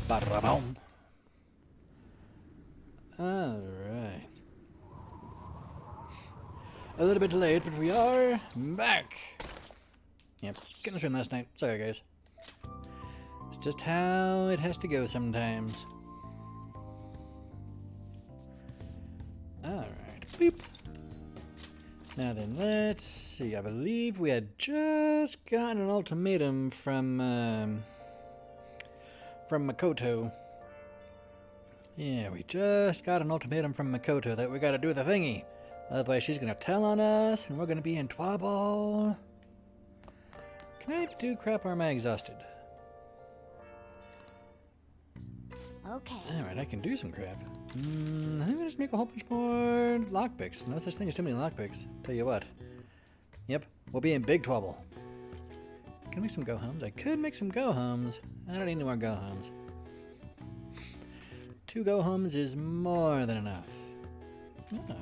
Ba-da-boom. Alright. A little bit late, but we are back. Yep, getting the stream last night. Sorry, guys. It's just how it has to go sometimes. Alright, beep. Now then, let's see. I believe we had just gotten an ultimatum from Makoto. Yeah, we just got an ultimatum from Makoto that we gotta do the thingy. Otherwise she's gonna tell on us and we're gonna be in trouble. Can I do crap or am I exhausted? Okay. Alright, I can do some crap. I think I'll just make a whole bunch more lockpicks. No such thing as too many lockpicks. Tell you what. Yep, we'll be in big trouble. Can I make some go-homes? I could make some go-homes. I don't need any more go-homes. 2 go-homes is more than enough. Oh.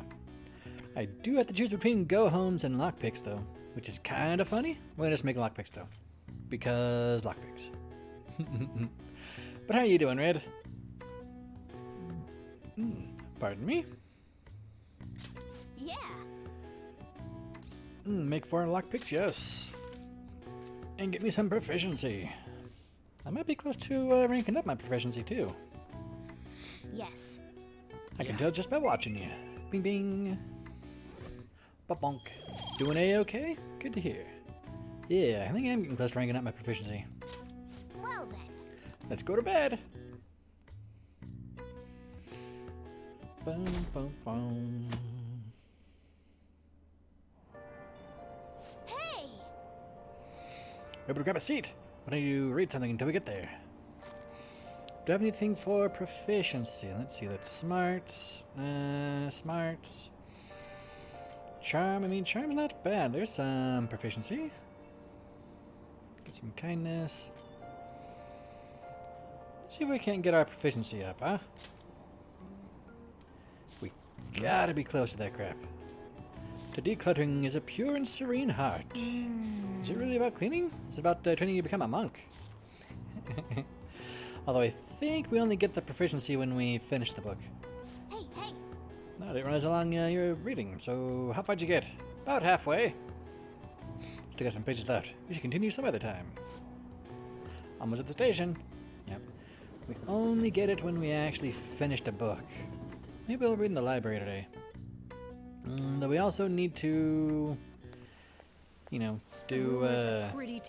I do have to choose between go-homes and lockpicks, though, which is kind of funny. We're gonna just make lockpicks, though, because lockpicks. But how you doing, Red? Pardon me? Yeah. Make 4 lockpicks, yes. And get me some proficiency. I might be close to ranking up my proficiency, too. Yes. I can tell just by watching you. Bing bing. Ba-bonk. Doing A-okay? Good to hear. Yeah, I think I'm getting close to ranking up my proficiency. Well then. Let's go to bed. Boom, boom, boom. Hey! Everybody grab a seat. Why don't you read something until we get there? Do I have anything for proficiency? Let's see, that's smarts. Smarts. Charm, I mean, charm's not bad. There's some proficiency. Get some kindness. Let's see if we can't get our proficiency up, huh? We gotta be close to that crap. To decluttering is a pure and serene heart. Is it really about cleaning? Is it about training you to become a monk? Although I think we only get the proficiency when we finish the book. Hey, hey! No, I didn't realize how long you're reading, so how far'd you get? About halfway. Still got some pages left. We should continue some other time. Almost at the station. Yep. We only get it when we actually finish the book. Maybe we'll read in the library today. Though we also need to, you know, do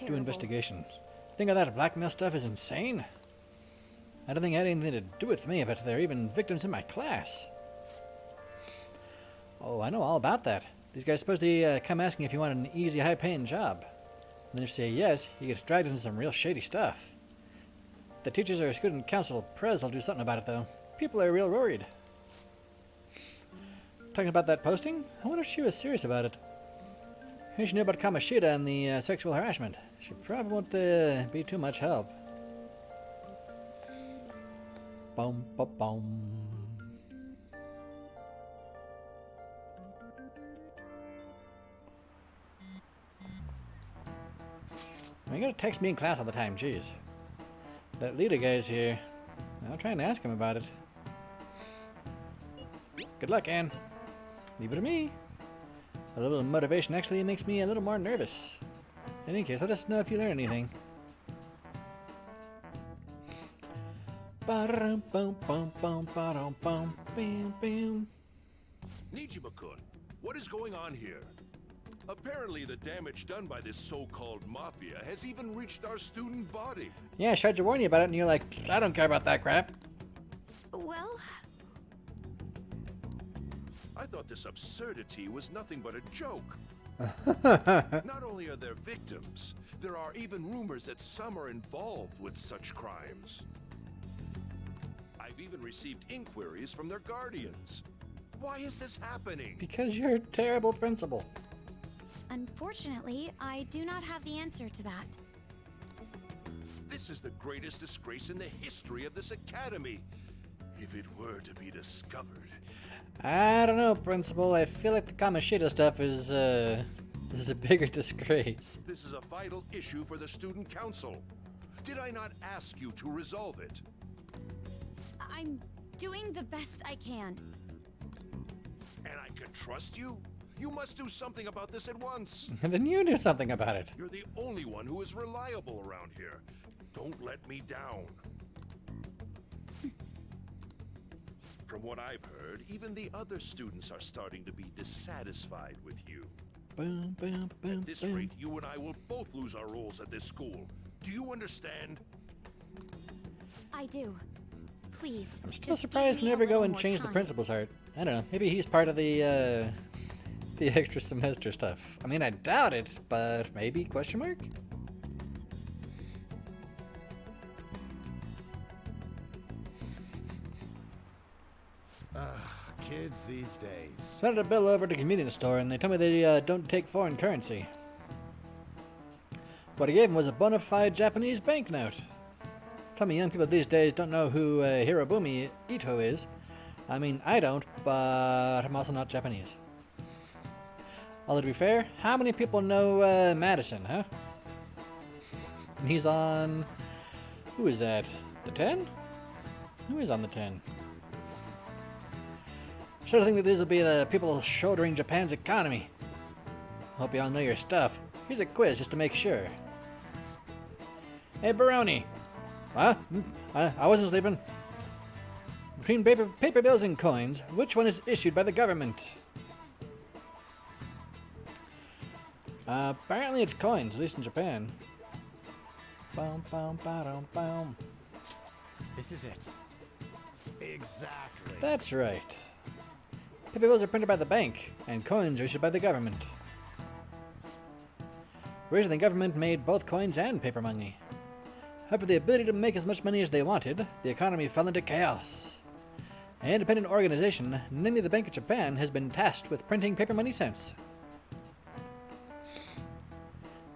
investigations. Think of that blackmail stuff is insane. I don't think it had anything to do with me, but there are even victims in my class. Oh, I know all about that. These guys supposed to come asking if you want an easy, high-paying job. And then if you say yes, you get dragged into some real shady stuff. The teachers or student council pres will do something about it, though. People are real worried. Talking about that posting? I wonder if she was serious about it. She knew about Kamoshida and the sexual harassment. She probably won't be too much help. Boom, boom, boom. You gotta text me in class all the time, jeez. That leader guy's here. I'll try and ask him about it. Good luck, Anne. Leave it to me. A little motivation actually makes me a little more nervous. In any case, let us know if you learn anything. Nijima-kun, what is going on here? Apparently the damage done by this so-called mafia has even reached our student body. Yeah, I tried to warn you about it and you're like, I don't care about that crap. Well... I thought this absurdity was nothing but a joke. Not only are there victims, there are even rumors that some are involved with such crimes. I've even received inquiries from their guardians. Why is this happening? Because you're a terrible principal. Unfortunately, I do not have the answer to that. This is the greatest disgrace in the history of this academy. If it were to be discovered. I don't know, Principal. I feel like the Kamoshida stuff is a bigger disgrace. This is a vital issue for the student council. Did I not ask you to resolve it? I'm doing the best I can. And I can trust you? You must do something about this at once. And then you do something about it. You're the only one who is reliable around here. Don't let me down. From what I've heard, even the other students are starting to be dissatisfied with you. Boom, boom, boom, At this boom. rate, you and I will both lose our roles at this school. Do you understand? I do. Please. I'm still just surprised give we me a never go little and more change the time. principal's heart. I don't know. Maybe he's part of the extra semester stuff. I mean, I doubt it, but maybe? Question mark? Kids these days. Sent a bill over to the convenience store, and they told me they don't take foreign currency. What I gave them was a bona fide Japanese banknote. Tell me young people these days don't know who Hirobumi Ito is. I mean, I don't, but I'm also not Japanese. Although to be fair, how many people know Madison, huh? And he's on... Who is that? The 10? Who is on the 10? Sure think that these will be the people shouldering Japan's economy. Hope you all know your stuff. Here's a quiz just to make sure. Hey, Baroni. What? I wasn't sleeping. Between paper bills and coins, which one is issued by the government? Apparently it's coins, at least in Japan. Boom, boom, ba-dum, boom. This is it. Exactly. That's right. Paper bills are printed by the bank, and coins are issued by the government. Originally, the government made both coins and paper money. However, the ability to make as much money as they wanted, the economy fell into chaos. An independent organization, namely the Bank of Japan, has been tasked with printing paper money since.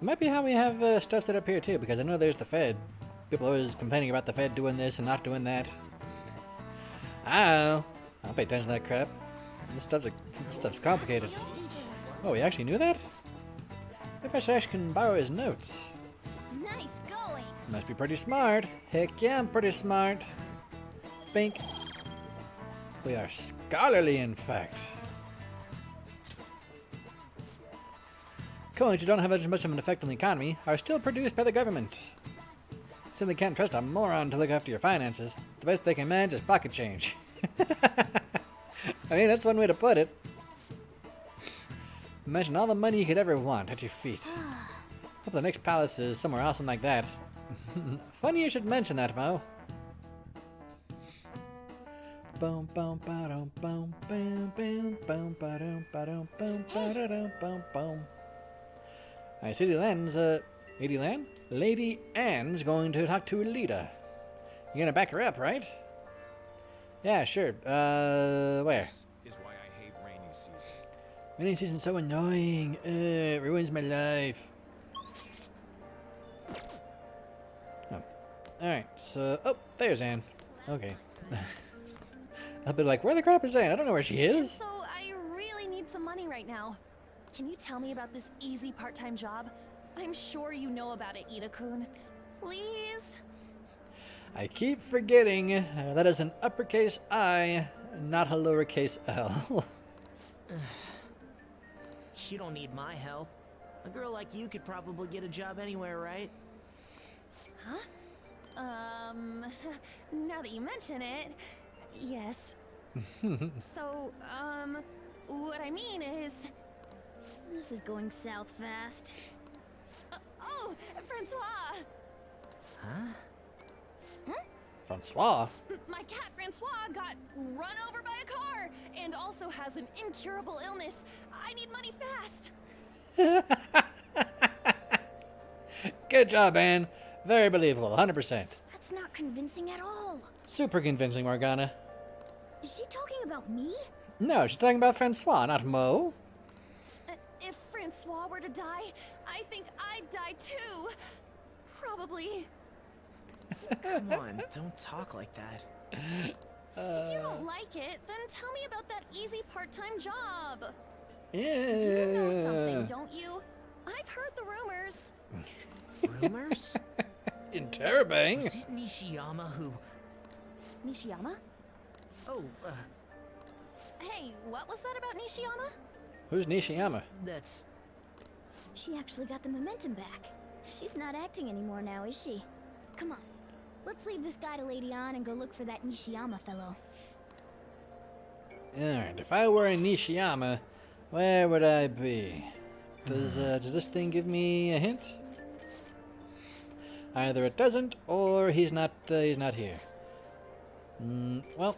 It might be how we have stuff set up here too, because I know there's the Fed. People are always complaining about the Fed doing this and not doing that. I don't know. I don't pay attention to that crap. This stuff's complicated. Oh, he actually knew that? Maybe I should actually can borrow his notes. Nice going. Must be pretty smart. Heck yeah, I'm pretty smart. Bink. We are scholarly, in fact. Coins who don't have as much of an effect on the economy are still produced by the government. Simply can't trust a moron to look after your finances. The best they can manage is pocket change. I mean, that's one way to put it. Imagine all the money you could ever want at your feet. Hope the next palace is somewhere awesome like that. Funny you should mention that, Mo. Boom, boom, ba-dum, boom, bam, bam, boom, ba-dum, ba-dum, boom, ba-da-dum, boom, boom. I see Lady Anne's going to talk to Lita. You're gonna back her up, right? Yeah, sure. Where? This is why I hate rainy season. Rainy season's so annoying. It ruins my life. Oh. Alright, so... Oh, there's Anne. Okay. I'll be like, where the crap is Anne? I don't know where she is. So I really need some money right now. Can you tell me about this easy part-time job? I'm sure you know about it, Ida-kun. Please? I keep forgetting that is an uppercase I, not a lowercase L. You don't need my help. A girl like you could probably get a job anywhere, right? Now that you mention it, yes. So, what I mean is... This is going south fast. Oh, Francois! Huh? Francois? My cat Francois got run over by a car and also has an incurable illness. I need money fast. Good job, Anne. Very believable, 100%. That's not convincing at all. Super convincing, Morgana. Is she talking about me? No, she's talking about Francois, not Mo. If Francois were to die, I think I'd die too. Probably. Come on, don't talk like that. If you don't like it, then tell me about that easy part-time job. Yeah. You know something, don't you? I've heard the rumors. Rumors? Interrobang. Was it Nishiyama who... Nishiyama? Oh, Hey, what was that about Nishiyama? Who's Nishiyama? that's... She actually got the momentum back. She's not acting anymore now, is she? Come on. Let's leave this guy to Lady On and go look for that Nishiyama fellow. Alright, if I were in Nishiyama, where would I be? Does this thing give me a hint? Either it doesn't, or he's not here. Well,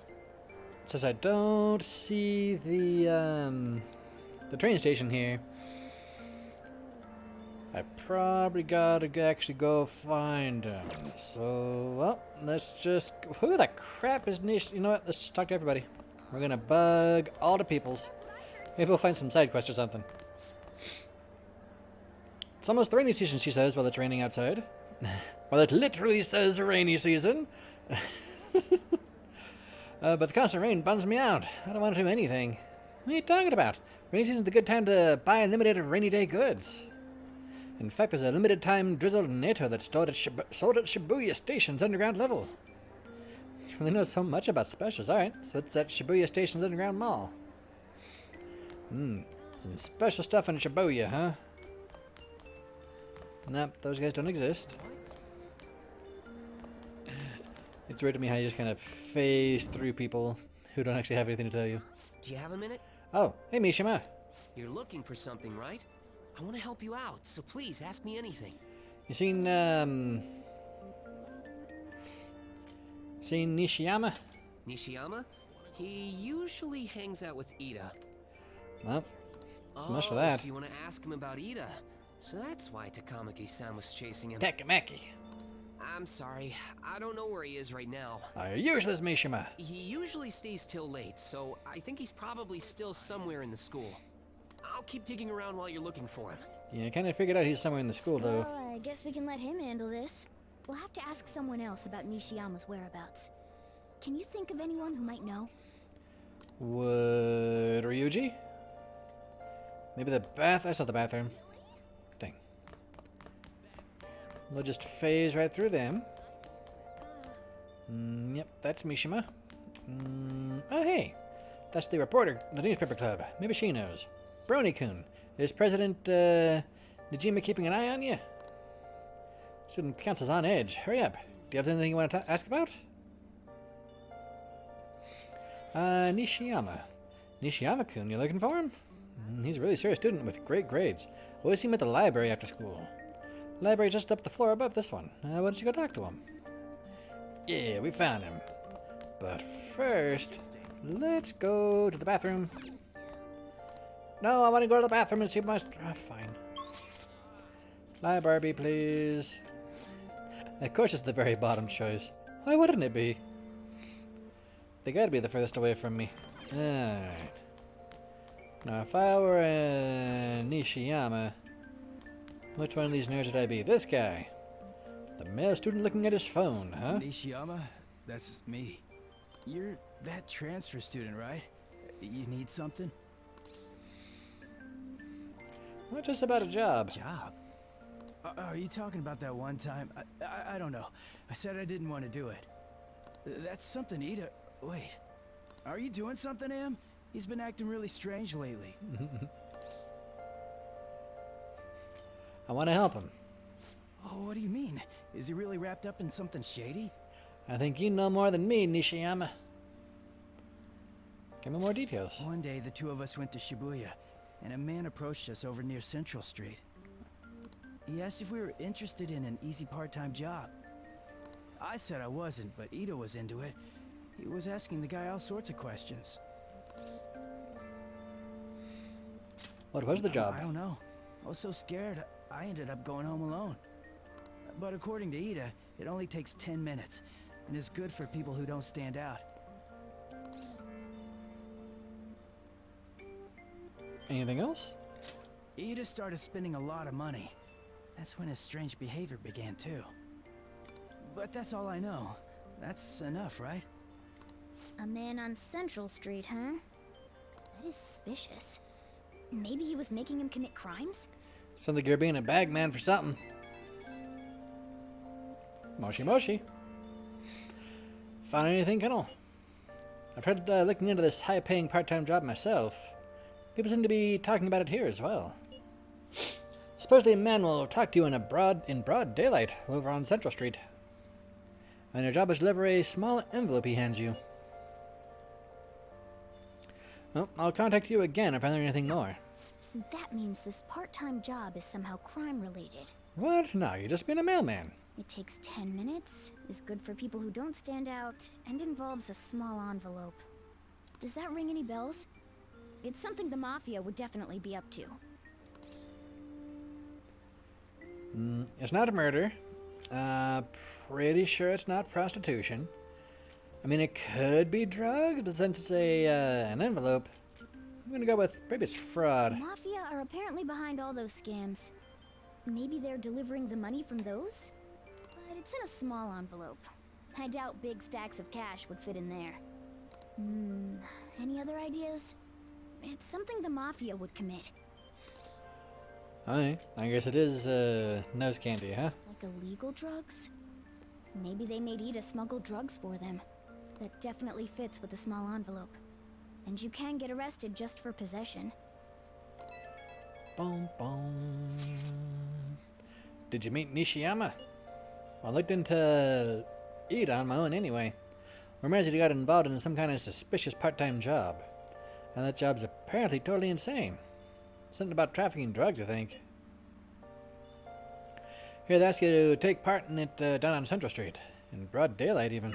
since I don't see the train station here, I probably gotta actually go find him. So, well, let's just... Who the crap is Nish? You know what? Let's just talk to everybody. We're gonna bug all the peoples. Maybe we'll find some side quest or something. It's almost the rainy season, she says, while it's raining outside. Well, it literally says rainy season. But the constant rain bums me out. I don't want to do anything. What are you talking about? Rainy season's a good time to buy unlimited rainy day goods. In fact, there's a limited time drizzled natto that's sold at Shibuya Station's underground level. You really know so much about specials. Alright, so it's at Shibuya Station's underground mall. Some special stuff in Shibuya, huh? Nope, those guys don't exist. It's weird to me how you just kind of phase through people who don't actually have anything to tell you. Do you have a minute? Oh, hey Mishima. You're looking for something, right? I want to help you out, so please ask me anything. You seen Nishiyama? Nishiyama? He usually hangs out with Ida. Well, so much for that. So you want to ask him about Ida? So that's why Takamaki-san was chasing him. Takamaki. I'm sorry, I don't know where he is right now. Useless Mishima. He usually stays till late, so I think he's probably still somewhere in the school. I'll keep digging around while you're looking for him. Yeah, I kind of figured out he's somewhere in the school, though. Well, I guess we can let him handle this. We'll have to ask someone else about Nishiyama's whereabouts. Can you think of anyone who might know? Would Ryuji? Maybe the bath? I saw the bathroom. Dang. We'll just phase right through them. Yep, that's Mishima. Oh, hey. That's the reporter, the newspaper club. Maybe she knows. Brony-kun. Is President Nijima keeping an eye on you? Student council's on edge. Hurry up. Do you have anything you want to ask about? Nishiyama. Nishiyama-kun, you looking for him? He's a really serious student with great grades. Always see him at the library after school. Library just up the floor above this one. Why don't you go talk to him? Yeah, we found him. But first, let's go to the bathroom. No, I want to go to the bathroom and see my... fine. Library, please. Of course it's the very bottom choice. Why wouldn't it be? They gotta be the furthest away from me. Alright. Now, if I were Nishiyama, which one of these nerds would I be? This guy. The male student looking at his phone, huh? Nishiyama? That's me. You're that transfer student, right? You need something? What, just about a job? Job? Are you talking about that one time? I don't know. I said I didn't want to do it. That's something Ida... Wait. Are you doing something, Em? He's been acting really strange lately. I want to help him. Oh, what do you mean? Is he really wrapped up in something shady? I think you know more than me, Nishiyama. Give me more details. One day, the two of us went to Shibuya, and a man approached us over near Central Street. He asked if we were interested in an easy part-time job. I said I wasn't, but Ida was into it. He was asking the guy all sorts of questions. What was the job? I don't know. I was so scared, I ended up going home alone. But according to Ida, it only takes 10 minutes, and is good for people who don't stand out. Anything else? Ida started spending a lot of money. That's when his strange behavior began, too. But that's all I know. That's enough, right? A man on Central Street, huh? That is suspicious. Maybe he was making him commit crimes? Sounds like you're being a bag man for something. Moshi Moshi. Found anything, Kennel? I've tried looking into this high-paying part-time job myself. People seem to be talking about it here as well. Supposedly a man will talk to you in broad daylight over on Central Street. And your job is to deliver a small envelope he hands you. Well, I'll contact you again if I learn anything more. So that means this part-time job is somehow crime-related. What? No, you're just being a mailman. It takes 10 minutes, is good for people who don't stand out, and involves a small envelope. Does that ring any bells? It's something the Mafia would definitely be up to. It's not a murder. Pretty sure it's not prostitution. I mean, it could be drugs, but since it's an envelope, I'm gonna go with maybe it's fraud. The Mafia are apparently behind all those scams. Maybe they're delivering the money from those? But it's in a small envelope. I doubt big stacks of cash would fit in there. Any other ideas? It's something the Mafia would commit. Alright, I guess it is nose candy, huh? Like illegal drugs? Maybe they made Ida smuggle drugs for them. That definitely fits with the small envelope. And you can get arrested just for possession. Boom, boom. Did you meet Nishiyama? Well, I looked into Ida on my own anyway. Rumors that he got involved in some kind of suspicious part-time job. And that job's apparently totally insane. Something about trafficking drugs, I think. Here, they ask you to take part in it down on Central Street. In broad daylight, even.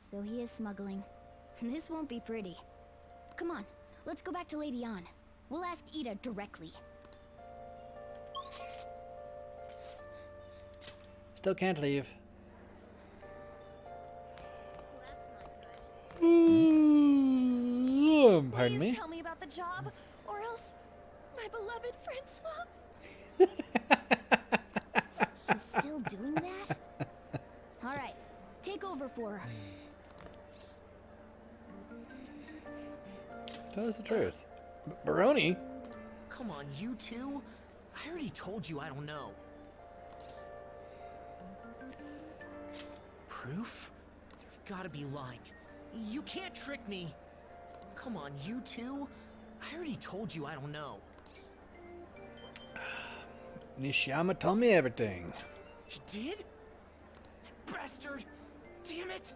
So he is smuggling. This won't be pretty. Come on, let's go back to Lady Ann. We'll ask Ida directly. Still can't leave. Pardon Please me? tell me about the job, or else my beloved Francois. She's still doing that? Alright, take over for her. Tell us the truth. Baroni? Come on, you two? I already told you I don't know. Proof? You've got to be lying. You can't trick me. Come on, you two? I already told you I don't know. Nishiyama told me everything. He did? That bastard! Damn it!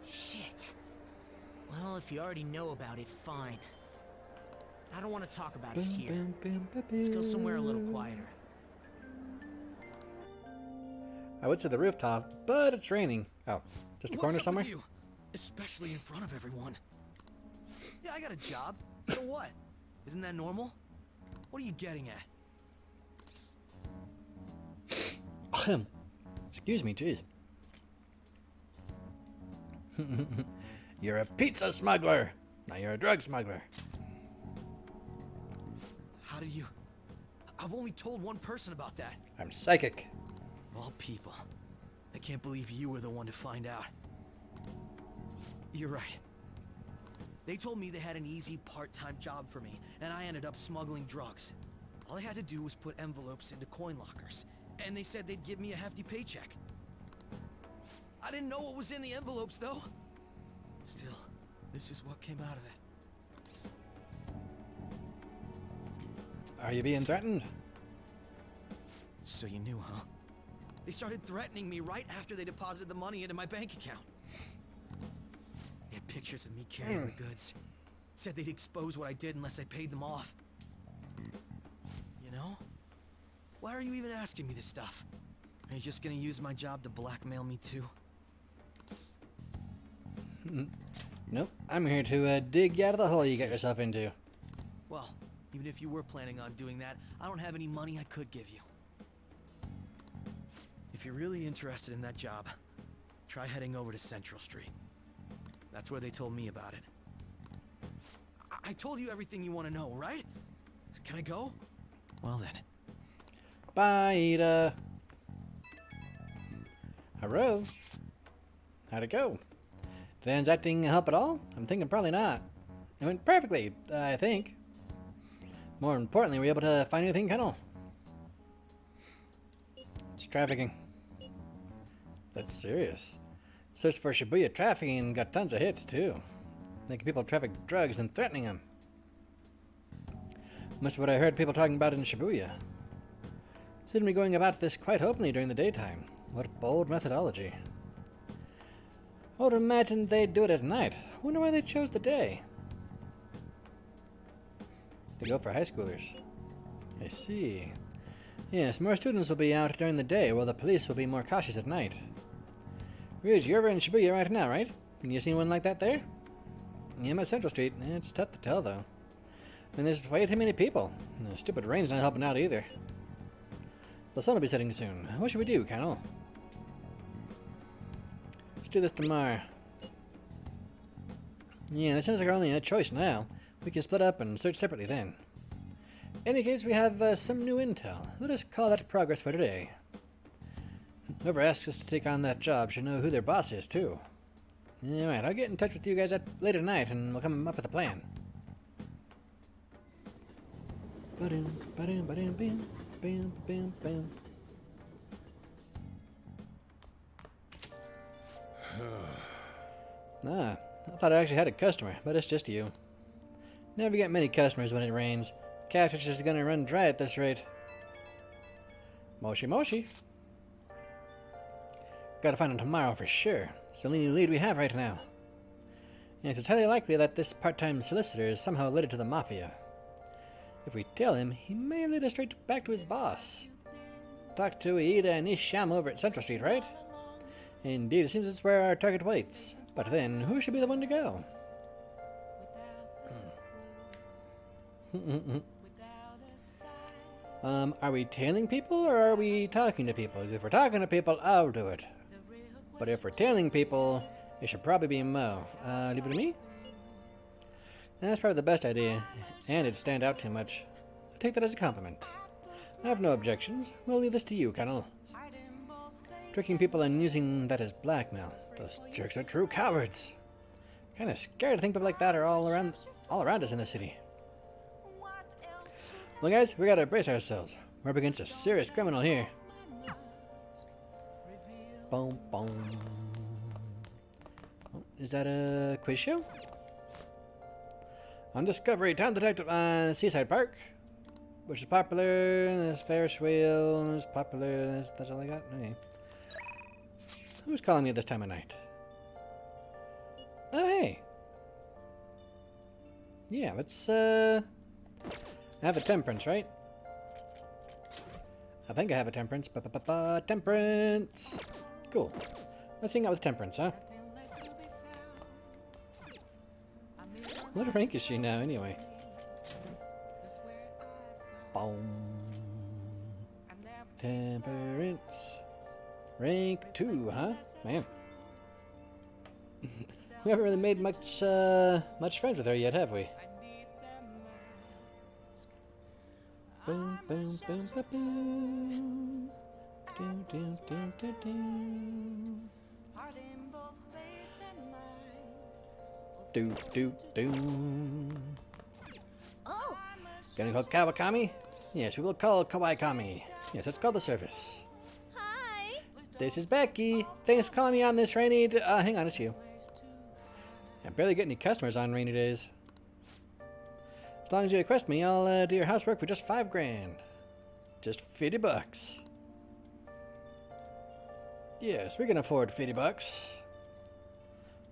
Shit. Well, if you already know about it, fine. I don't want to talk about it here. Let's go somewhere a little quieter. I would say the rooftop, but it's raining. Oh, just a corner What's up somewhere? with you? Especially in front of everyone. Yeah, I got a job. So what? Isn't that normal? What are you getting at? Excuse me, jeez. You're a pizza smuggler. Now you're a drug smuggler. How did you... I've only told one person about that. I'm psychic. Of all people. I can't believe you were the one to find out. You're right. They told me they had an easy part-time job for me, and I ended up smuggling drugs. All I had to do was put envelopes into coin lockers, and they said they'd give me a hefty paycheck. I didn't know what was in the envelopes, though. Still, this is what came out of it. Are you being threatened? So you knew, huh? They started threatening me right after they deposited the money into my bank account. They had pictures of me carrying the goods. Said they'd expose what I did unless I paid them off. You know? Why are you even asking me this stuff? Are you just gonna use my job to blackmail me too? Nope. I'm here to dig you out of the hole you got yourself into. Well, even if you were planning on doing that, I don't have any money I could give you. If you're really interested in that job, try heading over to Central Street. That's where they told me about it. I told you everything you want to know, right? Can I go? Well then. Bye, Ida. Hello. How'd it go? Did Anne's acting help at all? I'm thinking probably not. It went perfectly, I think. More importantly, were you able to find anything, Colonel? It's trafficking. That's serious. Search for Shibuya trafficking got tons of hits too. Making people traffic drugs and threatening them. Must be what I heard people talking about in Shibuya. Seem to be going about this quite openly during the daytime. What bold methodology. I would imagine they'd do it at night. I wonder why they chose the day. They go for high schoolers. I see. Yes, more students will be out during the day, while the police will be more cautious at night. Rouge, you're over in Shibuya right now, right? Can you see one like that there? Yeah, I'm at Central Street. It's tough to tell, though. I mean, there's way too many people. And the stupid rain's not helping out either. The sun will be setting soon. What should we do, Colonel? Let's do this tomorrow. Yeah, that sounds like our only choice now. We can split up and search separately then. In any case, we have some new intel. Let us call that progress for today. Whoever asks us to take on that job should know who their boss is, too. Alright, I'll get in touch with you guys later tonight and we'll come up with a plan. Ba-dum, ba-dum, ba-dum, bam, bam, bam, bam. I thought I actually had a customer, but it's just you. Never get many customers when it rains. Cash is just gonna run dry at this rate. Moshi Moshi. Gotta find him tomorrow for sure. It's the only lead we have right now. Yes, it's highly likely that this part-time solicitor is somehow related to the Mafia. If we tell him, he may lead us straight back to his boss. Talk to Ida and Isham over at Central Street, right? Indeed, it seems it's where our target waits. But then, who should be the one to go? Are we tailing people or are we talking to people? 'Cause if we're talking to people, I'll do it. But if we're tailing people, it should probably be Mo. Leave it to me? That's probably the best idea, and it'd stand out too much. I'll take that as a compliment. I have no objections. We'll leave this to you, Colonel. Tricking people and using that as blackmail. Those jerks are true cowards. Kinda scared to think people like that are all around us in the city. Well, guys, we gotta brace ourselves. We're up against a serious criminal here. Boom, boom. Oh, is that a quiz show? On Discovery, Town Detective on Seaside Park, which is popular. This Ferris wheel is popular. That's all I got. Okay. Who's calling me at this time of night? Oh, hey. Yeah, let's have a temperance, right? I think I have a temperance. Temperance. Cool. Let's hang out with temperance, huh? What rank is she now, anyway? Boom. Temperance. Rank 2, huh? Man. We haven't really made much friends with her yet, have we? Boom, boom, boom, boom, boom. Doom, doom, doom, doom, doom. Do, do, do. Oh! Gonna call Kawakami? Yes, we will call Kawakami. Yes, let's call the service. Hi! This is Becky. Thanks for calling me on this rainy hang on, it's you. I barely get any customers on rainy days. As long as you request me, I'll do your housework for just $5 grand. Just $50. Yes, we can afford $50.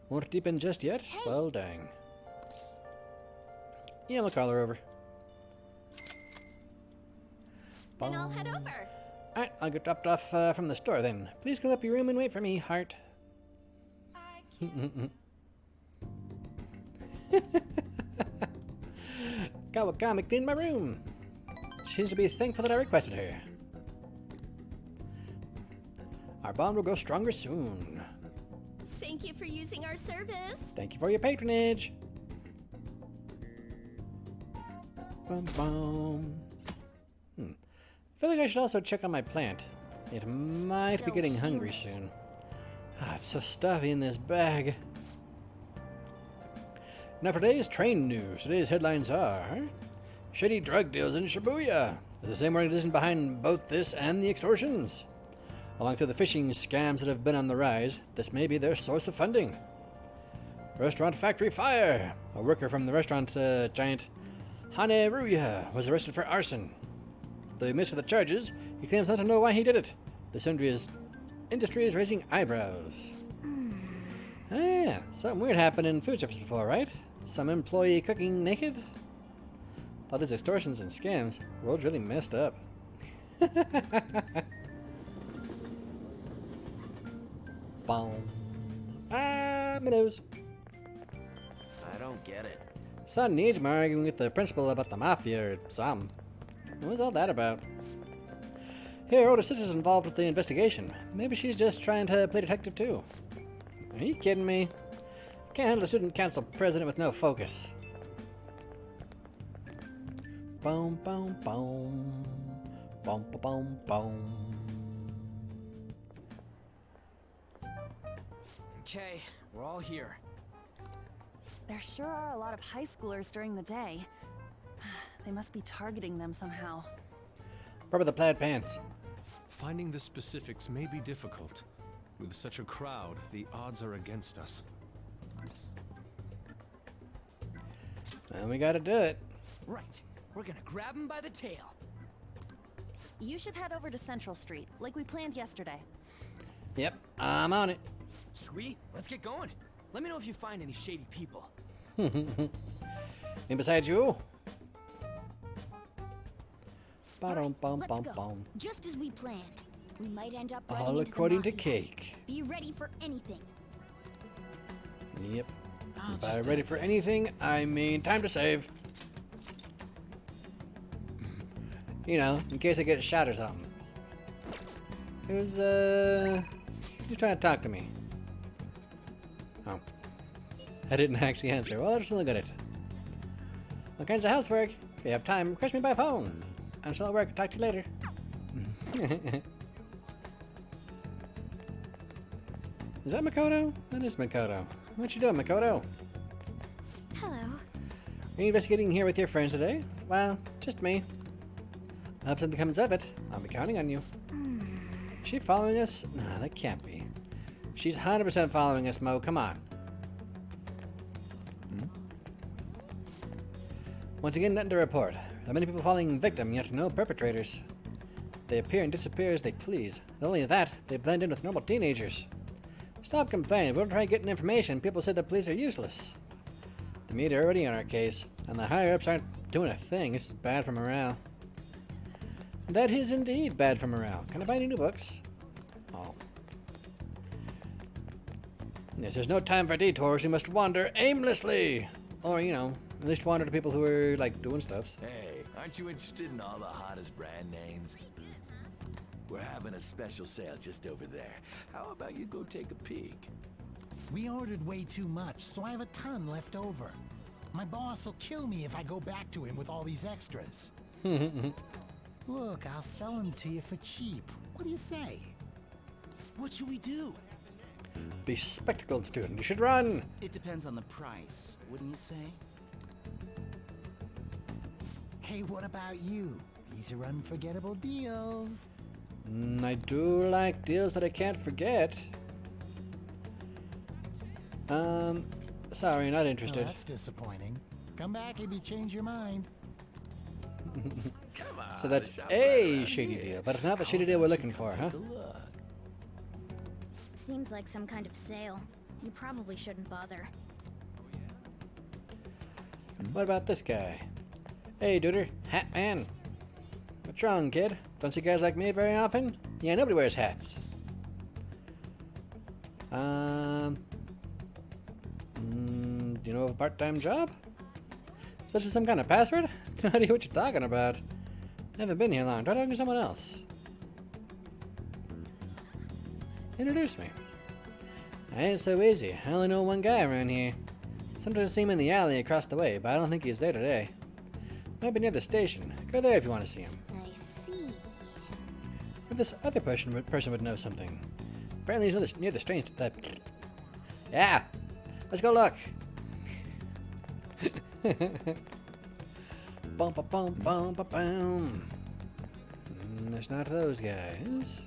Won't deep in just yet? Hey. Well, dang. Yeah, we'll call her over. Then I'll head over. Alright, I'll get dropped off from the store then. Please come up your room and wait for me, heart. Kawakami cleaned my room. She seems to be thankful that I requested her. Our bond will grow stronger soon. Thank you for using our service. Thank you for your patronage. Bum, bum. Feel like I should also check on my plant. It might be So getting hungry soon. It's so stuffy in this bag. Now for today's train news. Today's headlines are... Shady drug deals in Shibuya. There's the same organization behind both this and the extortions. Alongside the fishing scams that have been on the rise, this may be their source of funding. Restaurant factory fire! A worker from the restaurant giant Haneruya was arrested for arson. Though he missed the charges, he claims not to know why he did it. This industry is raising eyebrows. Ah, something weird happened in food service before, right? Some employee cooking naked? All these extortions and scams, the world's really messed up. Boom. Ah, my nose. I don't get it. Son needs me arguing with the principal about the mafia or something. What was all that about? Here, older sister's involved with the investigation. Maybe she's just trying to play detective too. Are you kidding me? Can't handle a student council president with no focus. Boom, boom, boom. Boom, boom, boom, boom. Okay, we're all here. There sure are a lot of high schoolers during the day. They must be targeting them somehow. Probably the plaid pants. Finding the specifics may be difficult. With such a crowd, the odds are against us. And we gotta do it. Right. We're gonna grab him by the tail. You should head over to Central Street, like we planned yesterday. Yep, I'm on it. Sweet. Let's get going. Let me know if you find any shady people. And besides you? Ba-dum, bum, Let's bum, go. bum. Just as we planned. We might end up running All into the according to mafia. Cake. Be ready for anything. Yep. I'll By just ready take for this. anything, I mean time to save. You know, in case I get shot or something. Who's trying to talk to me? Oh. I didn't actually answer. Well, I'll just look at it. All kinds of housework. If you have time, request me by phone. I'm still at work. Talk to you later. Is that Makoto? That is Makoto. What you doing, Makoto? Hello. Are you investigating here with your friends today? Well, just me. I hope something comes of it. I'll be counting on you. Is she following us? Nah, that can't be. She's 100% following us, Mo. Come on. Once again, nothing to report. There are many people falling victim, yet no perpetrators. They appear and disappear as they please. Not only that, they blend in with normal teenagers. Stop complaining. If we don't try getting information, people say the police are useless. The media are already on our case, and the higher-ups aren't doing a thing. This is bad for morale. That is indeed bad for morale. Can I buy any new books? Oh. Yes, there's no time for detours. We must wander aimlessly. Or, you know, at least wander to people who are, like, doing stuff. Hey, aren't you interested in all the hottest brand names? We're having a special sale just over there. How about you go take a peek? We ordered way too much, so I have a ton left over. My boss will kill me if I go back to him with all these extras. Look, I'll sell them to you for cheap. What do you say? What should we do? Be spectacled, student. You should run. It depends on the price, wouldn't you say? Hey, what about you? These are unforgettable deals. I do like deals that I can't forget. Sorry, not Oh, interested. that's disappointing. Come back if you change your mind. Come on, So that's shop a around shady here. deal, but it's not the How shady deal we're about looking you for, come huh? take a look? Seems like some kind of sale. You probably shouldn't bother. What about this guy? Hey, duder, hat man. What's wrong, kid? Don't see guys like me very often? Yeah, nobody wears hats. Do you know of a part-time job? Especially some kind of password? No idea what you're talking about. Haven't been here long. Try talking to someone else. Introduce me. I ain't so easy. I only know one guy around here. Sometimes I see him in the alley across the way, but I don't think he's there today. Might be near the station. Go there if you want to see him. I see. If this other person would know something. Apparently he's near the strange... Yeah! Let's go look! Bum ba bum bum ba bum. There's not those guys.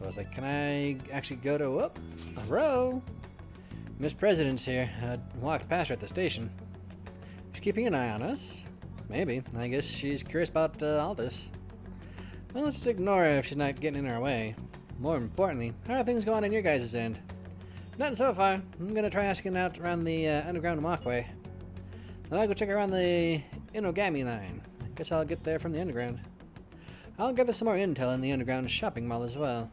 I was like, can I actually go to... Whoop! A row! Miss President's here. I walked past her at the station. She's keeping an eye on us. Maybe. I guess she's curious about all this. Well, let's just ignore her if she's not getting in our way. More importantly, how are things going on your guys' end? Nothing so far. I'm gonna try asking out around the underground walkway. Then I'll go check around the Inogami line. Guess I'll get there from the underground. I'll gather some more intel in the underground shopping mall as well.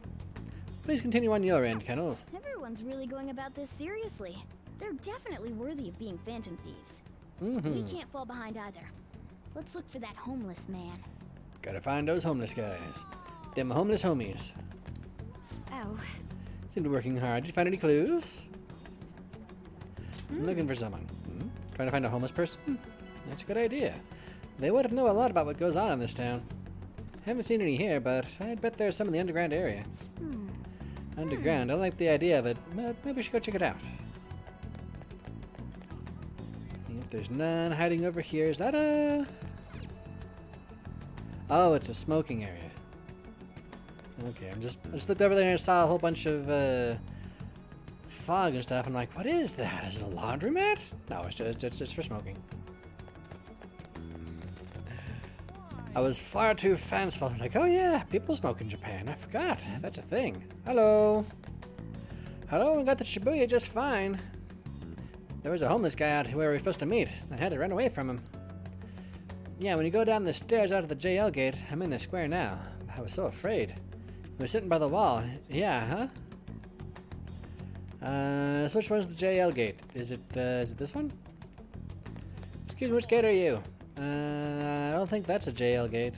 Please continue on your end, Kennel. Everyone's really going about this seriously. They're definitely worthy of being phantom thieves. We can't fall behind either. Let's look for that homeless man. Gotta find those homeless guys. Them homeless homies. Oh. Seem to be working hard. Did you find any clues? I'm looking for someone. Trying to find a homeless person? That's a good idea. They would know a lot about what goes on in this town. Haven't seen any here, but I'd bet there's some in the underground area. Underground, I like the idea of it, but maybe we should go check it out. If there's none hiding over here, is that a... Oh, it's a smoking area. Okay, I just looked over there and saw a whole bunch of fog and stuff. I'm like, what is that? Is it a laundromat? No, it's for smoking. I was far too fanciful. I was like, oh yeah, people smoke in Japan. I forgot. That's a thing. Hello. Hello, we got the Shibuya just fine. There was a homeless guy out where we were supposed to meet. I had to run away from him. Yeah, when you go down the stairs out of the JL gate, I'm in the square now. I was so afraid. He was sitting by the wall. Yeah, huh? So which one's the JL gate? Is it this one? Excuse me, which gate are you? I don't think that's a JL gate.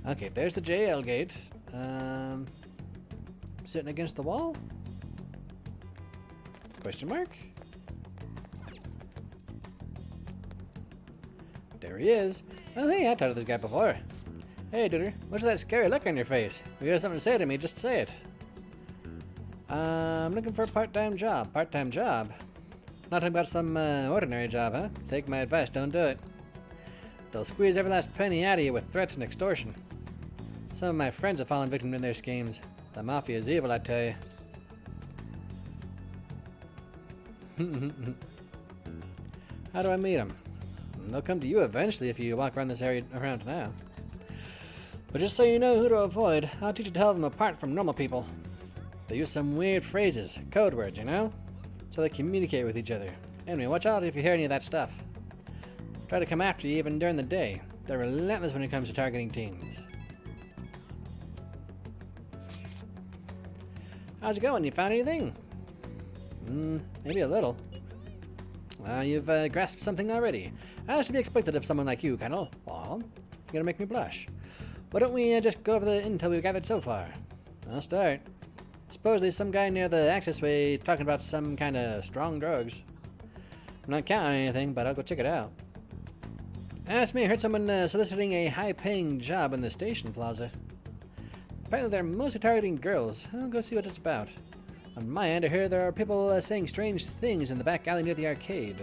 Okay, there's the JL gate. Sitting against the wall? Question mark? There he is. Oh, hey, I talked to this guy before. Hey, dude, what's that scary look on your face? If you have something to say to me, just say it. I'm looking for a part-time job. Part-time job? Not talking about some ordinary job, huh? Take my advice, don't do it. They'll squeeze every last penny out of you with threats and extortion. Some of my friends have fallen victim to their schemes. The mafia is evil, I tell you. How do I meet them? They'll come to you eventually if you walk around this area around now. But just so you know who to avoid, I'll teach you to tell them apart from normal people. They use some weird phrases, code words, you know? So they communicate with each other. Anyway, watch out if you hear any of that stuff. Try to come after you even during the day. They're relentless when it comes to targeting teens. How's it going? You found anything? Maybe a little. You've grasped something already. As to be expected of someone like you, Colonel. Aw, you're gonna make me blush. Why don't we just go over the intel we've gathered so far? I'll start. Supposedly some guy near the accessway talking about some kind of strong drugs. I'm not counting on anything, but I'll go check it out. Ask me, I heard someone soliciting a high-paying job in the station plaza. Apparently they're mostly targeting girls. I'll go see what it's about. On my end, I hear there are people saying strange things in the back alley near the arcade.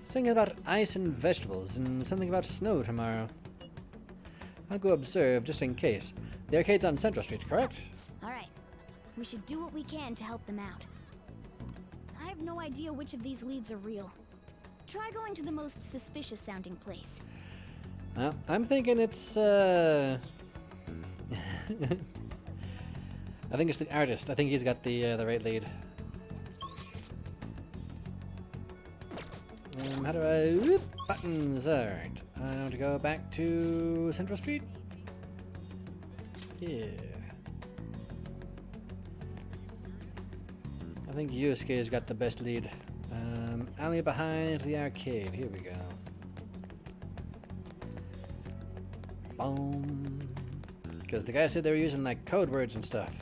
Something about ice and vegetables, and something about snow tomorrow. I'll go observe, just in case. The arcade's on Central Street, correct? Alright. We should do what we can to help them out. I have no idea which of these leads are real. Try going to the most suspicious sounding place. I'm thinking it's, I think it's the artist. I think he's got the right lead. How do I... Whoop, buttons. Alright. I want to go back to Central Street. Yeah. I think Yusuke's got the best lead. Alley behind the arcade. Here we go. Boom. Because the guy said they were using like code words and stuff.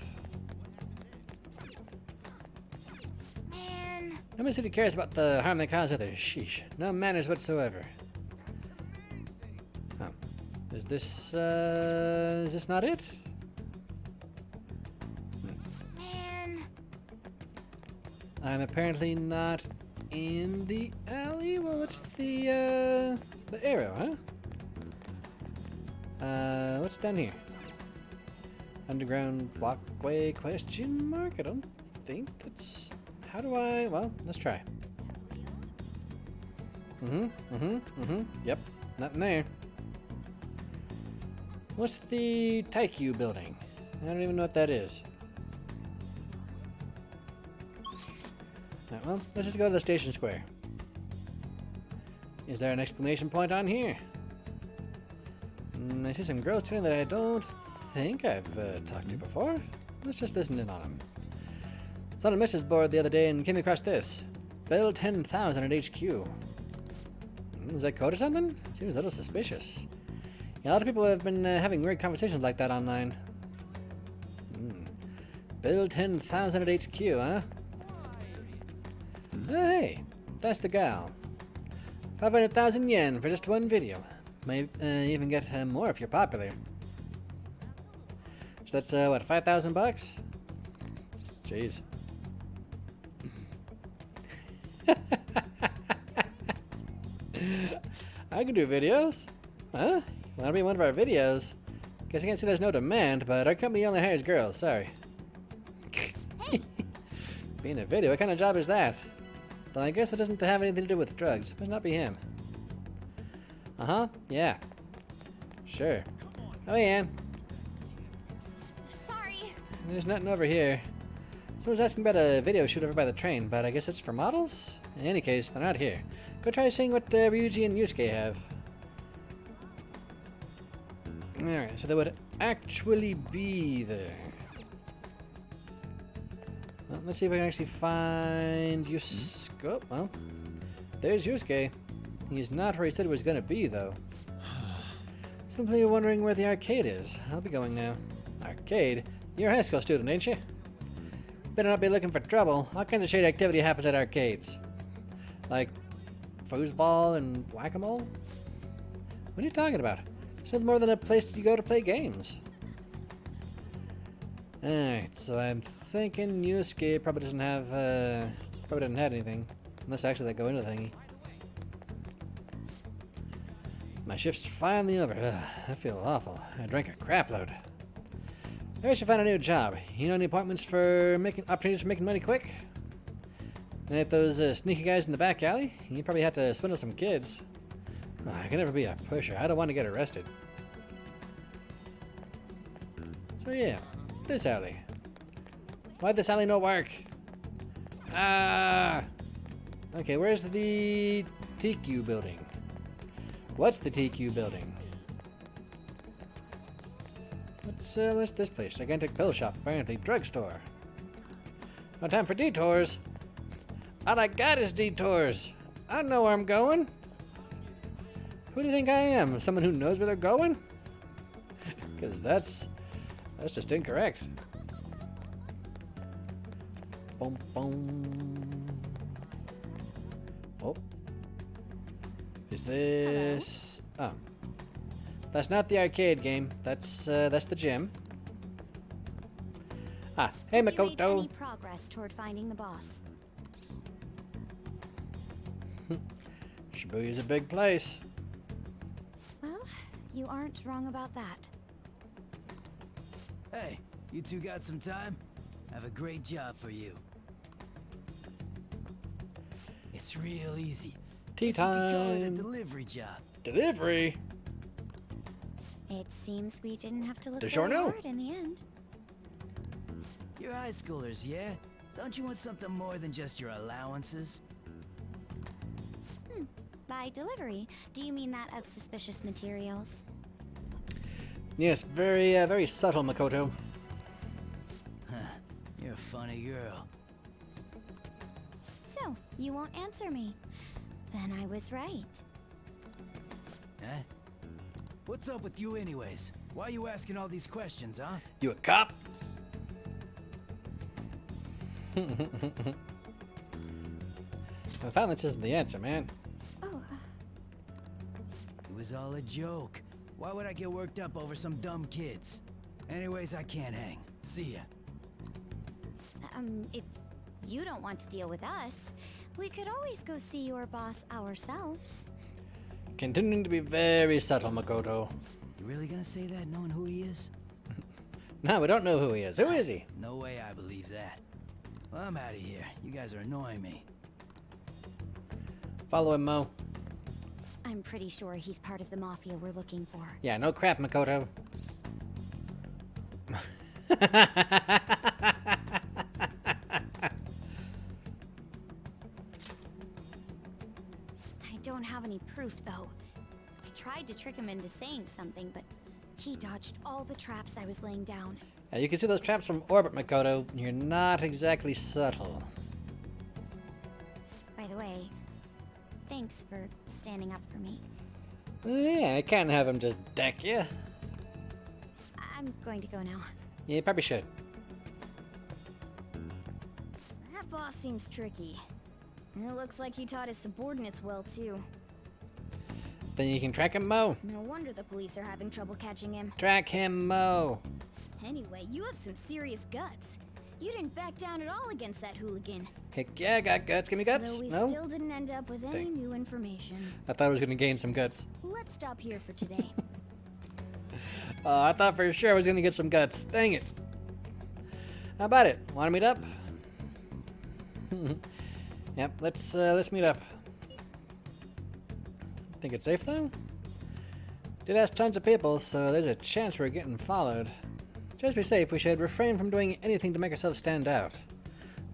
Man. Nobody said he cares about the harm they cause others. Sheesh. No manners whatsoever. Oh. Is this not it? Man. I'm apparently not in the alley? Well, what's the arrow, huh? What's down here? Underground walkway question mark? I don't think that's... How do I... Well, let's try. Yep, nothing there. What's the Taikyu building? I don't even know what that is. Alright, well, let's just go to the station square. Is there an exclamation point on here? I see some girls turning that I don't think I've talked to before. Let's just listen in on them. I was on a message board the other day and came across this. Bill 10,000 at HQ. Is that code or something? Seems a little suspicious. Yeah, a lot of people have been having weird conversations like that online. Bill 10,000 at HQ, huh? Oh, hey, that's the gal. 500,000 yen for just one video. May even get more if you're popular. So that's, what, 5,000 bucks? Jeez. I can do videos. Huh? Wanna be in one of our videos? Guess I can't see there's no demand, but our company only hires girls, sorry. Being a video, what kind of job is that? Well, I guess it doesn't have anything to do with drugs. It must not be him. Uh-huh, yeah. Sure. Oh, yeah. Sorry. There's nothing over here. Someone's asking about a video shoot over by the train, but I guess it's for models? In any case, they're not here. Go try seeing what Ryuji and Yusuke have. Alright, so they would actually be there. Well, let's see if I can actually find Yusuke. Oh, well, there's Yusuke. He's not where he said he was going to be, though. Simply wondering where the arcade is. I'll be going now. Arcade? You're a high school student, ain't you? Better not be looking for trouble. All kinds of shady activity happens at arcades. Like foosball and whack-a-mole? What are you talking about? It's nothing more than a place you go to play games. Alright, so I'm thinking Yusuke probably doesn't have, anything. Unless actually they go into the thingy. My shift's finally over. Ugh, I feel awful. I drank a crap load. Maybe I should find a new job. You know any appointments for opportunities for making money quick? And if those sneaky guys in the back alley, you probably have to swindle some kids. Oh, I can never be a pusher. I don't want to get arrested. So yeah, this alley. Why'd this alley not work? Ah! Okay, where's the TQ building? What's the TQ building? What's this place? Gigantic pill shop, apparently drugstore. No time for detours. All I got is detours. I don't know where I'm going. Who do you think I am? Someone who knows where they're going? Because that's just incorrect. Boom, boom. Oh. Is this... Hello. Oh. That's not the arcade game. That's the gym. Ah, hey Have you made Makoto. any progress toward finding the boss? Shibuya's a big place. Well, you aren't wrong about that. Hey, you two got some time? I have a great job for you. It's real easy. Tea Guess you could call it a time. delivery job. Delivery. It seems we didn't have to look Does very your know? hard in the end. You're high schoolers, yeah? Don't you want something more than just your allowances? By delivery, do you mean that of suspicious materials? Yes, very subtle, Makoto. Huh. You're a funny girl. So, you won't answer me. Then I was right. Huh? What's up with you anyways? Why are you asking all these questions, huh? You a cop? Violence isn't the answer, man. Oh, It was all a joke. Why would I get worked up over some dumb kids? Anyways, I can't hang. See ya. if you don't want to deal with us, we could always go see your boss ourselves. Continuing to be very subtle, Makoto. You really gonna say that knowing who he is? No, we don't know who he is. Who is he? No way I believe that. Well, I'm out of here. You guys are annoying me. Follow him, Mo. I'm pretty sure he's part of the mafia we're looking for. Yeah, no crap, Makoto. I don't have any proof, though. I tried to trick him into saying something, but he dodged all the traps I was laying down. Yeah, you can see those traps from orbit, Makoto. You're not exactly subtle. By the way, thanks for standing up for me. Yeah, I can't have him just deck you. I'm going to go now. Yeah, you probably should. That boss seems tricky. And it looks like he taught his subordinates well, too. Then you can track him, Mo. No wonder the police are having trouble catching him. Track him, Mo. Anyway, you have some serious guts. You didn't back down at all against that hooligan. Heck yeah, I got guts. Give me guts. Though we No? still didn't end up with any Dang. new information. I thought I was going to gain some guts. Let's stop here for today. I thought for sure I was going to get some guts. Dang it. How about it? Want to meet up? Yep, let's meet up. Think it's safe though? Did ask tons of people, so there's a chance we're getting followed. Just to be safe, we should refrain from doing anything to make ourselves stand out.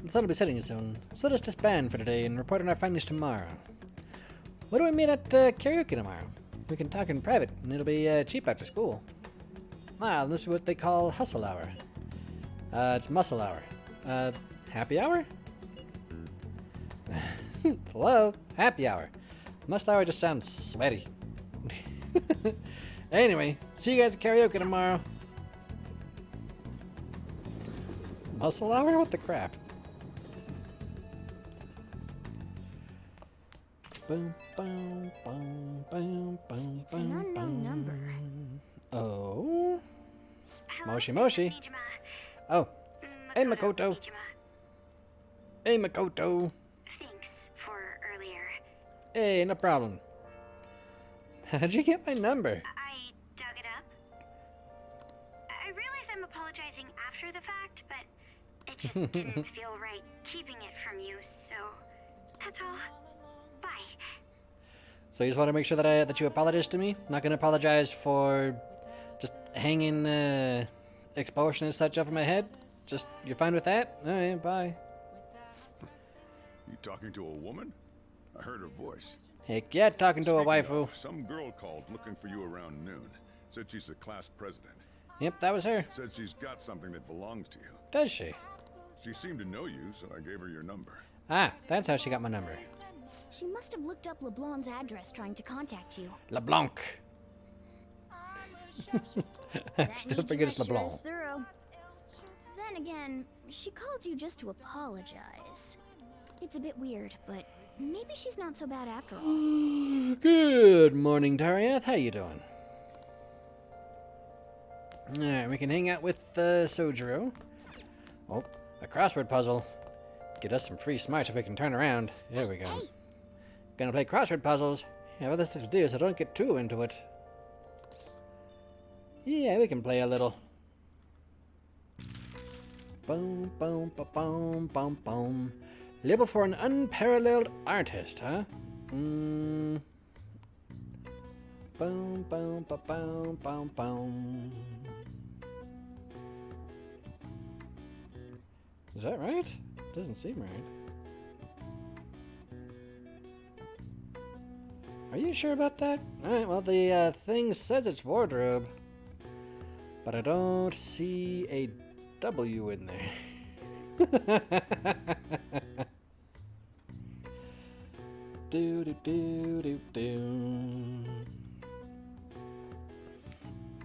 The sun will be setting soon, so let us disband for today and report on our findings tomorrow. What do we meet at karaoke tomorrow? We can talk in private, and it'll be cheap after school. Wow, this is what they call hustle hour. It's muscle hour. Happy hour? Hello? Happy hour. Muscle hour just sounds sweaty. Anyway, see you guys at karaoke tomorrow. Muscle hour? What the crap? Boom, boom, boom, boom, boom, It's an unknown number. Oh? Moshi Moshi. Oh. Hey, Makoto. Hey, Makoto. Thanks for earlier. Hey, no problem. How'd you get my number? I dug it up. I realize I'm apologizing after the fact, but it just didn't feel right keeping it from you, so that's all. Bye. So you just want to make sure that you apologize to me? Not gonna apologize for just hanging expulsion and such over my head? Just, you're fine with that? Alright, bye. You talking to a woman? I heard her voice. Heck yeah, talking to a Speaking waifu. of, some girl called looking for you around noon. Said she's the class president. Yep, that was her. Said she's got something that belongs to you. Does she? She seemed to know you, so I gave her your number. Ah, that's how she got my number. She must have looked up LeBlanc's address trying to contact you. LeBlanc. I That still new forget it's gesture LeBlanc. is thorough. Then again, she called you just to apologize. It's a bit weird, but maybe she's not so bad after all. Good morning, Dariath. How you doing? Alright, we can hang out with Sojiro. Oh, a crossword puzzle. Get us some free smarts if we can turn around. There we go. Hey. Gonna play crossword puzzles. Yeah, well, this is to do, so don't get too into it. Yeah, we can play a little. Boom, boom, ba boom, boom, boom. Label for an unparalleled artist, huh? Boom, boom, ba boom, boom, boom. Is that right? Doesn't seem right. Are you sure about that? Alright, well, the thing says it's wardrobe. But I don't see a W in there. Do do do do do.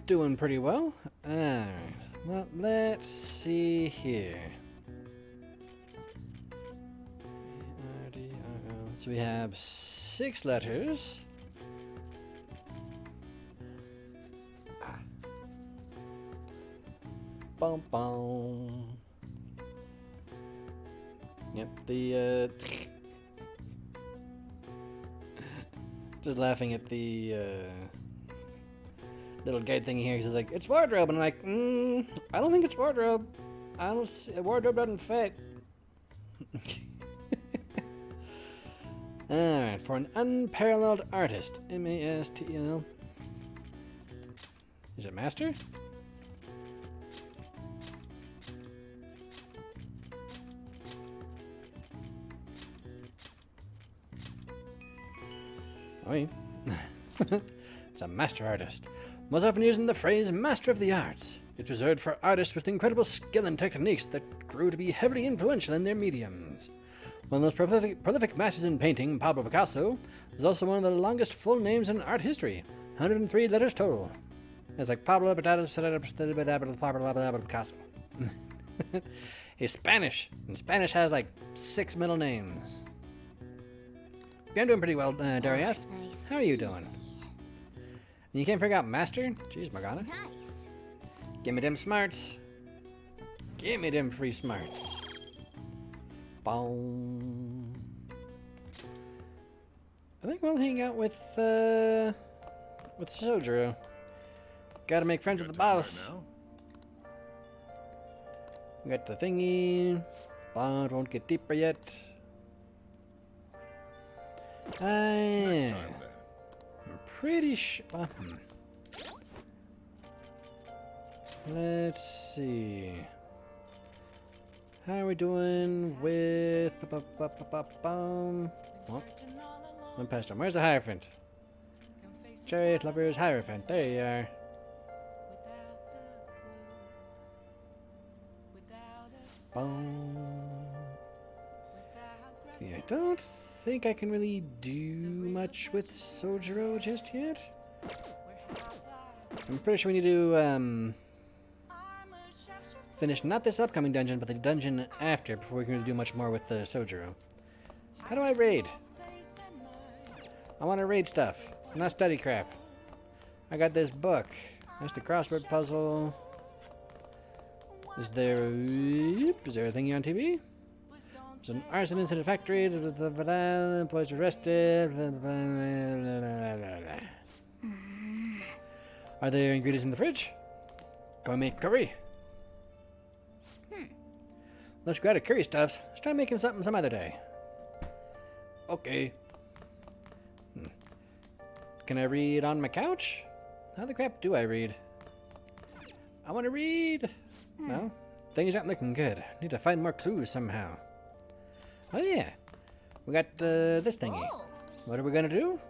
Doing pretty well. Alright. Well, let's see here. So we have 6 letters. Bum bum. Yep, the just laughing at the little guide thingy here. He's like, it's wardrobe, and I'm like, I don't think it's wardrobe. I don't see, wardrobe doesn't fit. Alright, for an unparalleled artist. M-A-S-T-E-L. Is it master? Oi. It's a master artist. Most often using the phrase master of the arts. It's reserved for artists with incredible skill and techniques that grew to be heavily influential in their mediums. One of the most prolific masters in painting, Pablo Picasso, is also one of the longest full names in art history. 103 letters total. It's like Pablo Picasso. He's Spanish, and Spanish has like 6 middle names. Yeah, I'm doing pretty well, Dariath. Nice. How are you doing? And you can't figure out master? Jeez, Morgana. Nice. Give me them smarts. Give me them free smarts. Boom. I think we'll hang out with Sojiro. Gotta make friends with the boss. We got the thingy. Bond won't get deeper yet. Next time, then. I'm pretty sure. Let's see. How are we doing with? Well, one past him. Where's the Hierophant? Chariot lovers, Hierophant. There you are. Yeah, I don't think I can really do much with Sojiro just yet. I'm pretty sure we need to finish not this upcoming dungeon, but the dungeon after before we can really do much more with Sojiro. How do I raid? I want to raid stuff, not study crap. I got this book. That's the crossword puzzle. Is there a thingy on TV? There's an arson incident at a factory. Employees arrested. Are there ingredients in the fridge? Go make curry. Let's go out of curry stuffs. Let's try making something some other day. Okay. Can I read on my couch? How the crap do I read? I want to read. No? Things aren't looking good. Need to find more clues somehow. Oh yeah. We got this thingy. Oh. What are we gonna do?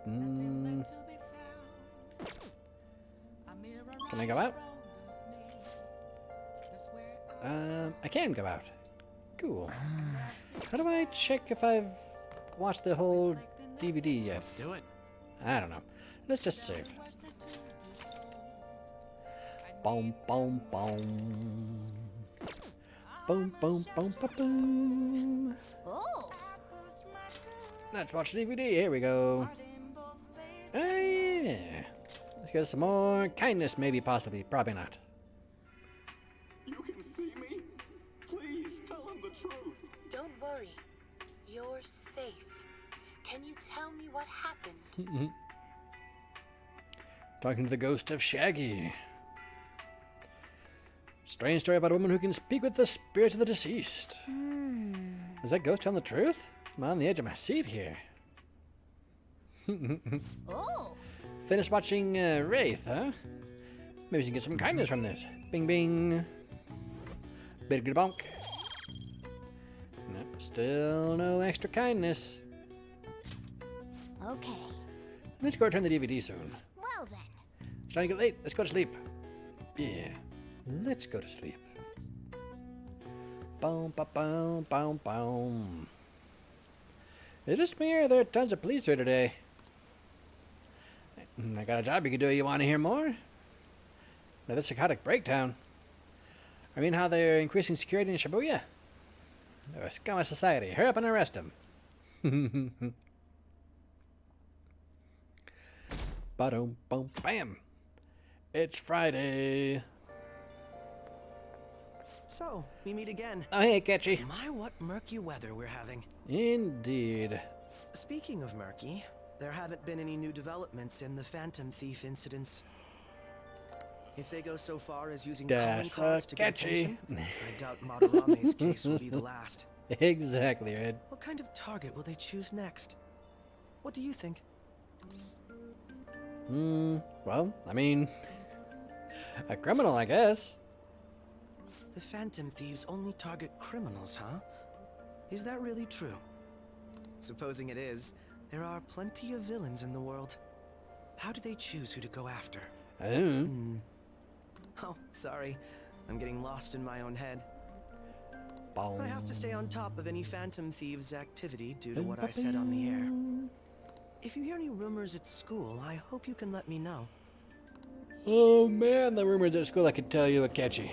Can I go out? I can go out. Cool. How do I check if I've watched the whole DVD yet? Let's do it. I don't know. Let's just save. Boom, boom, boom. Boom, boom, boom, boom, boom. Oh. Let's watch the DVD. Here we go. Oh, yeah. Let's get some more kindness, maybe, possibly. Probably not. You can see me? Please tell him the truth. Don't worry. You're safe. Can you tell me what happened? Talking to the ghost of Shaggy. Strange story about a woman who can speak with the spirits of the deceased. Is that ghost telling the truth? I'm on the edge of my seat here. Oh. Finished watching Wraith, huh? Maybe we can get some kindness from this. Bing, bing. Big bonk. Nope, still no extra kindness. Okay. Let's go return the DVD soon. Well then. It's trying to get late. Let's go to sleep. Yeah. Let's go to sleep. Boom, ba, boom, boom, boom. Is it just me or are there tons of police here today? I got a job you can do. You want to hear more? Now this psychotic breakdown. I mean how they're increasing security in Shibuya? They're a scum of society. Hurry up and arrest them. Ba-dum, boom, bam. It's Friday. So, we meet again. Oh, hey, Ketchy. My, what murky weather we're having. Indeed. Speaking of murky, there haven't been any new developments in the Phantom Thief incidents. If they go so far as using That's calling cards to get catchy. attention, I doubt Madarame's case will be the last. Exactly, Red. What kind of target will they choose next? What do you think? Well, I mean, a criminal, I guess. The Phantom Thieves only target criminals, huh? Is that really true? Supposing it is, there are plenty of villains in the world. How do they choose who to go after? I don't know. Oh, sorry. I'm getting lost in my own head. Boom. I have to stay on top of any Phantom Thieves activity due to what I said on the air. If you hear any rumors at school, I hope you can let me know. Oh man, the rumors at school I could tell you are catchy.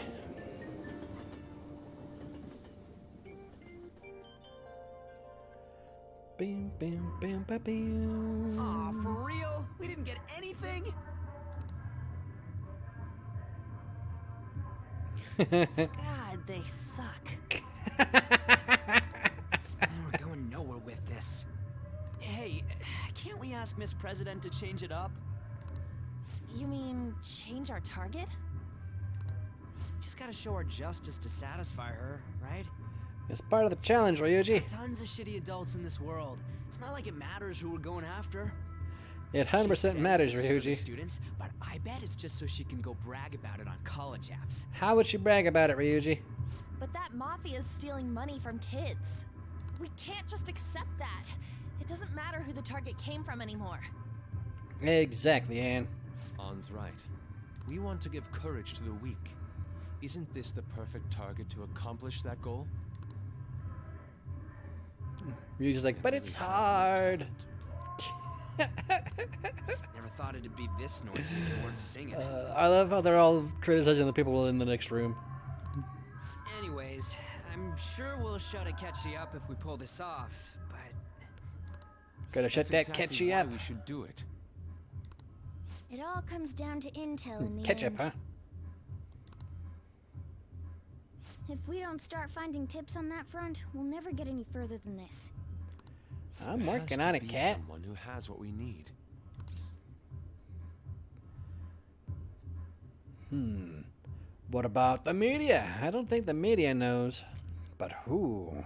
Bam, bam, bam, bam, bam. Aw, for real? We didn't get anything? God, they suck. We're going nowhere with this. Hey, can't we ask Miss President to change it up? You mean change our target? Just gotta show her justice to satisfy her, right? It's part of the challenge, Ryuji. Tons of shitty adults in this world. It's not like it matters who we're going after. It She 100% says matters, this is for the Ryuji. students, but I bet it's just so she can go brag about it on college apps. How would she brag about it, Ryuji? But that mafia's stealing money from kids. We can't just accept that. It doesn't matter who the target came from anymore. Exactly, Anne. An's right. We want to give courage to the weak. Isn't this the perfect target to accomplish that goal? Ryuji's like, but it's hard. Never thought it'd be this noisy if we weren't singing. I love how they're all criticizing the people in the next room. Anyways, I'm sure we'll shut Akechi up if we pull this off, but... Gotta shut that That's exactly catchy why up. we should do it. It all comes down to intel in the Ketchup, end. huh? If we don't start finding tips on that front, we'll never get any further than this. I'm There working has on to it, be Cat. Someone who has what we need. What about the media? I don't think the media knows. But who?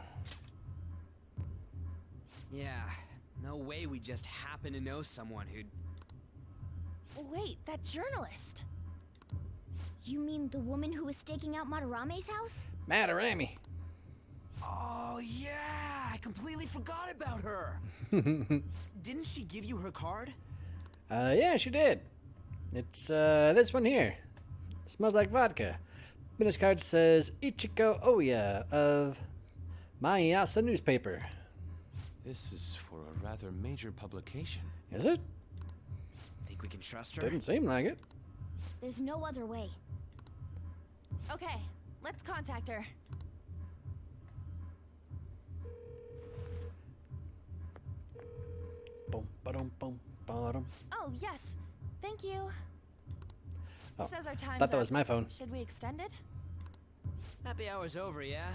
Yeah, no way we just happen to know someone who'd... Wait, that journalist. You mean the woman who was staking out Madarame's house? Madarame. Oh, yeah! I completely forgot about her! Didn't she give you her card? Yeah, she did. It's, this one here. Smells like vodka. Business card says Ichiko Oya of Mayasa newspaper. This is for a rather major publication. Is it? Think we can trust her? Didn't seem like it. There's no other way. Okay, let's contact her. Boom, ba-dum, boom, ba-dum. Oh, yes. Thank you. Oh, Says our time's thought that up. was my phone. Should we extend it? Happy hour's over, yeah?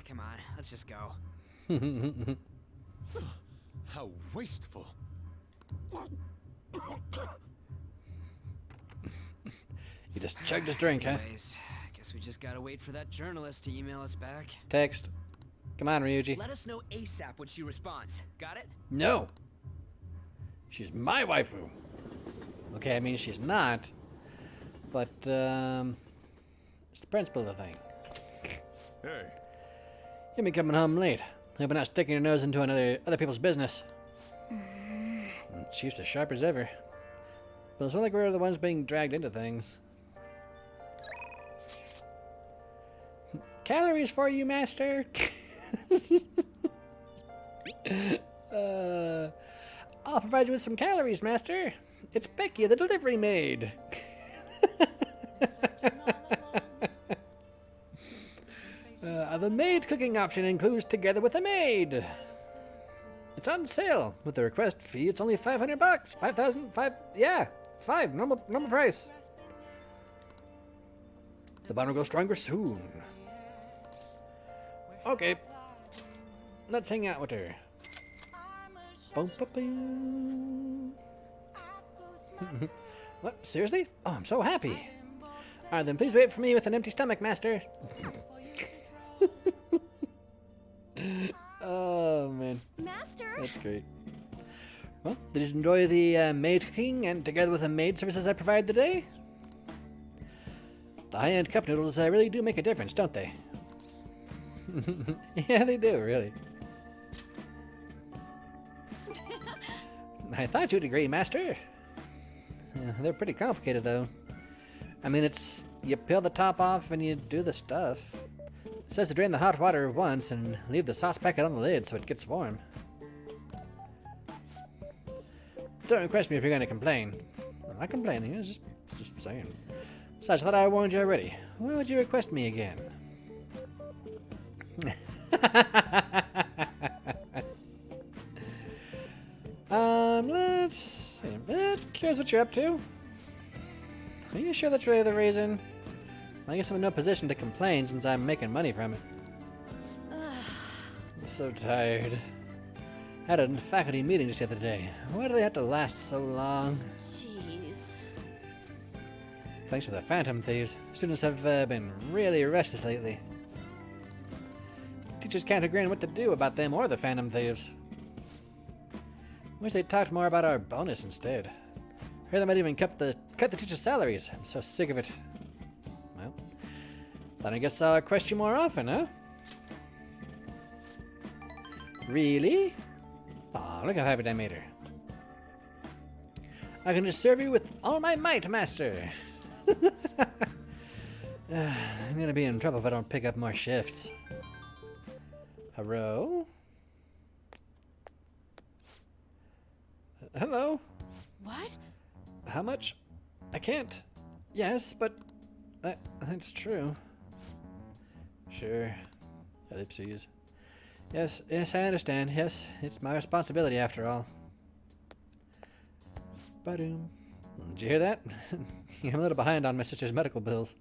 Come on, let's just go. How wasteful. He just chugged his drink, huh? Anyways, guess we just gotta wait for that journalist to email us back. Text. Come on, Ryuji. Let us know ASAP when she responds. Got it? No. She's my waifu. Okay, I mean, she's not. But, it's the principle of the thing. Hey. You been coming home late. Hope you're not sticking your nose into other people's business. Chief's as sharp as ever. But it's not like we're the ones being dragged into things. Calories for you, master. I'll provide you with some calories, master. It's Becky, the delivery maid. The maid cooking option includes together with a maid. It's on sale. With the request fee, it's only $500. 5,005. Yeah, 5 normal price. The bond will go stronger soon. Okay, let's hang out with her. Boom, boom, boom. What? Seriously? Oh, I'm so happy. Alright then, please wait for me with an empty stomach, Master. Oh, man. Master? That's great. Well, did you enjoy the maid cooking and together with the maid services I provided today? The high-end cup noodles really do make a difference, don't they? Yeah, they do, really. I thought you'd agree, Master. They're pretty complicated, though. I mean, it's... you peel the top off and you do the stuff. It says to drain the hot water once and leave the sauce packet on the lid so it gets warm. Don't request me if you're going to complain. I'm not complaining, it's just saying. Besides, I thought I warned you already. Why would you request me again? Let's see. Let's curious what you're up to. Are you sure that's really the reason? I guess I'm in no position to complain since I'm making money from it. I'm so tired. I had a faculty meeting just the other day. Why do they have to last so long? Jeez. Thanks to the Phantom Thieves, students have been really restless lately. Teachers can't agree on what to do about them or the Phantom Thieves. Wish they'd talked more about our bonus instead. Heard they might even cut the teachers' salaries. I'm so sick of it. Well, then I guess I'll request you more often, huh? Really? Aw, look how happy I made her. I can just serve you with all my might, Master. I'm gonna be in trouble if I don't pick up more shifts. Hello? Hello? What? How much? I can't. Yes, but that's true. Sure. Ellipses. Yes, I understand. Yes, it's my responsibility after all. Ba-doom. Did you hear that? I'm a little behind on my sister's medical bills.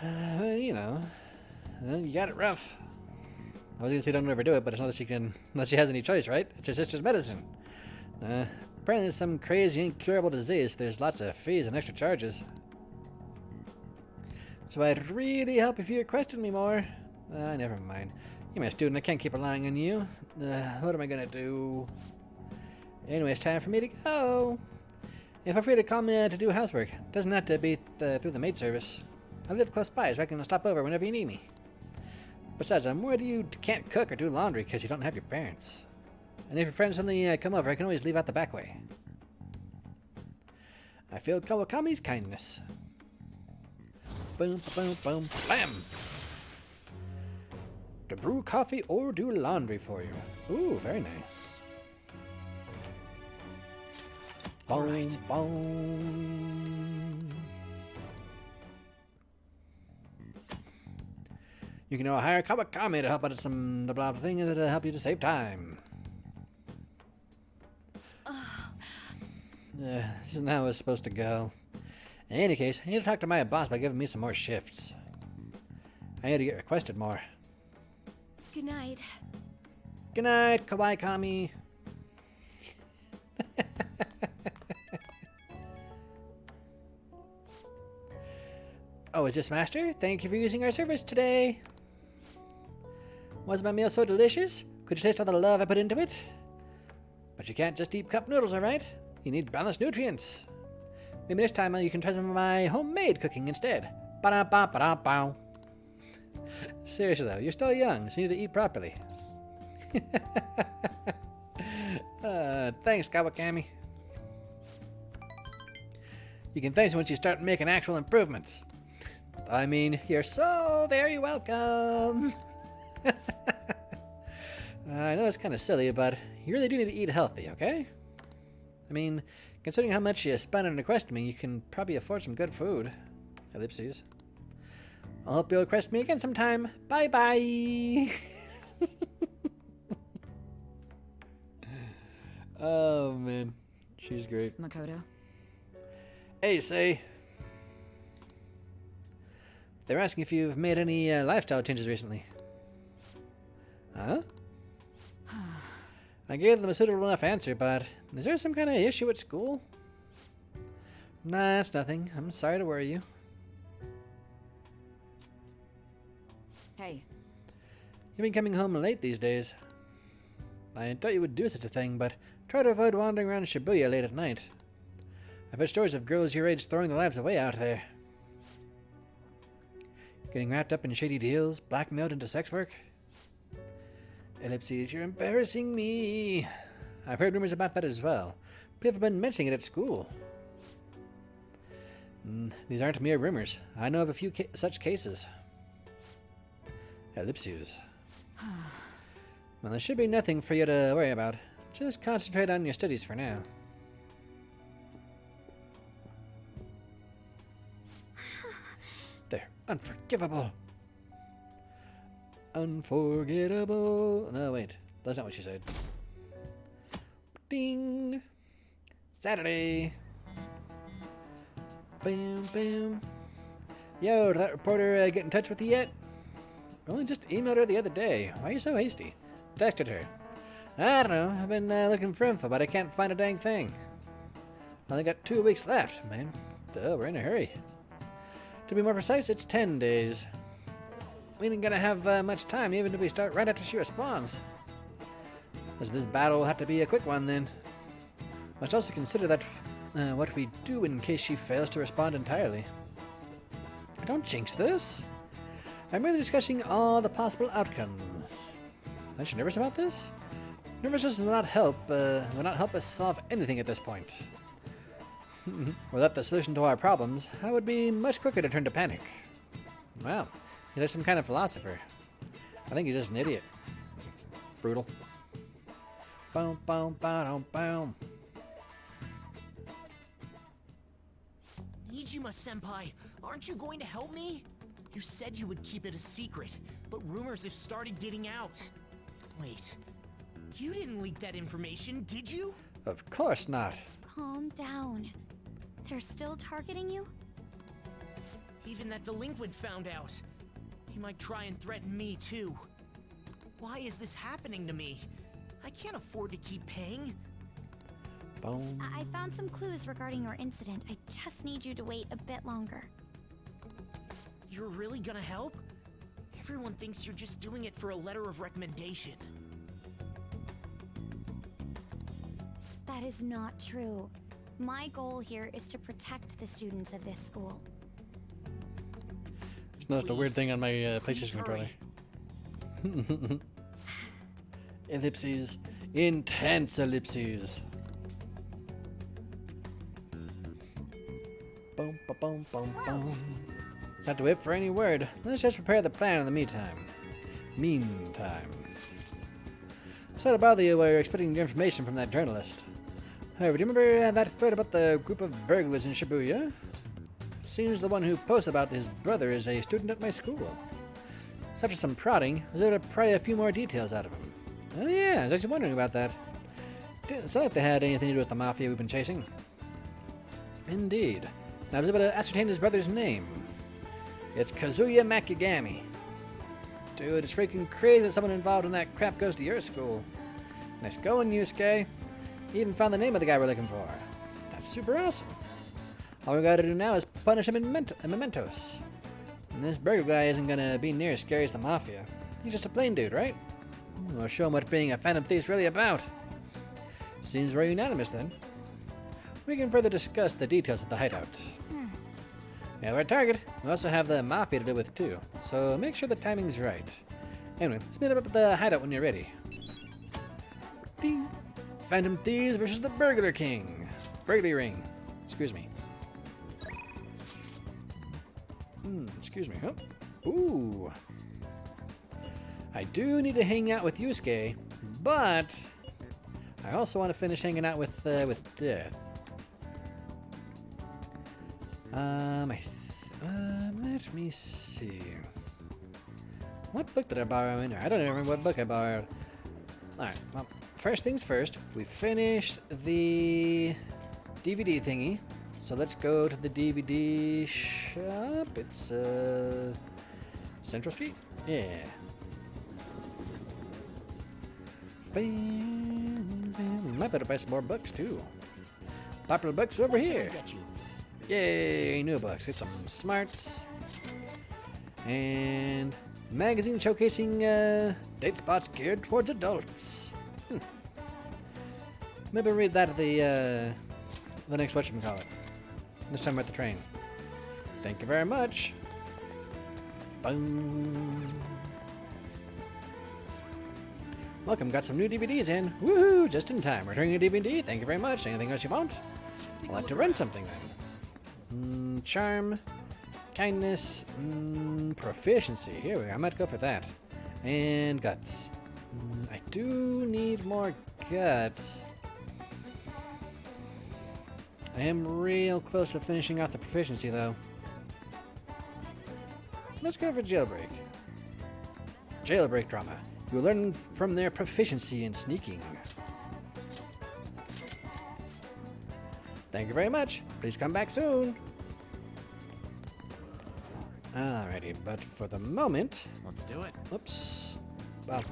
You know, you got it rough. I was gonna say don't overdo it, but it's not that unless she has any choice, right? It's her sister's medicine. Apparently it's some crazy incurable disease. There's lots of fees and extra charges. So I'd really help if you requested me more. Never mind. You're my student, I can't keep relying on you. What am I gonna do? Anyway, it's time for me to go. Feel free to call me to do housework. Doesn't have to be through the maid service. I live close by, so I can stop over whenever you need me. Besides, I'm worried you can't cook or do laundry because you don't have your parents. And if your friends suddenly come over, I can always leave out the back way. I feel Kawakami's kindness. Boom, boom, boom, blam! To brew coffee or do laundry for you. Ooh, very nice. Boom, right. Boom. You can now hire Kawakami to help out at some the blah thing that'll help you to save time. This isn't how it's supposed to go. In any case, I need to talk to my boss by giving me some more shifts. I need to get requested more. Good night. Good night, Kawakami. Oh, is this Master? Thank you for using our service today. Was my meal so delicious? Could you taste all the love I put into it? But you can't just eat cup noodles, alright? You need balanced nutrients. Maybe next time you can try some of my homemade cooking instead. Ba-da-ba-ba-da-bow. Seriously though, you're still young, so you need to eat properly. Thanks, Kawakami. You can thank me once you start making actual improvements. I mean, you're so very welcome. I know it's kind of silly, but you really do need to eat healthy, okay? I mean, considering how much you spend on requesting me, you can probably afford some good food. Ellipses. I'll hope you'll request me again sometime. Bye-bye! Oh, man. She's great. Makoto. Hey, say. They're asking if you've made any lifestyle changes recently. Huh? I gave them a suitable enough answer, but is there some kind of issue at school? Nah, it's nothing. I'm sorry to worry you. Hey. You've been coming home late these days. I thought you would do such a thing, but try to avoid wandering around Shibuya late at night. I've heard stories of girls your age throwing their lives away out there. Getting wrapped up in shady deals, blackmailed into sex work. Ellipses, you're embarrassing me. I've heard rumors about that as well. People have been mentioning it at school. These aren't mere rumors. I know of a few such cases. Ellipses. Well, there should be nothing for you to worry about. Just concentrate on your studies for now. They're unforgivable. Unforgettable. No, wait. That's not what she said. Ding. Saturday. Bam, bam. Yo, did that reporter get in touch with you yet? I only just emailed her the other day. Why are you so hasty? Texted her. I don't know. I've been looking for info, but I can't find a dang thing. Only got 2 weeks left, man. So we're in a hurry. To be more precise, it's 10 days. We ain't gonna have much time, even if we start right after she responds. This battle will have to be a quick one, then. Must also consider that what we do in case she fails to respond entirely. Don't jinx this. I'm merely discussing all the possible outcomes. Aren't you nervous about this? Nervousness will not help us solve anything at this point. Without the solution to our problems, I would be much quicker to turn to panic. Wow, he's like some kind of philosopher. I think he's just an idiot. Brutal. Boom, boom, boom, boom. Nijima-senpai, aren't you going to help me? You said you would keep it a secret, but rumors have started getting out. Wait, you didn't leak that information, did you? Of course not. Calm down. They're still targeting you? Even that delinquent found out. He might try and threaten me, too. Why is this happening to me? I can't afford to keep paying. Boom. I found some clues regarding your incident. I just need you to wait a bit longer. You're really gonna help? Everyone thinks you're just doing it for a letter of recommendation. That is not true. My goal here is to protect the students of this school. It's not a weird thing on my PlayStation controller. Ellipses. Intense ellipses. Boom, ba, boom, boom, boom. It's not to wait for any word. Let's just prepare the plan in the meantime. Sorry to bother you while you're expecting your information from that journalist. However, do you remember that thread about the group of burglars in Shibuya? Seems the one who posted about his brother is a student at my school. So after some prodding, I was able to pry a few more details out of him. Oh yeah, I was actually wondering about that. Didn't sound like they had anything to do with the mafia we've been chasing. Indeed. And I was able to ascertain his brother's name. It's Kazuya Makigami. Dude, it's freaking crazy that someone involved in that crap goes to your school. Nice going, Yusuke. He even found the name of the guy we're looking for. That's super awesome. All we gotta do now is punish him in mementos. And this burger guy isn't gonna be near as scary as the mafia. He's just a plain dude, right? We'll show him what being a phantom thief's really about. Seems we're unanimous then. We can further discuss the details of the hideout. Yeah, we're a target. We also have the mafia to deal with too, so make sure the timing's right. Anyway, let's meet up at the hideout when you're ready. Ding. Phantom Thieves versus the Burglar King. Burglary Ring. Excuse me. Excuse me. Oh. Ooh. I do need to hang out with Yusuke, but I also want to finish hanging out with Death. Let me see. What book did I borrow in there? I don't even remember what book I borrowed. Alright, well, first things first, we finished the DVD thingy. So let's go to the DVD shop. It's, Central Street? Yeah. Bam, bam. We might better buy some more books, too. Popular books over here. Yay, new books. Get some smarts. And magazine showcasing date spots geared towards adults. Maybe read that at the next whatchamacallit. This time we're at the train. Thank you very much. Boom. Welcome, got some new DVDs in. Woohoo, just in time. Returning a DVD, thank you very much. Anything else you want? I'd like to rent something then. Charm, kindness, proficiency. Here we go, I might go for that. And guts. I do need more guts. I am real close to finishing off the proficiency though. Let's go for jailbreak. Jailbreak drama. You'll learn from their proficiency in sneaking. Thank you very much. Please come back soon. Alrighty, but for the moment... Let's do it. Oops. Well,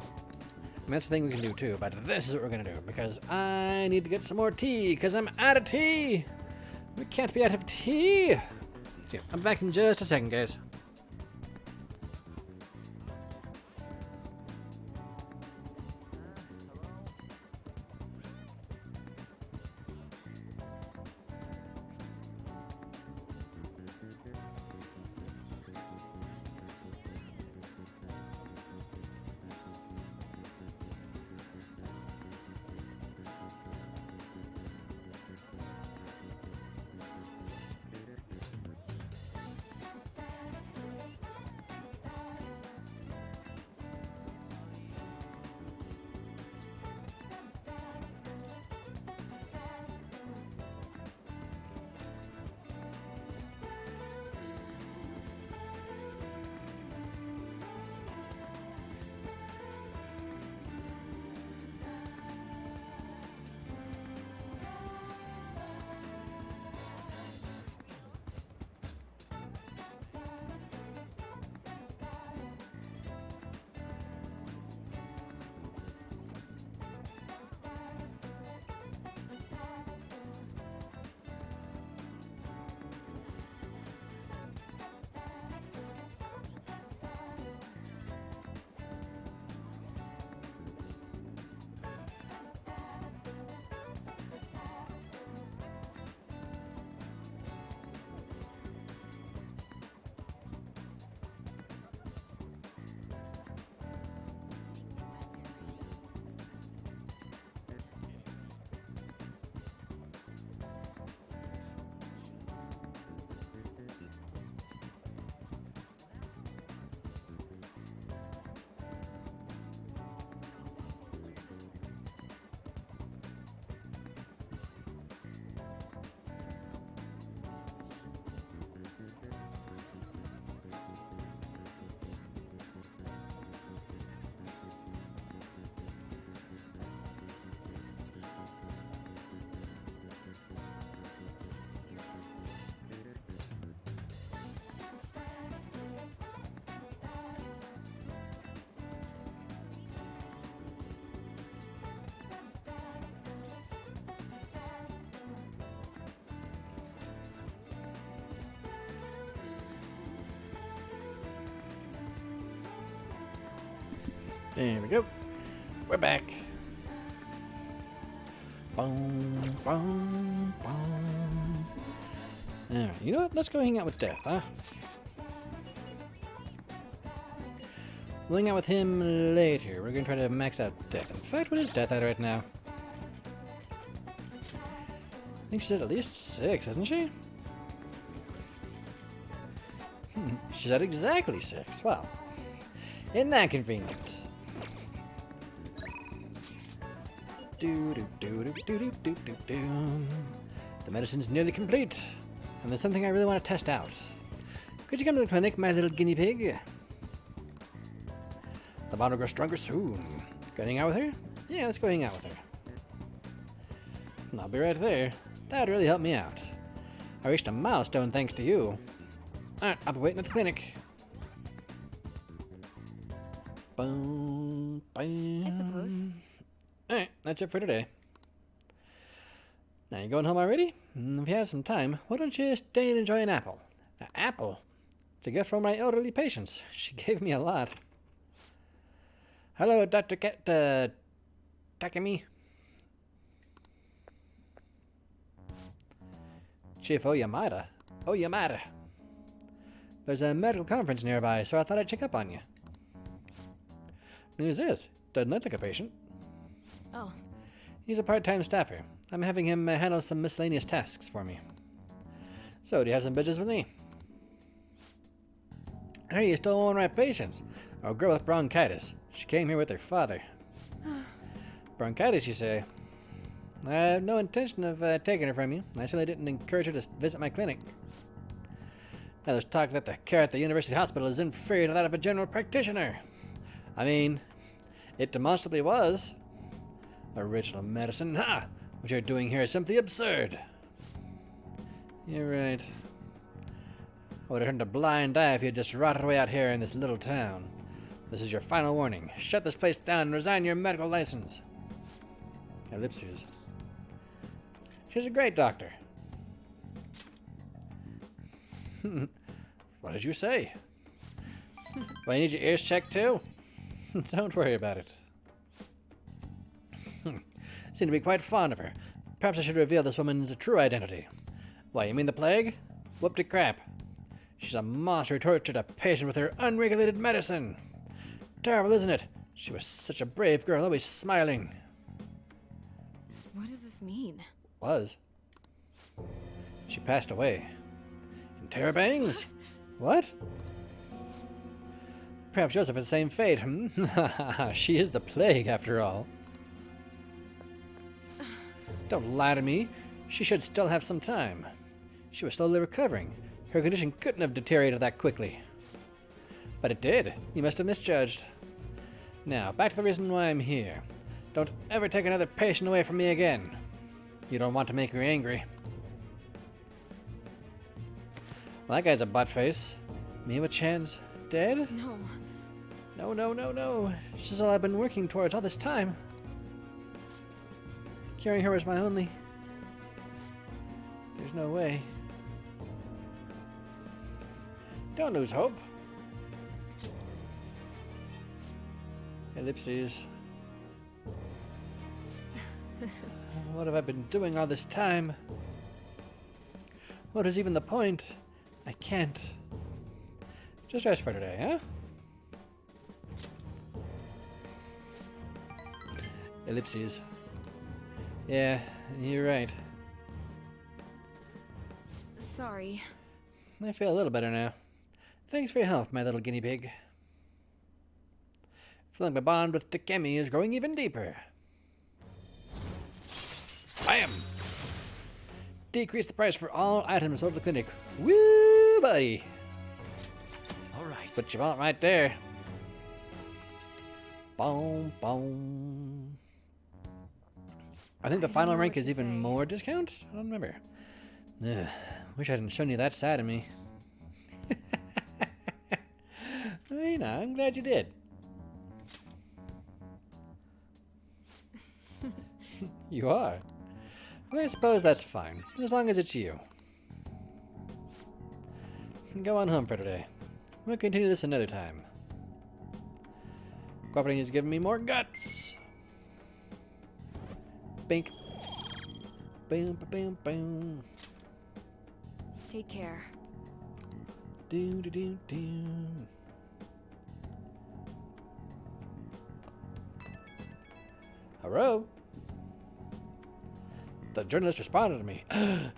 that's the thing we can do too, but this is what we're gonna do, because I need to get some more tea, because I'm out of tea! We can't be out of tea! So, I'm back in just a second, guys. There we go. We're back. Boom, boom, boom. Alright, you know what? Let's go hang out with Death, huh? We'll hang out with him later. We're gonna try to max out Death. In fact, what is Death at right now? I think she's at least 6, isn't she? She's at exactly 6. Wow. Isn't that convenient? The medicine's nearly complete, and there's something I really want to test out. Could you come to the clinic, my little guinea pig? The bond will grow stronger soon. Go hang out with her? Yeah, let's go hang out with her. I'll be right there. That'd really help me out. I reached a milestone thanks to you. Alright, I'll be waiting at the clinic. Boom, boom. I suppose. Alright, that's it for today. Now you going home already? If you have some time, why don't you stay and enjoy an apple? An apple? It's a gift from my elderly patients. She gave me a lot. Hello, Dr. Takemi. Chief Oyamada. Oyamada. There's a medical conference nearby, so I thought I'd check up on you. News is, doesn't look like a patient. Oh. He's a part-time staffer. I'm having him handle some miscellaneous tasks for me. So, do you have some business with me? Hey, you stole one of my patients. A girl with bronchitis. She came here with her father. Bronchitis, you say? I have no intention of taking her from you. I certainly didn't encourage her to visit my clinic. Now there's talk that the care at the university hospital is inferior to that of a general practitioner. I mean, it demonstrably was. Original medicine, ha! What you're doing here is simply absurd. You're right. I would have turned a blind eye if you had just rotted away out here in this little town. This is your final warning. Shut this place down and resign your medical license. Ellipses. She's a great doctor. What did you say? Well, you need your ears checked too? Don't worry about it. Seem to be quite fond of her. Perhaps I should reveal this woman's true identity. Why, you mean the plague? Whoop-de-crap. She's a monster who tortured a patient with her unregulated medicine. Terrible, isn't it? She was such a brave girl, always smiling. What does this mean? Was. She passed away. In Terrabangs? What? Perhaps Joseph has the same fate. She is the plague, after all. Don't lie to me. She should still have some time. She was slowly recovering. Her condition couldn't have deteriorated that quickly. But it did. You must have misjudged. Now, back to the reason why I'm here. Don't ever take another patient away from me again. You don't want to make her angry. Well, that guy's a buttface. Me with chance dead? No. No, no, no, no. She's all I've been working towards all this time. Curing her was my only... There's no way. Don't lose hope. Ellipses. What have I been doing all this time? What is even the point? I can't. Just rest for today, huh? Ellipses. Yeah, you're right. Sorry. I feel a little better now. Thanks for your help, my little guinea pig. Feeling my bond with Takemi is growing even deeper. Bam! Decrease the price for all items sold at the clinic. Woo, buddy! Alright. Put your wallet right there. Boom, boom. I think the final rank is even more discount? I don't remember. Ugh, wish I hadn't shown you that side of me. You know, I'm glad you did. You are. Well, I suppose that's fine, as long as it's you. Go on home for today. We'll continue this another time. Cooperating has given me more guts. Bink. Boom, boom, boom. Take care. Do, do, do, do. Hello? The journalist responded to me. The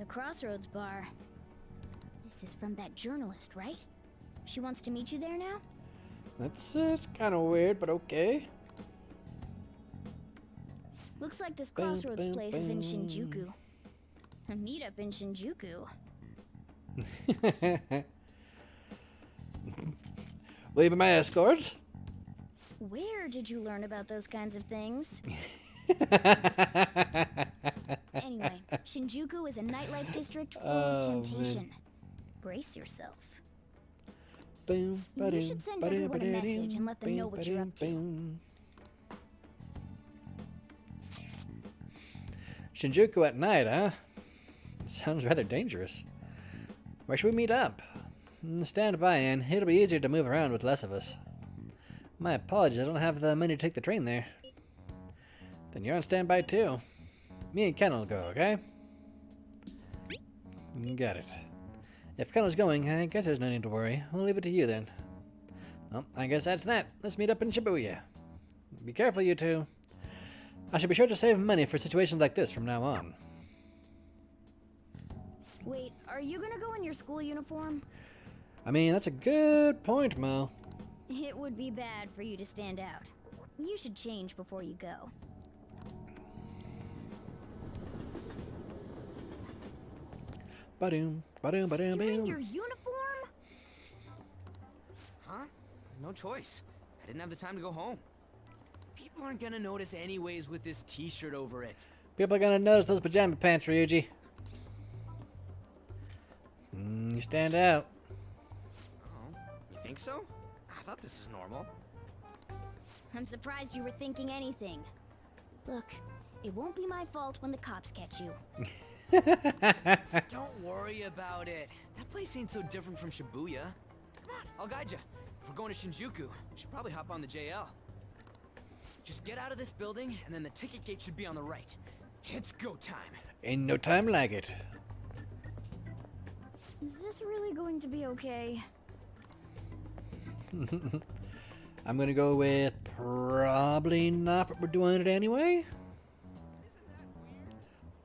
Crossroads Bar. This is from that journalist, right? She wants to meet you there now? That's kind of weird, but okay. Looks like this Crossroads place is in Shinjuku. A meetup in Shinjuku. Will you be my escort? Where did you learn about those kinds of things? Anyway, Shinjuku is a nightlife district full of temptation. Man. Brace yourself. Boom, You should send everyone a message and let them know what you're up to. Shinjuku at night, huh? Sounds rather dangerous. Where should we meet up? Stand by, and it'll be easier to move around with less of us. My apologies, I don't have the money to take the train there. Then you're on standby too. Me and Ken will go, okay? Got it. If Ken was going, I guess there's no need to worry. We'll leave it to you then. Well, I guess that's that. Let's meet up in Shibuya. Be careful, you two. I should be sure to save money for situations like this from now on. Wait, are you gonna go in your school uniform? I mean, that's a good point, Mo. It would be bad for you to stand out. You should change before you go. Ba-doom, ba-doom, ba-doom, You're in boom. your uniform? Huh? No choice. I didn't have the time to go home. People aren't gonna notice anyways with this t-shirt over it. People are gonna notice those pajama pants, Ryuji. You stand out. Oh, you think so? I thought this is normal. I'm surprised you were thinking anything. Look, it won't be my fault when the cops catch you. Don't worry about it. That place ain't so different from Shibuya. Come on, I'll guide you. If we're going to Shinjuku, we should probably hop on the JL. Just get out of this building, and then the ticket gate should be on the right. It's go time. Ain't no time like it. Is this really going to be okay? I'm gonna go with probably not, but we're doing it anyway.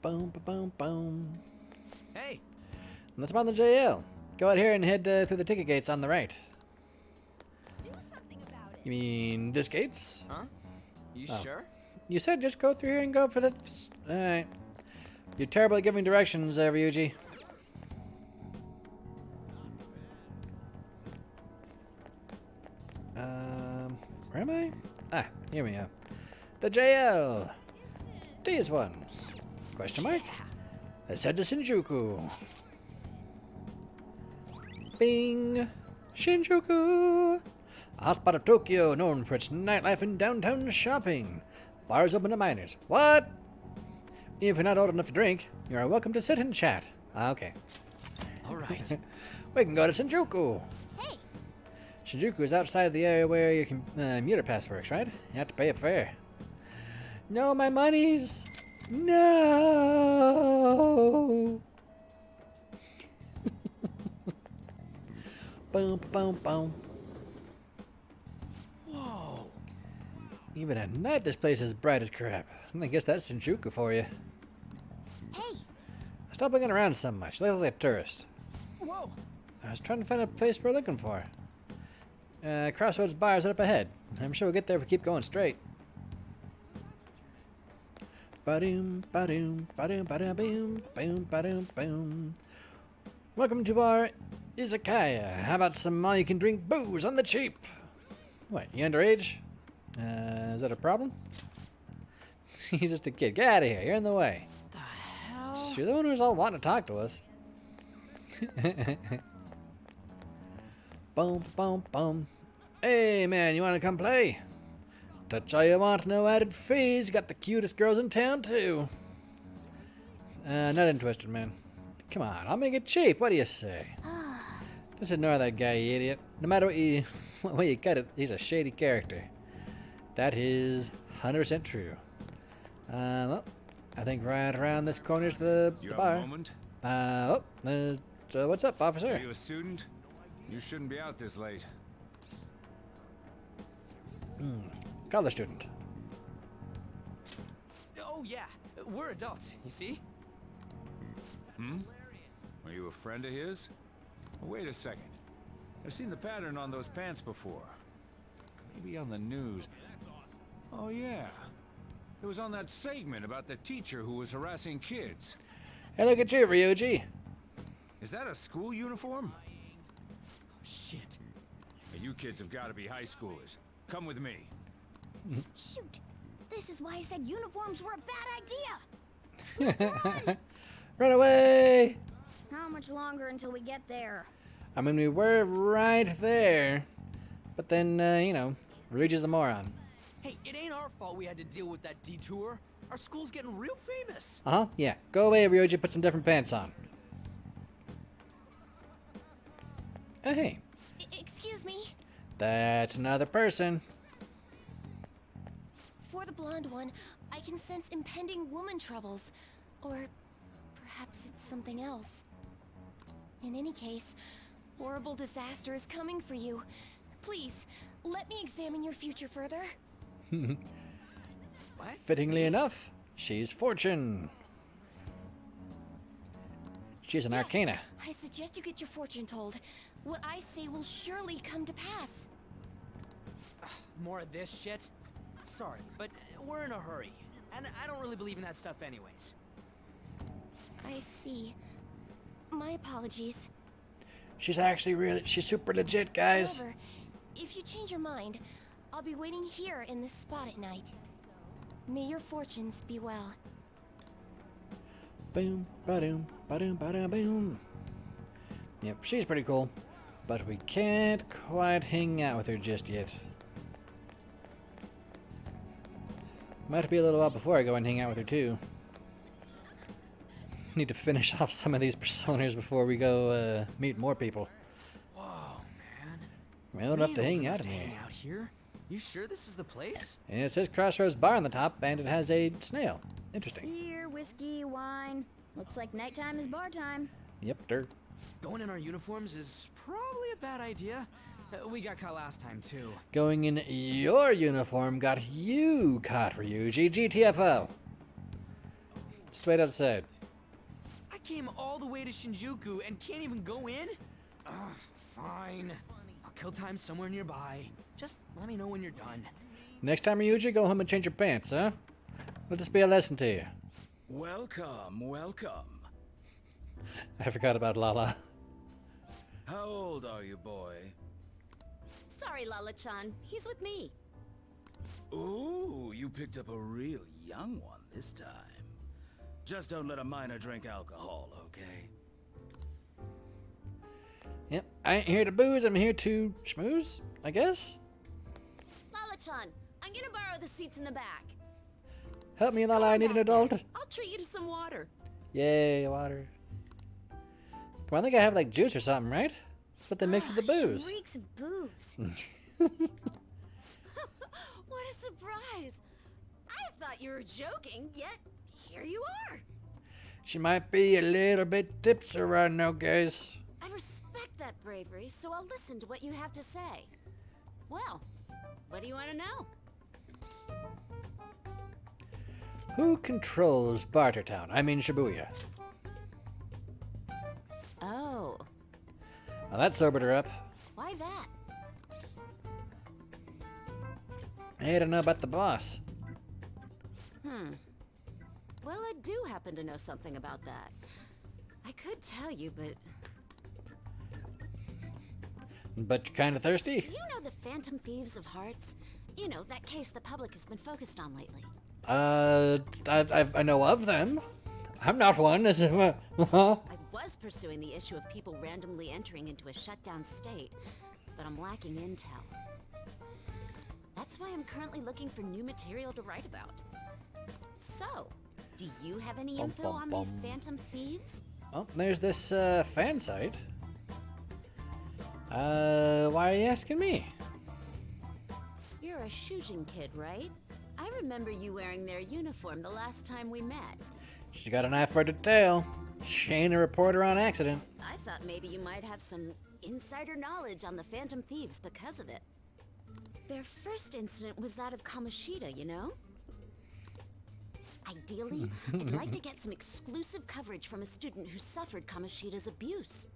Boom, ba boom, boom. Hey! Let's on the JL. Go out here and head through the ticket gates on the right. Do something about it. You mean this gates? Huh? You Oh. sure? You said just go through here and go for the... Alright. You're terrible at giving directions, Ryuji. Where am I? Ah, here we go. The JL. These ones. Question mark? Let's head to Shinjuku. Bing! Shinjuku! A hot spot of Tokyo, known for its nightlife and downtown shopping. Bars open to minors. What? If you're not old enough to drink, you are welcome to sit and chat. Okay. Alright. We can go to Shinjuku. Hey! Shinjuku is outside the area where your commuter pass works, right? You have to pay a fare. No, my monies! No! Boom, boom, boom. Whoa! Even at night, this place is bright as crap. I guess that's Shinjuku for you. Hey! Stop looking around so much. Look like a tourist. Whoa! I was trying to find a place we're looking for. Crossroads Bar is up ahead. I'm sure we'll get there if we keep going straight. Ba-doom, ba-doom, ba-doom, ba-doom, boom, boom, ba-doom, boom. Welcome to our izakaya. How about some all-you-can-drink booze on the cheap? What, you underage? Is that a problem? He's just a kid. Get out of here. You're in the way. The hell? You're the one who's all wanting to talk to us. Boom, boom, boom. Hey, man, you want to come play? Touch all you want, no added fees. You got the cutest girls in town, too. Not interested, man. Come on, I'll make it cheap. What do you say? Just ignore that guy, you idiot. No matter what you, what way you cut it, he's a shady character. That is 100% true. Well, I think right around this corner's the You have bar. a moment? So what's up, officer? Are you a student? You shouldn't be out this late. College student. Oh yeah, we're adults, you see? Hmm? Are you a friend of his? Wait a second. I've seen the pattern on those pants before. Maybe on the news. Oh yeah. It was on that segment about the teacher who was harassing kids. Hey, look at you, Ryuji. Is that a school uniform? Shit. Hey, you kids have got to be high schoolers. Come with me. Shoot! This is why I said uniforms were a bad idea! Run away! How much longer until we get there? I mean, we were right there. But then, you know, Ryuji's a moron. Hey, it ain't our fault we had to deal with that detour. Our school's getting real famous. Uh-huh, yeah. Go away, Ryoji, put some different pants on. Oh, hey. Excuse me? That's another person. For the blonde one, I can sense impending woman troubles. Or perhaps it's something else. In any case, horrible disaster is coming for you. Please, let me examine your future further. What? Fittingly enough, she's Fortune. She's an Arcana. I suggest you get your fortune told. What I say will surely come to pass. More of this shit? Sorry, but we're in a hurry. And I don't really believe in that stuff anyways. I see. My apologies. She's actually she's super legit, guys. However, if you change your mind, I'll be waiting here in this spot at night. May your fortunes be well. Boom, ba-doom, ba-doom, ba-doom, boom. Yep, she's pretty cool. But we can't quite hang out with her just yet. Might be a little while before I go and hang out with her too. Need to finish off some of these personas before we go meet more people. Whoa, man. Well, enough to hang out in Hang here. out here? You sure this is the place? And it says Crossroads Bar on the top, and it has a snail. Interesting. Beer, whiskey, wine. Looks like nighttime is bar time. Yep, dirt. Going in our uniforms is probably a bad idea. We got caught last time, too. Going in your uniform got you caught, Ryuji. GTFO. Straight outside. I came all the way to Shinjuku and can't even go in? Ugh, fine. I'll kill time somewhere nearby. Just let me know when you're done. Next time, Ryuji, go home and change your pants, huh? Let this be a lesson to you. Welcome, welcome. I forgot about Lala. How old are you, boy? Sorry, Lala-chan. He's with me. Ooh, you picked up a real young one this time. Just don't let a minor drink alcohol, okay? Yep, I ain't here to booze, I'm here to schmooze, I guess? Lala-chan, I'm gonna borrow the seats in the back. Help me, Lala, I need an adult. I'll treat you to some water. Yay, water. Come on, I think I have like juice or something, right? That's what they mix with the booze. Reeks of booze. What a surprise! I thought you were joking, yet here you are. She might be a little bit tipsy right now, guys. I respect that bravery, so I'll listen to what you have to say. Well, what do you want to know? Who controls Bartertown? I mean Shibuya. Oh. Well, that sobered her up. Why that? I don't know about the boss. Well, I do happen to know something about that. I could tell you, but... But you're kind of thirsty? Do you know the Phantom Thieves of Hearts? You know, that case the public has been focused on lately. I know of them. I'm not one. I was pursuing the issue of people randomly entering into a shutdown state, but I'm lacking intel. That's why I'm currently looking for new material to write about. So, do you have any info on these Phantom Thieves? Oh, there's this fan site. Why are you asking me? You're a Shujin kid, right? I remember you wearing their uniform the last time we met. She's got an eye for detail. She ain't a reporter on accident. I thought maybe you might have some insider knowledge on the Phantom Thieves because of it. Their first incident was that of Kamoshida, you know? Ideally, I'd like to get some exclusive coverage from a student who suffered Kamoshida's abuse.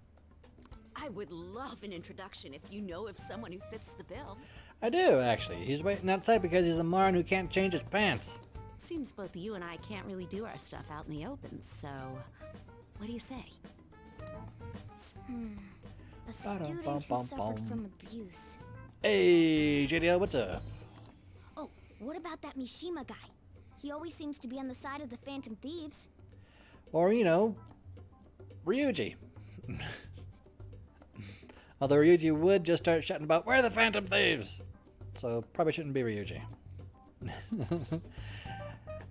I would love an introduction if you know of someone who fits the bill. I do, actually. He's waiting outside because he's a moron who can't change his pants. Seems both you and I can't really do our stuff out in the open, so... What do you say? A student who suffered from abuse. Hey, JDL, what's up? Oh, what about that Mishima guy? He always seems to be on the side of the Phantom Thieves. Or, you know, Ryuji. Although Ryuji would just start shouting about, "Where are the Phantom Thieves?" So, probably shouldn't be Ryuji.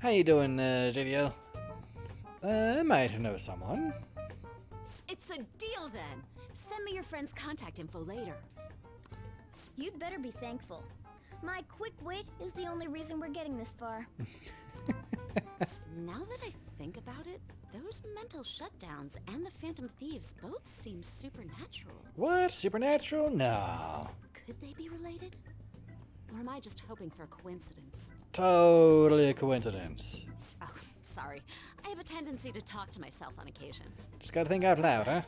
How you doing, JDL? I might know someone. It's a deal then. Send me your friend's contact info later. You'd better be thankful. My quick wit is the only reason we're getting this far. Now that I think about it, those mental shutdowns and the Phantom Thieves both seem supernatural. What? Supernatural? No. Could they be related? Or am I just hoping for a coincidence? Totally a coincidence. Oh, sorry. I have a tendency to talk to myself on occasion. Just gotta think out loud, huh?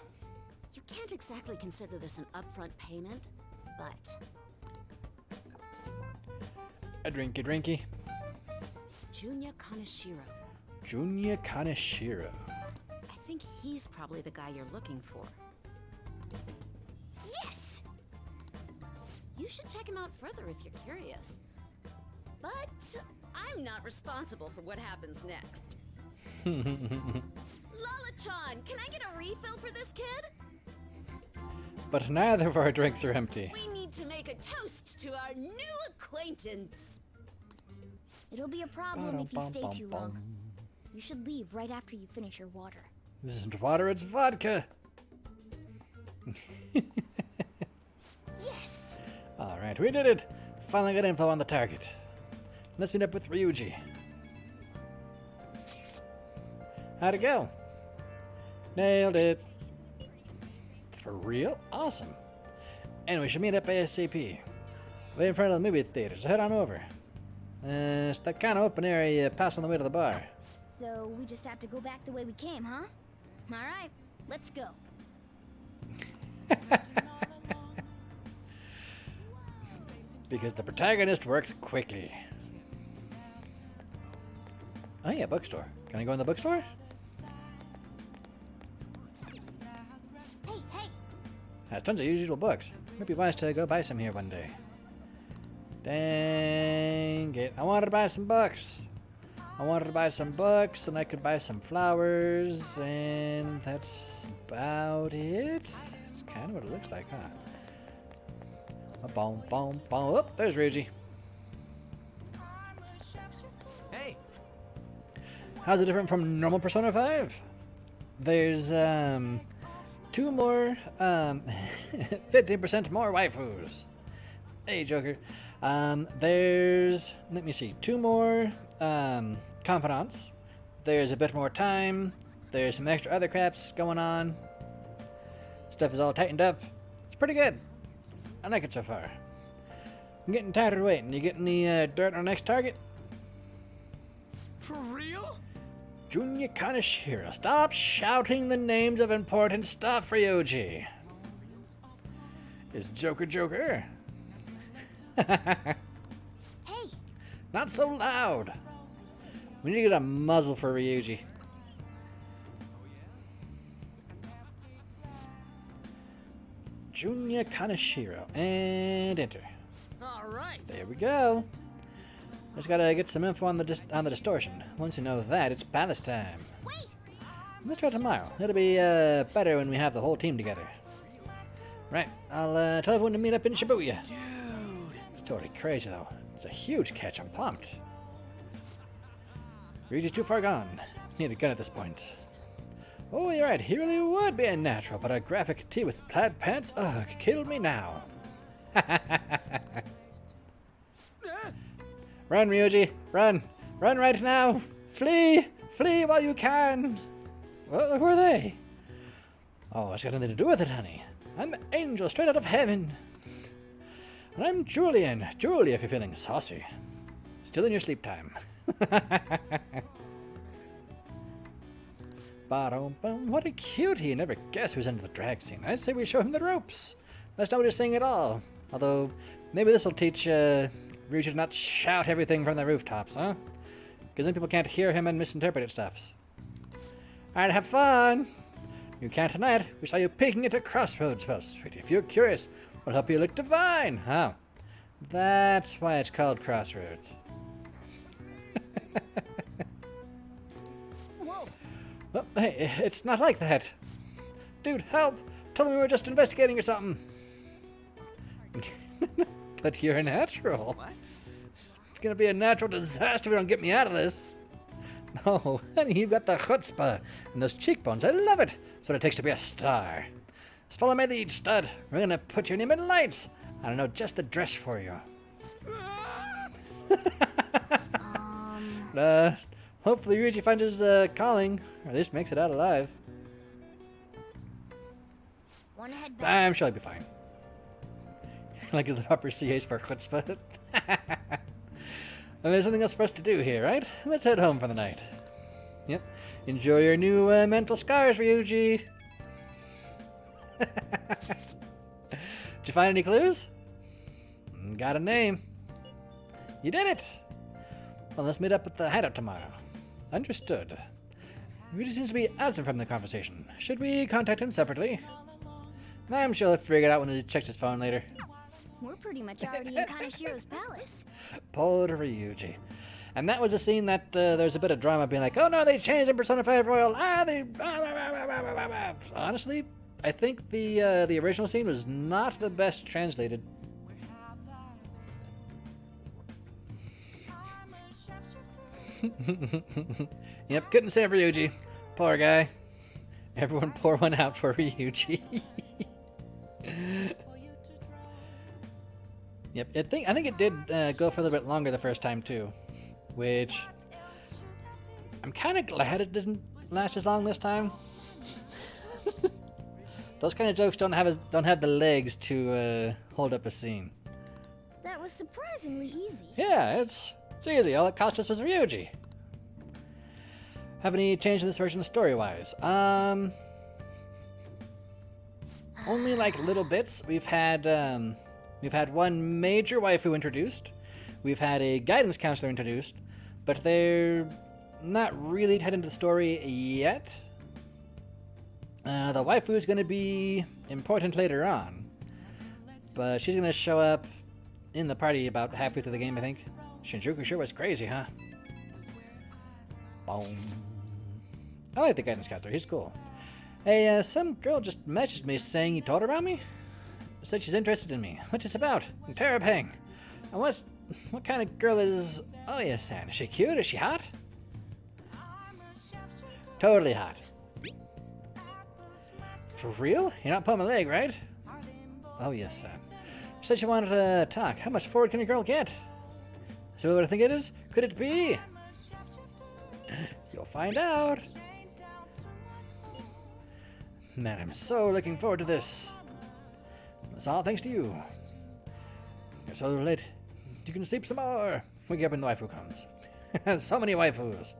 You can't exactly consider this an upfront payment, but... A drinky. Junya Kaneshiro. Junya Kaneshiro. I think he's probably the guy you're looking for. Yes! You should check him out further if you're curious. But I'm not responsible for what happens next. Lala-chan, can I get a refill for this kid? But neither of our drinks are empty. We need to make a toast to our new acquaintance. It'll be a problem if you stay too long. You should leave right after you finish your water. This isn't water, it's vodka. Yes! Alright, we did it. Finally got info on the target. Let's meet up with Ryuji. How'd it go? Nailed it. For real? Awesome. And we should meet up ASAP. Way in front of the movie theater, so head on over. It's that kind of open area pass on the way to the bar. So we just have to go back the way we came, huh? Alright, let's go. Because the protagonist works quickly. Oh yeah, bookstore. Can I go in the bookstore? Hey! Has tons of usual books. Might be wise to go buy some here one day. Dang it. I wanted to buy some books. And I could buy some flowers, and that's about it. It's kind of what it looks like, huh? Boom. Oh, there's Ryuji. Hey! How's it different from normal Persona 5? There's, 2 more, 15% more waifus. Hey, Joker. There's, let me see, 2 more, confidants. There's a bit more time. There's some extra other craps going on. Stuff is all tightened up. It's pretty good. I like it so far. I'm getting tired of waiting. You getting the dirt on our next target? For real? Junya Kaneshiro. Stop shouting the names of important stuff, Ryuji. Is Joker? Hey! Not so loud. We need to get a muzzle for Ryuji. Junya Kaneshiro. And enter. Alright. There we go. Just gotta get some info on the distortion. Once you know that, it's palace time. Wait! Let's try tomorrow. It'll be better when we have the whole team together. Right, I'll tell everyone to meet up in Shibuya. Dude! It's totally crazy though. It's a huge catch. I'm pumped. Ryuji's too far gone. Need a gun at this point. Oh, you're right. He really would be a natural, but a graphic tee with plaid pants? Ugh, kill me now. Run, Ryuji. Run. Run right now. Flee. Flee while you can. Well, who are they? Oh, it's got nothing to do with it, honey. I'm an angel straight out of heaven. And I'm Julian. Julie, if you're feeling saucy. Still in your sleep time. What a cutie. You never guess who's into the drag scene. I'd say we show him the ropes. That's not what he's saying at all. Although, maybe this will teach Ryuji to not shout everything from the rooftops, huh? Because then people can't hear him and misinterpret stuffs. Alright, have fun! You can't deny it. We saw you peeking into Crossroads. Well, sweetie, if you're curious, we'll help you look divine. Oh, that's why it's called Crossroads. Whoa! Well, hey, it's not like that. Dude, help! Tell them we were just investigating or something. But you're a natural. What? It's gonna be a natural disaster if you don't get me out of this. Oh, honey, you've got the chutzpah and those cheekbones. I love it. That's what it takes to be a star. Just follow my lead, stud. We're gonna put your name in lights. I don't know just the dress for you. Hopefully Ryuji finds his calling, or at least makes it out alive. Wanna head back? I'm sure he'll be fine. Like the proper CH for chutzpah. And there's something else for us to do here, right? Let's head home for the night. Yep. Enjoy your new mental scars, Ryuji. Did you find any clues? Got a name. You did it! Well, let's meet up at the hideout tomorrow. Understood. Ryuji seems to be absent from the conversation. Should we contact him separately? I'm sure he'll figure it out when he checks his phone later. We're pretty much already in Kanashiro's palace. Poor Ryuji. And that was a scene that there's a bit of drama being like, oh no, they changed in Persona 5 Royal. Honestly, I think the original scene was not the best translated. Yep, couldn't save Ryuji. Poor guy. Everyone pour one out for Ryuji. Yep, I think it did go for a little bit longer the first time too, which I'm kind of glad it doesn't last as long this time. Those kind of jokes don't have the legs to hold up a scene. That was surprisingly easy. Yeah, it's easy. All it cost us was Ryuji. Have any change in this version story-wise? Only like little bits. We've had one major waifu introduced. We've had a guidance counselor introduced, but they're not really tied into the story yet. The waifu is going to be important later on, but she's going to show up in the party about halfway through the game, I think. Shinjuku sure was crazy, huh? Boom. I like the guidance counselor. He's cool. Hey, some girl just messaged me saying you told her about me? Said she's interested in me. What's this about? Terrapang. And what kind of girl is... Oh, yes, Anne. Is she cute? Is she hot? Totally hot. For real? You're not pulling my leg, right? Oh, yes, Anne. She said she wanted to talk. How much forward can a girl get? So what I think it is? Could it be? You'll find out. Man, I'm so looking forward to this. It's all thanks to you. You're so late. You can sleep some more. Wake up when the waifu comes. So many waifus.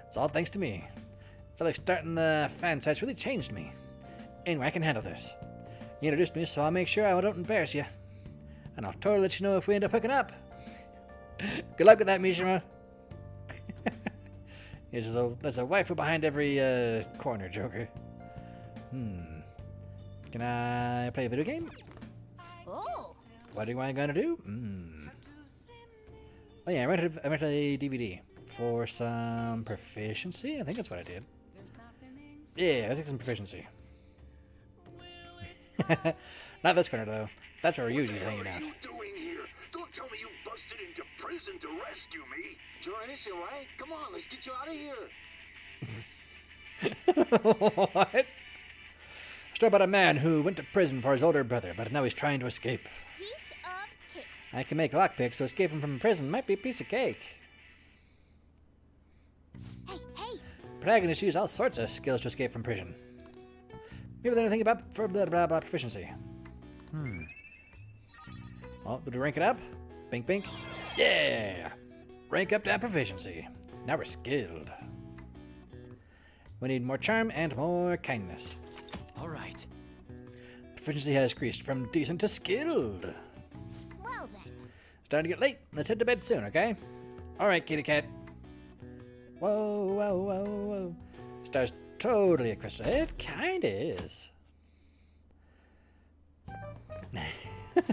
It's all thanks to me. I feel like starting the fan sites really changed me. Anyway, I can handle this. You introduced me, so I'll make sure I don't embarrass you. And I'll totally let you know if we end up hooking up. Good luck with that, Mishima. There's a waifu behind every corner, Joker. Can I play a video game? Oh. What am I gonna do? Oh yeah, I rented a DVD for some proficiency. I think that's what I did. Yeah, let's get some proficiency. Not this corner though. That's where Ryuji's hanging out. What are you doing here? Don't tell me you busted into prison to rescue me. You're innocent, right? Come on, let's get you out of here. What? Story about a man who went to prison for his older brother, but now he's trying to escape. Piece of cake. I can make lockpicks, so escaping from prison might be a piece of cake. Hey, hey! Protagonists use all sorts of skills to escape from prison. Maybe they're anything about for blah blah blah proficiency. Well, did we rank it up? Bink bink. Yeah! Rank up to proficiency. Now we're skilled. We need more charm and more kindness. All right. Proficiency has increased from decent to skilled. Well then. Starting to get late. Let's head to bed soon, okay? Alright, kitty cat. Whoa, whoa, whoa, whoa. Star's totally a crystal. It kinda is.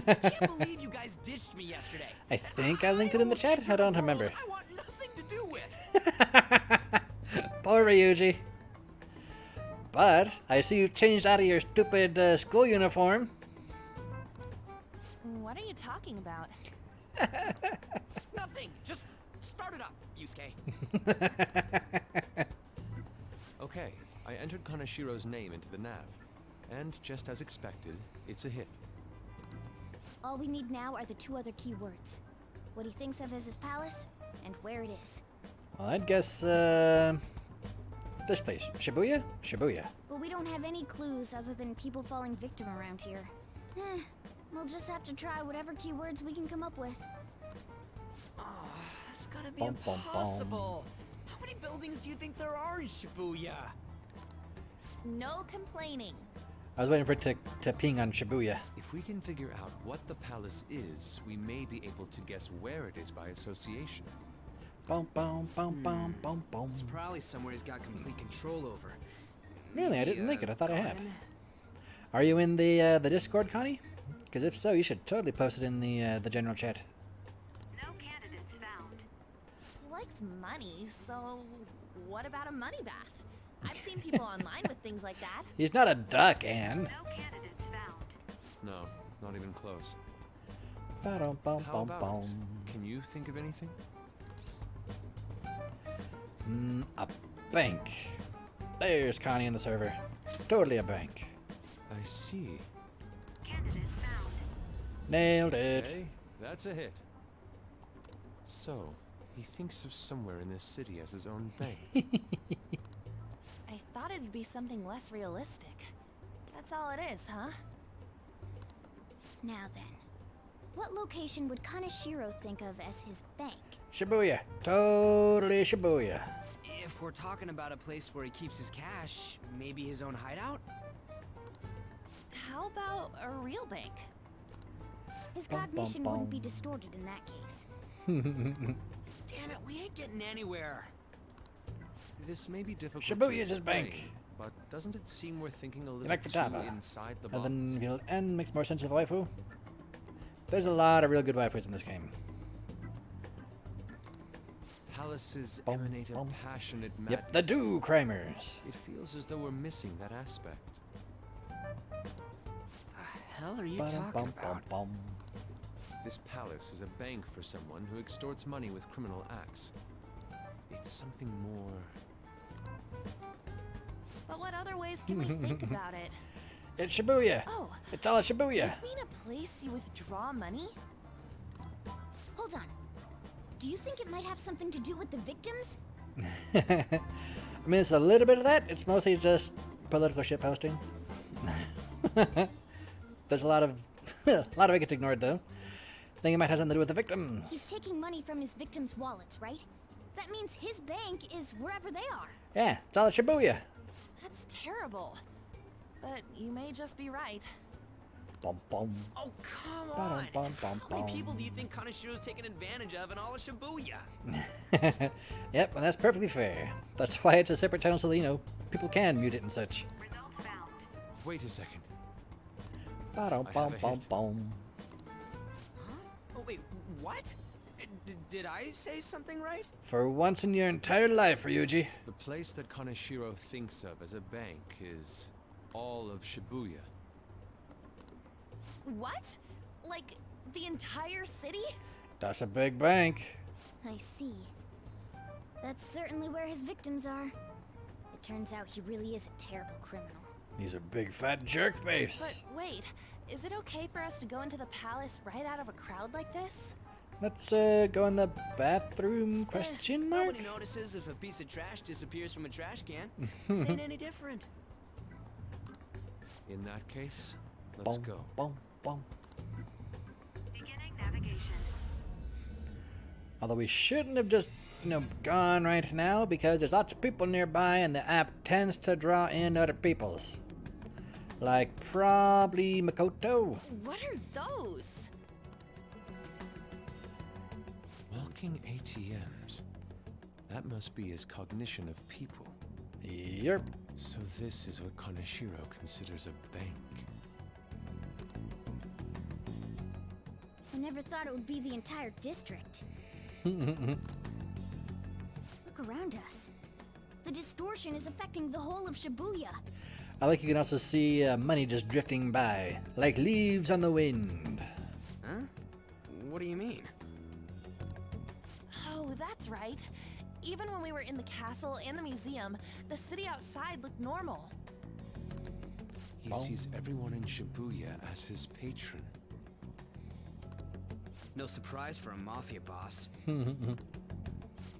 Can't believe you guys ditched me yesterday. I think I linked it in the chat. I don't remember. I want nothing to do with. Poor Ryuji. But I see you changed out of your stupid school uniform. What are you talking about? Nothing. Just start it up. Yusuke. Okay, I entered Kanashiro's name into the nav. And just as expected, it's a hit. All we need now are the 2 other keywords. What he thinks of as his palace, and where it is. Well, I'd guess, this place. Shibuya? Shibuya. But we don't have any clues other than people falling victim around here. We'll just have to try whatever keywords we can come up with. Oh, that's gotta be Bum, bum, bum. impossible. How many buildings do you think there are in Shibuya? No complaining. I was waiting for it to ping on Shibuya. If we can figure out what the palace is, we may be able to guess where it is by association. Bum, bum, bum, bum, bum, bum. It's probably somewhere he's got complete control over. Really? I didn't Maybe, think it. I thought I had. garden? Are you in the Discord, Connie? Because if so, you should totally post it in the general chat. No candidates found. He likes money, so what about a money bath? I've seen people online with things like that. He's not a duck, Anne. No candidates found. No, not even close. Ba-dum, bum, How bum, about bum. it? Can you think of anything? A bank. There's Connie in the server. Totally a bank. I see. Candidate found. Nailed it. Okay, that's a hit. So, he thinks of somewhere in this city as his own bank. I thought it'd be something less realistic. That's all it is, huh? Now then, what location would Kaneshiro think of as his bank? Shibuya. Totally Shibuya. If we're talking about a place where he keeps his cash, maybe his own hideout? How about a real bank? His Bum, bum, cognition wouldn't be bum. distorted in that case. Damn it, we ain't getting anywhere. This may be difficult Shibuya to is his bank. explain, but doesn't it seem we're thinking a little Like too Futaba. inside the And box? then he'll end makes more sense as a waifu. There's a lot of real good waifus in this game. Palaces Bum, emanate a bum. passionate madness. Yep, the do crimers. It feels as though we're missing that aspect. The hell are you Ba-dum, talking bum, about? bum, bum. This palace is a bank for someone who extorts money with criminal acts. It's something more... But what other ways can we think about it? It's Shibuya. Oh, It's all at Shibuya. do you mean a place you withdraw money? Hold on. Do you think it might have something to do with the victims? I mean, it's a little bit of that. It's mostly just political shit posting. There's a lot of it gets ignored though. I think it might have something to do with the victims. He's taking money from his victims' wallets, right? That means his bank is wherever they are. Yeah, it's all at Shibuya. That's terrible. But you may just be right. Bum, bum. Oh, come Ba-dum, on! bum, bum, How many bum. people do you think Kaneshiro's taking advantage of in all of Shibuya? Yep, and that's perfectly fair. That's why it's a separate channel so that, you know, people can mute it and such. Result found. Wait a second. Ba-dum, I have bum, a bum, hit. bum. Oh, wait, what? Did I say something right? For once in your entire life, Ryuji. The place that Kaneshiro thinks of as a bank is all of Shibuya. What? Like, the entire city? That's a big bank. I see. That's certainly where his victims are. It turns out he really is a terrible criminal. He's a big fat jerk face. But wait, is it okay for us to go into the palace right out of a crowd like this? Let's go in the bathroom? Question mark. Nobody notices if a piece of trash disappears from a trash can. This ain't any different. In that case, let's Bum, go. bum, bum. Beginning navigation. Although we shouldn't have just, you know, gone right now because there's lots of people nearby and the app tends to draw in other peoples. Like probably Makoto. What are those? Walking ATMs. That must be his cognition of people. Yep. So this is what Kaneshiro considers a bank. I never thought it would be the entire district. Look around us. The distortion is affecting the whole of Shibuya. I like you can also see money just drifting by, like leaves on the wind. Huh? What do you mean? Oh, that's That's right. Even when we were in the castle and the museum, the city outside looked normal. He sees everyone in Shibuya as his patron. No surprise for a mafia boss.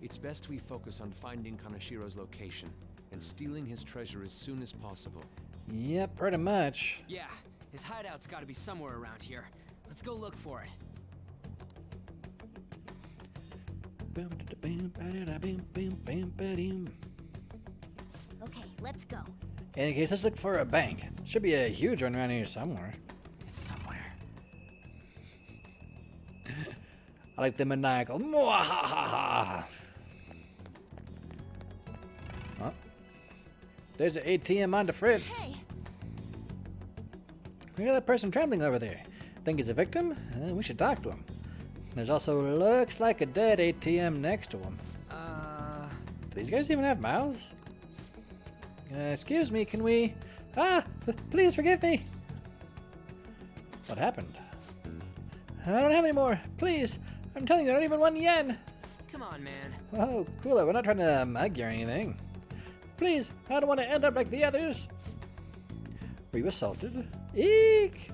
It's best we focus on finding Kanashiro's location and stealing his treasure as soon as possible. Yep, pretty much. Yeah, his hideout's gotta be somewhere around here. Let's go look for it. Okay, let's go. In any case, let's look for a bank. Should be a huge one around here somewhere. It's somewhere. I like the maniacal. Mwahaha. Oh. There's an ATM on the fritz. Hey. Look at that person traveling over there. Think he's a victim? We should talk to him. There's also looks like a dead ATM next to him. Do these guys even have mouths? Excuse me, can we... Ah! Please forgive me! What happened? I don't have any more. Please! I'm telling you, not even 1 yen! Come on, man. Oh, cool. We're not trying to mug you or anything. Please, I don't want to end up like the others. Were you assaulted? Eek!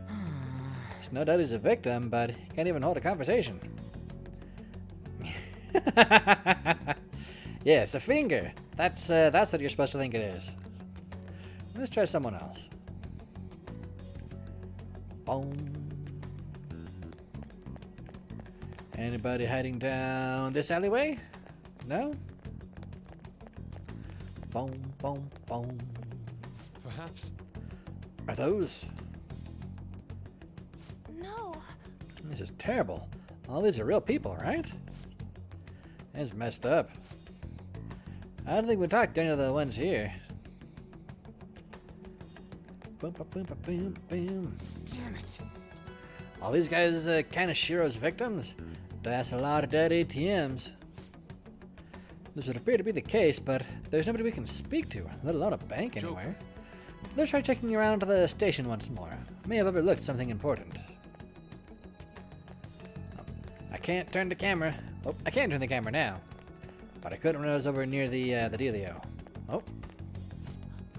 There's no doubt he's a victim, but he can't even hold a conversation. Yes, a finger. That's what you're supposed to think it is. Let's try someone else. Boom. Anybody hiding down this alleyway? No? Boom, boom, boom. Perhaps. Are those? No. This is terrible. All these are real people, right? That's messed up. I don't think we talked to any of the ones here. Boom, boom, boom, boom, boom. Damn it. All these guys Kanashiro's victims? That's a lot of dead ATMs. This would appear to be the case, but there's nobody we can speak to, let alone a bank anywhere. Let's try checking around the station once more. May have overlooked something important. I can't turn the camera. Oh, I can turn the camera now. But I couldn't when I was over near the dealio. Oh.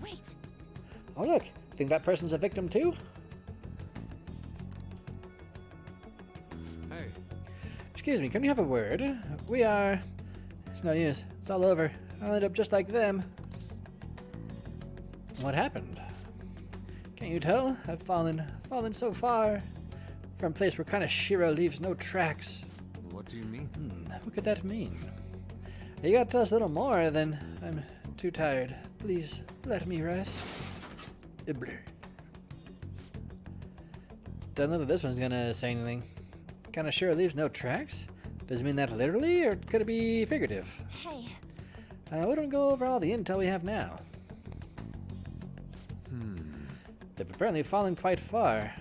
Wait. Oh, look. Think that person's a victim too? Hey. Excuse me, can we have a word? We are... It's no use. It's all over. I'll end up just like them. What happened? Can't you tell? I've fallen so far from a place where Kanashiro leaves no tracks. What do you mean? What could that mean? You gotta tell us a little more, then I'm too tired. Please, let me rest. Don't know that this one's gonna say anything. Kanashiro leaves no tracks? Does it mean that literally, or could it be figurative? Hey. Why don't we go over all the intel we have now? They've apparently fallen quite far.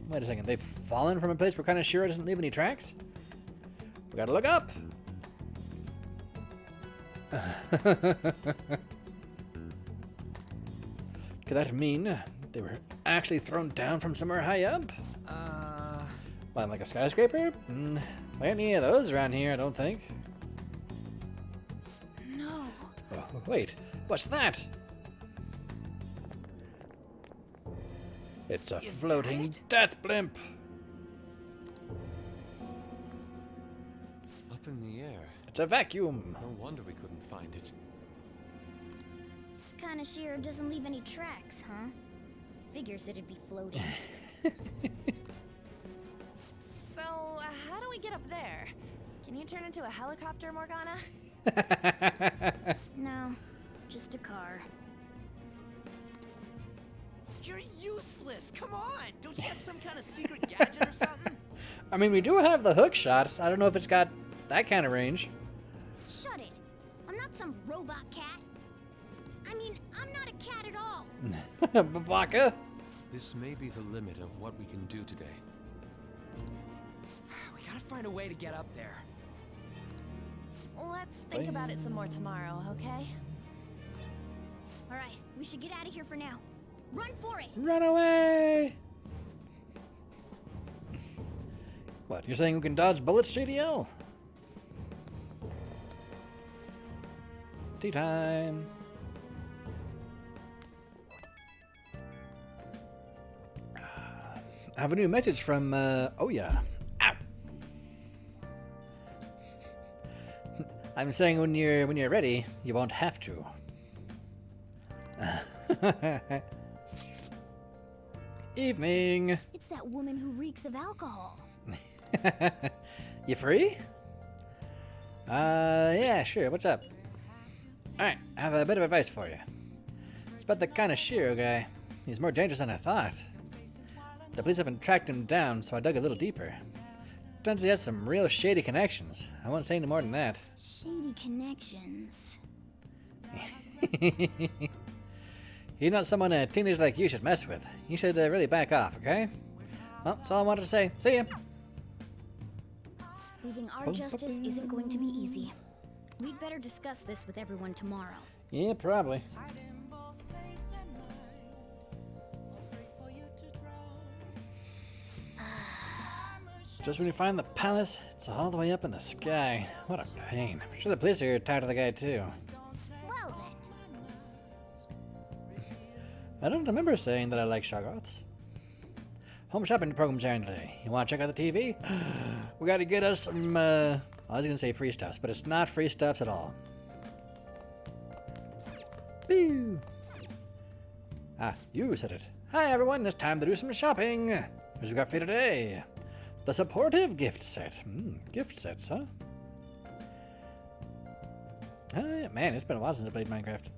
Wait a second, they've fallen from a place where Kanashiro doesn't leave any tracks? We gotta look up! Could that mean they were actually thrown down from somewhere high up? What, like a skyscraper? There ain't any of those around here, I don't think. No. Oh, wait, what's that? It's a floating death blimp! Up in the air. It's a vacuum! No wonder we couldn't find it. Kanashiro doesn't leave any tracks, huh? Figures it'd be floating. So, how do we get up there? Can you turn into a helicopter, Morgana? No, just a car. You're useless! Come on! Don't you have some kind of secret gadget or something? I mean, we do have the hook shot. I don't know if it's got that kind of range. Shut it! I'm not some robot cat. I mean, I'm not a cat at all. Babaka. This may be the limit of what we can do today. We gotta find a way to get up there. Let's think about it some more tomorrow, okay? Alright, we should get out of here for now. Run for it! Run away! What, you're saying we can dodge bullets, JDL? Tea time. I have a new message from, oh yeah. Ow! I'm saying when you're ready, you won't have to. Evening. It's that woman who reeks of alcohol. You free? Yeah, sure. What's up? Alright, I have a bit of advice for you. It's about the kind of Shiro guy. He's more dangerous than I thought. The police haven't tracked him down, so I dug a little deeper. Turns out he has some real shady connections. I won't say any more than that. Shady connections. He's not someone a teenager like you should mess with. You should really back off, okay? Well, that's all I wanted to say. See ya! Leaving our justice isn't going to be easy. We'd better discuss this with everyone tomorrow. Yeah, probably. Just when you find the palace, it's all the way up in the sky. What a pain. I'm sure the police are tired of the guy too. Well then. I don't remember saying that I like Shoggoths. Home shopping program's airing today. You want to check out the TV? We gotta get us some, I was gonna say free stuffs, but it's not free stuffs at all. Boo! Ah, you said it. Hi everyone, it's time to do some shopping. Who's we got for you today? The supportive gift set. Gift sets, huh? Man, it's been a while since I played Minecraft.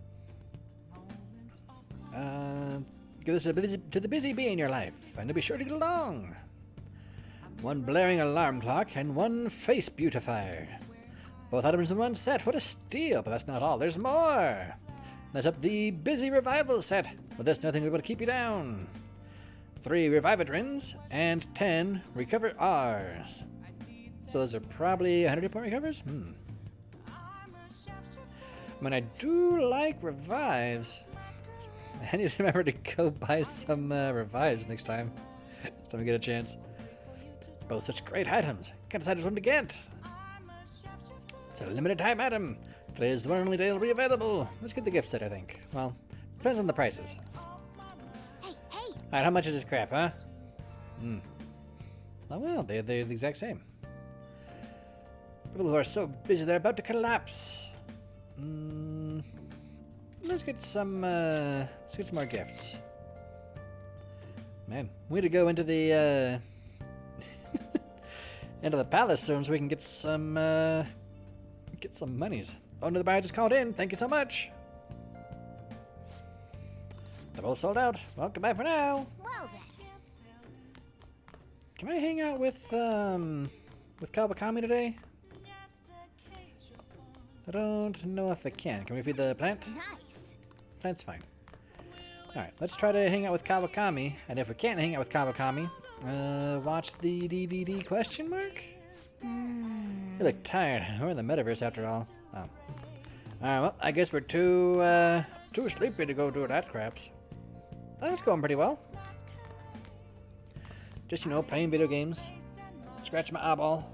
Give this to the busy bee in your life, and to be sure to get along. One blaring alarm clock and one face beautifier. Both items in one set. What a steal! But that's not all. There's more. That's up the busy revival set. With this, nothing will be able to keep you down. 3 Revivadrins and 10 Recover R's. So those are probably 100 point recovers? I mean, I do like revives. I need to remember to go buy some revives next time. Next time we get a chance. Both such great items. Can't decide which one to get. It's a limited time item. Today is the one and only day it'll be available. Let's get the gift set, I think. Well, depends on the prices. Alright, how much is this crap, huh? Oh well, they're the exact same. People who are so busy they're about to collapse. Let's get some more gifts. Man, we need to go into the into the palace soon so we can get some monies. Oh, no, the buyer just called in. Thank you so much. They're both sold out. Well, goodbye for now. Well then. Can I hang out with Kawakami today? I don't know if I can. Can we feed the plant? Nice. Plant's fine. Alright, let's try to hang out with Kawakami. And if we can't hang out with Kawakami, watch the DVD question mark? You look tired. We're in the metaverse after all. Oh. Alright, well, I guess we're too sleepy to go do that craps. That's going pretty well. Just, you know, playing video games. Scratch my eyeball.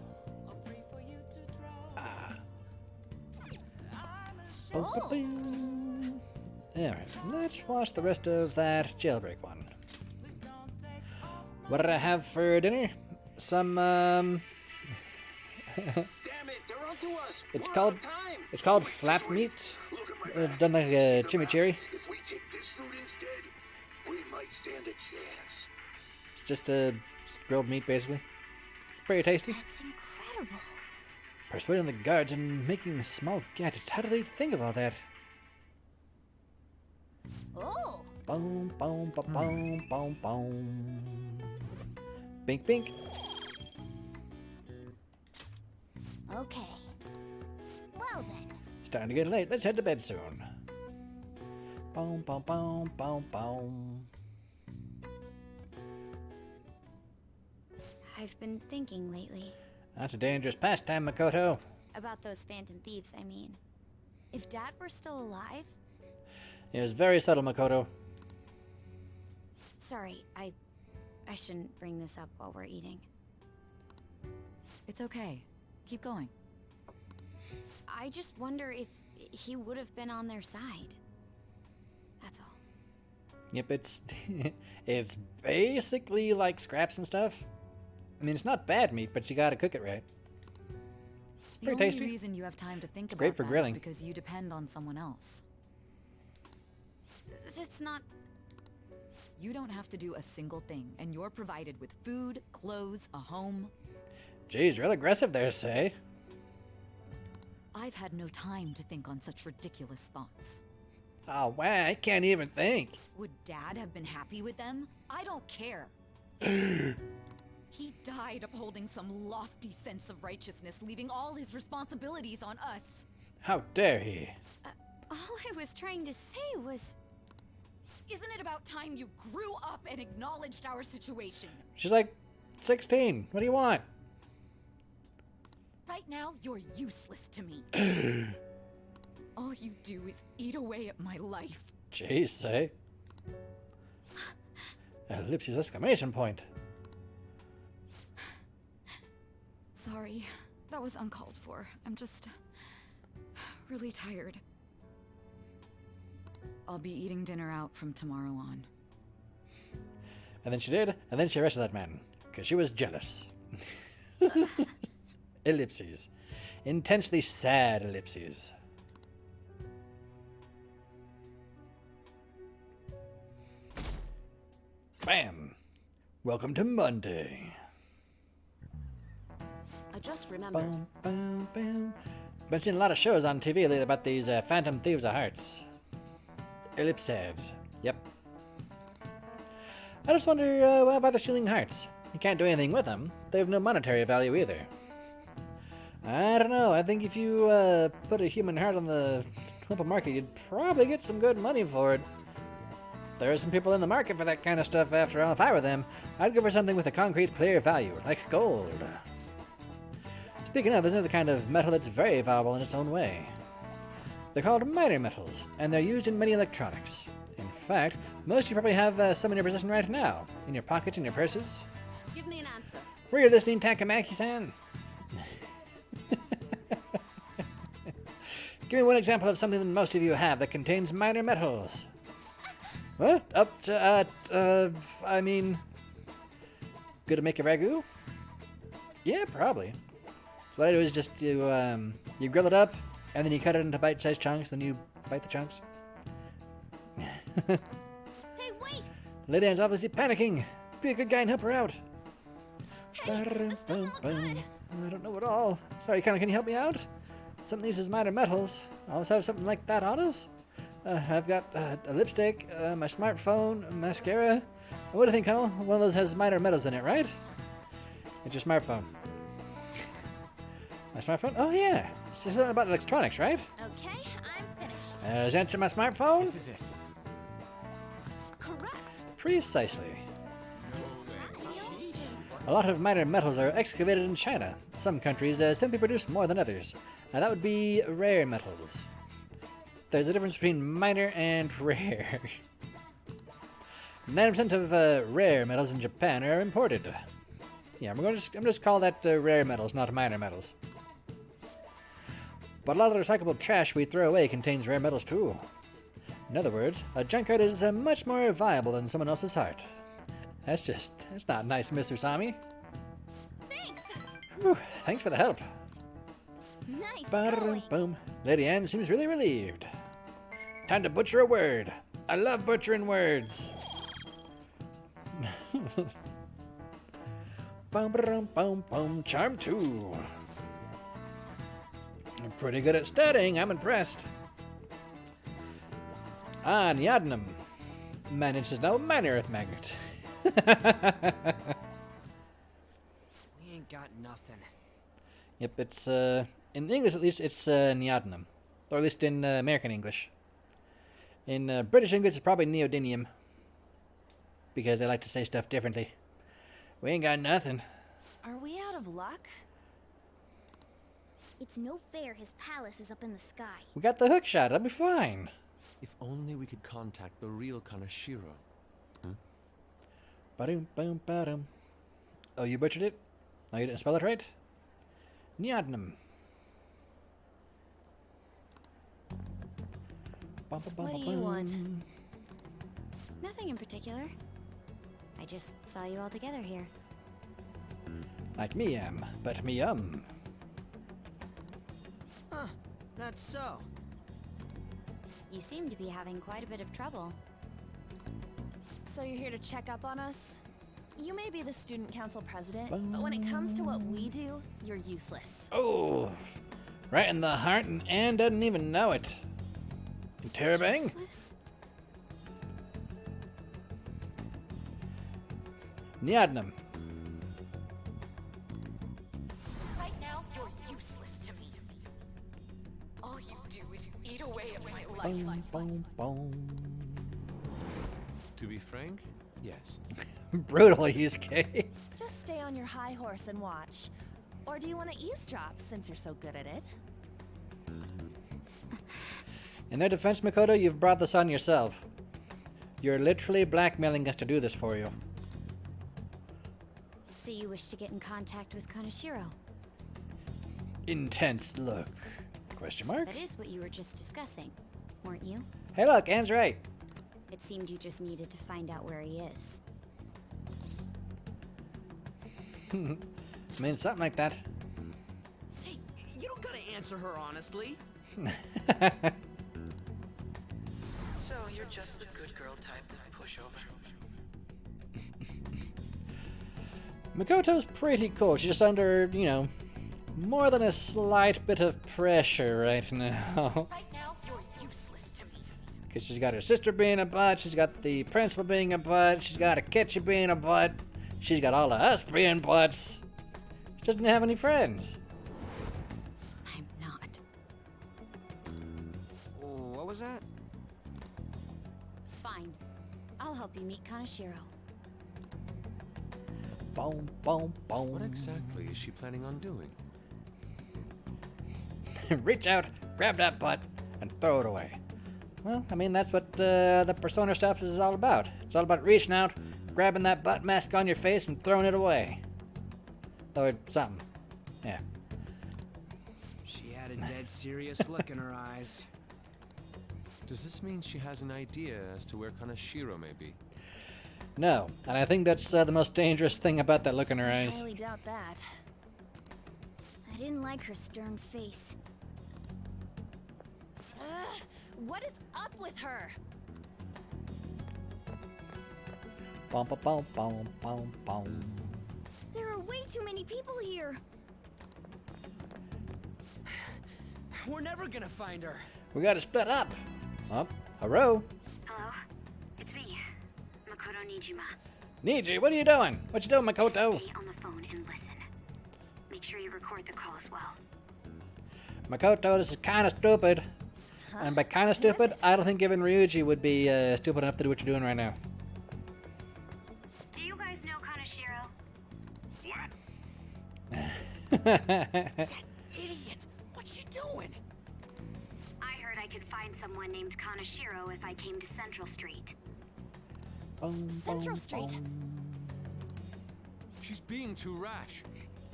Alright, let's watch the rest of that jailbreak one. What did I have for dinner? Some, It's called flap meat. Done like a chimichurri. If we take this food instead, we might stand a chance. It's just a grilled meat, basically. Pretty tasty. That's incredible. Persuading the guards and making small gadgets. How do they think of all that? Oh. Boom, boom, boom, boom, boom, boom. Bink, bink. Okay. Well then. Starting to get late. Let's head to bed soon. Boom, boom, boom, boom, boom. I've been thinking lately. That's a dangerous pastime, Makoto. About those phantom thieves, I mean. If Dad were still alive... It was very subtle, Makoto. Sorry, I shouldn't bring this up while we're eating. It's okay. Keep going. I just wonder he would have been on their side. That's all. Yep, it's basically like scraps and stuff. I mean, it's not bad meat, but you gotta cook it right. It's The pretty only tasty. reason you have time to think It's about great for that grilling. is because you depend on someone else. That's not... You don't have to do a single thing, and you're provided with food, clothes, a home. Jeez, real aggressive there, say. I've had no time to think on such ridiculous thoughts. Oh, wow, I can't even think. Would Dad have been happy with them? I don't care. He died upholding some lofty sense of righteousness, leaving all his responsibilities on us. How dare he? All I was trying to say was... Isn't it about time you grew up and acknowledged our situation? She's like 16. What do you want? Right now, you're useless to me. All you do is eat away at my life. Jeez, say. Ellipses exclamation point. Sorry, that was uncalled for. I'm just really tired. I'll be eating dinner out from tomorrow on. And then she did, and then she arrested that man. Because she was jealous. Ellipses. Intensely sad ellipses. Bam! Welcome to Monday. I just remembered. Bum, bum, bum. Been seeing a lot of shows on TV lately about these phantom thieves of hearts. Ellipses. Yep. I just wonder why bother stealing hearts? You can't do anything with them. They have no monetary value either. I don't know. I think if you put a human heart on the open market, you'd probably get some good money for it. There are some people in the market for that kind of stuff after all. If I were them, I'd go for something with a concrete, clear value, like gold. Speaking of, there's another kind of metal that's very valuable in its own way. They're called minor metals, and they're used in many electronics. In fact, most of you probably have some in your possession right now, in your pockets and your purses. Give me an answer. Were you listening, Takamaki-san? Give me one example of something that most of you have that contains minor metals. What? I mean... Good to make a ragu? Yeah, probably. So what I do is just you grill it up, and then you cut it into bite-sized chunks, then you bite the chunks. Hey, wait! Lady Anne's obviously panicking. Be a good guy and help her out. Hey, this doesn't look good. I don't know at all. Sorry, can you help me out? Something uses minor metals. I always have something like that on us. I've got a lipstick, my smartphone, a mascara. What do you think, Connell? One of those has minor metals in it, right? It's your smartphone. My smartphone? Oh yeah. It's just something about electronics, right? Okay, I'm finished. Is that my smartphone? This is it. Correct. Precisely. A lot of minor metals are excavated in China. Some countries simply produce more than others. That would be rare metals. There's a difference between minor and rare. 90% of rare metals in Japan are imported. Yeah, I'm just call that rare metals, not minor metals. But a lot of the recyclable trash we throw away contains rare metals too. In other words, a junkyard is much more valuable than someone else's heart. That's not nice, Miss Usami. Thanks. Whew, thanks for the help. Nice Ba-dum, boom. Lady Anne seems really relieved. Time to butcher a word. I love butchering words. Bum, ba-dum, bum, bum. Charm 2. I'm pretty good at studying. I'm impressed. Ah, Nyadnam. Managed to know minor earth magnet. We ain't got nothing. Yep, it's, in English at least, it's Nyadnam. Or at least in American English. In British English, it's probably neodymium. Because they like to say stuff differently. We ain't got nothing. Are we out of luck? It's no fair his palace is up in the sky. We got the hook shot, that'll be fine. If only we could contact the real Kanashiro. Ba-dum, ba-dum, ba-dum. Oh, you butchered it? Oh, you didn't spell it right? Nyadnam. What do you want? Nothing in particular. I just saw you all together here. Like me am, but me Huh, that's so. You seem to be having quite a bit of trouble. So you're here to check up on us? You may be the student council president, but when it comes to what we do, you're useless. Oh, right in the heart, and Anne doesn't even know it. Interrobang? Niadnam. Right now, you're useless to me. All you do is eat away at my life. Boom, boom, boom. To be frank, yes. Brutal, Yusuke. Just stay on your high horse and watch. Or do you want to eavesdrop since you're so good at it? In their defense, Makoto, you've brought this on yourself. You're literally blackmailing us to do this for you. So you wish to get in contact with Kaneshiro? Intense look. Question mark? That is what you were just discussing, weren't you? Hey look, Anne's right. It seemed you just needed to find out where he is. I mean, something like that. Hey, you don't gotta answer her honestly. So you're just the good girl type to push over. Makoto's pretty cool. She's just under, you know, more than a slight bit of pressure right now. Right now, you're useless to me. Because she's got her sister being a butt, she's got the principal being a butt, she's got Akechi being a butt, she's got all of us being butts. She doesn't have any friends. I'm not. What was that? Fine. I'll help you meet Kaneshiro. Boom, boom, boom. What exactly is she planning on doing? Reach out, grab that butt, and throw it away. Well, I mean, that's what the Persona stuff is all about. It's all about reaching out, grabbing that butt mask on your face, and throwing it away. Or something. Yeah. She had a dead serious look in her eyes. Does this mean she has an idea as to where Kaneshiro may be? No, and I think that's the most dangerous thing about that look in her I eyes. highly doubt that. I didn't like her stern face. What is up with her? Bum, bum, bum, bum, bum, bum. There are way too many people here. We're never gonna find her. We gotta split up. Oh, hello? Hello? It's me, Makoto Nijima. Niji, what are you doing? What you doing, Makoto? Stay on the phone and listen. Make sure you record the call as well. Makoto, this is kind of stupid. And by kind of stupid, I don't think even Ryuji would be stupid enough to do what you're doing right now. Do you guys know Kaneshiro? Idiot! What's she doing? I heard I could find someone named Kaneshiro if I came to Central Street. Central Street. She's being too rash.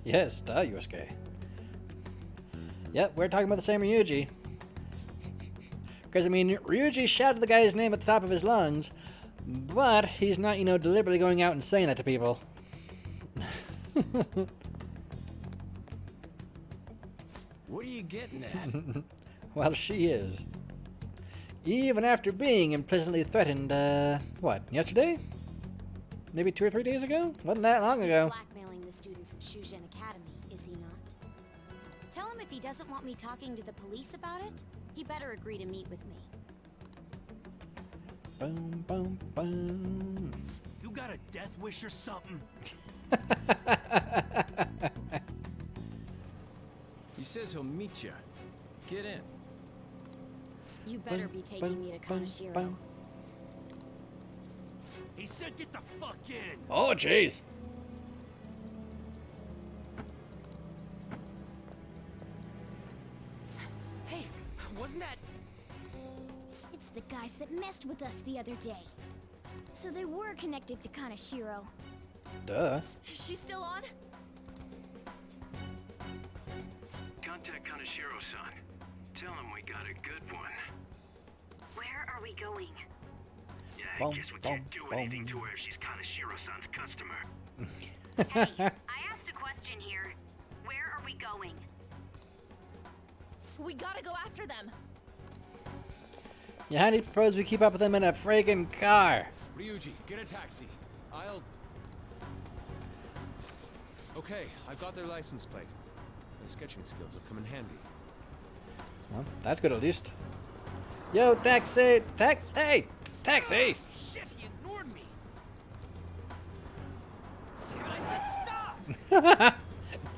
Yes, duh, Yusuke. Yep, we're talking about the same Ryuji. Because, I mean, Ryuji shouted the guy's name at the top of his lungs, but he's not, you know, deliberately going out and saying that to people. What are you getting at? Well, she is. Even after being implicitly threatened, what, yesterday? Maybe 2 or 3 days ago? Wasn't that long ago. Blackmailing the students at Shujin Academy, is he not? Tell him if he doesn't want me talking to the police about it, he better agree to meet with me. Boom, boom, boom. You got a death wish or something? He says he'll meet you. Get in. You better be taking me to Kaneshiro. He said get the fuck in! Oh, jeez. Hey, wasn't that... It's the guys that messed with us the other day. So they were connected to Kaneshiro. Duh. Is she still on? Contact Kaneshiro-san. Tell him we got a good one. Where going? Yeah, Boom, I guess we boom, can't do boom. anything to her if she's Kaneshiro-san's customer. Hey, I asked a question here. Where are we going? We gotta go after them. Yeah, how do you propose we keep up with them in a friggin' car? Ryuji, get a taxi. I'll... Okay, I've got their license plate. My sketching skills have come in handy. Well, that's good at least. Yo, taxi! Hey! Taxi! Shit, he ignored me. Damn it, I said stop!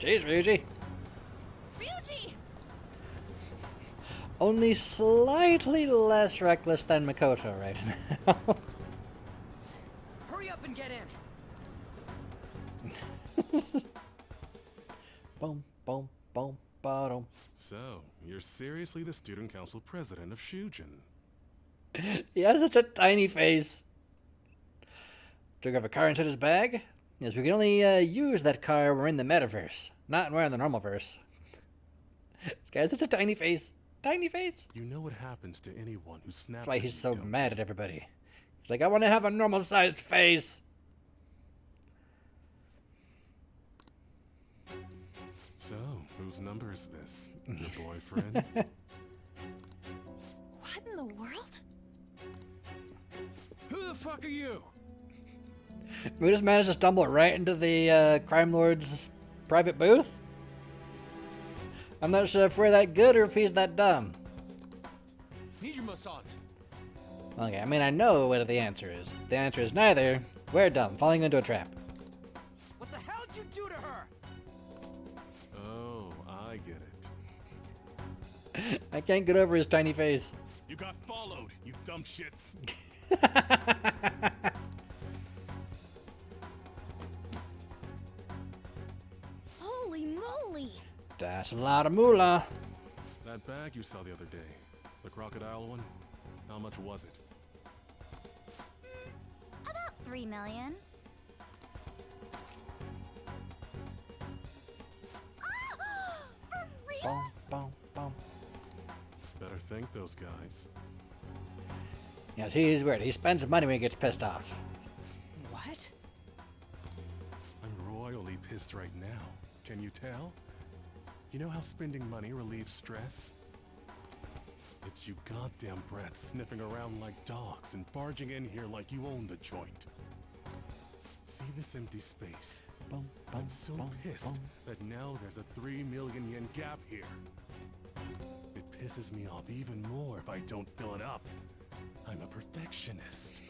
Jeez, Ryuji. Ryuji! Only slightly less reckless than Makoto right now. Hurry up and get in. Boom, boom, boom, bottom. So, you're seriously the student council president of Shujin? He has such a tiny face. Took up a car inside his bag? Yes, we can only use that car when we're in the metaverse, not when we're in the normal verse. This guy has such a tiny face. Tiny face. You know what happens to anyone who snaps That's why at he's you, so don't you? mad at everybody. He's like, I want to have a normal-sized face. So, whose number is this? Your boyfriend? What in the world? Who the fuck are you? We just managed to stumble right into the crime lord's private booth. I'm not sure if we're that good or if he's that dumb. Nijima-san. Okay, I mean, I know what the answer is. The answer is neither. We're dumb, falling into a trap. What the hell did you do to her? Oh, I get it. I can't get over his tiny face. You got followed, you dumb shits. Holy moly! That's a lot of moolah. That bag you saw the other day, the crocodile one, how much was it? About 3 million. For real? Boom, boom, boom. Better thank those guys. Yes, he's weird. He spends money when he gets pissed off. What? I'm royally pissed right now. Can you tell? You know how spending money relieves stress? It's you goddamn brats sniffing around like dogs and barging in here like you own the joint. See this empty space? Boom, I'm so pissed that now there's a 3 million yen gap here. It pisses me off even more if I don't fill it up. I'm a perfectionist.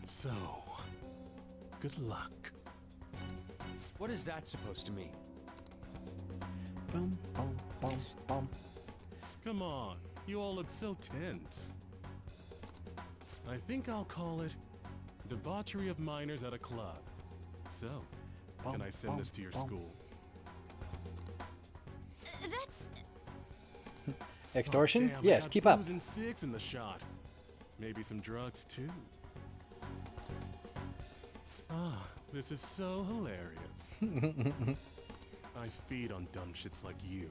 So, good luck. What is that supposed to mean? Boom, boom, boom, boom. Come on, you all look so tense. I think I'll call it debauchery of minors at a club. So, can I send this to your school? That's... Extortion? Oh, damn, Yes, I got keep up. booze and 6 in the shot. Maybe some drugs too. Ah, this is so hilarious. I feed on dumb shits like you.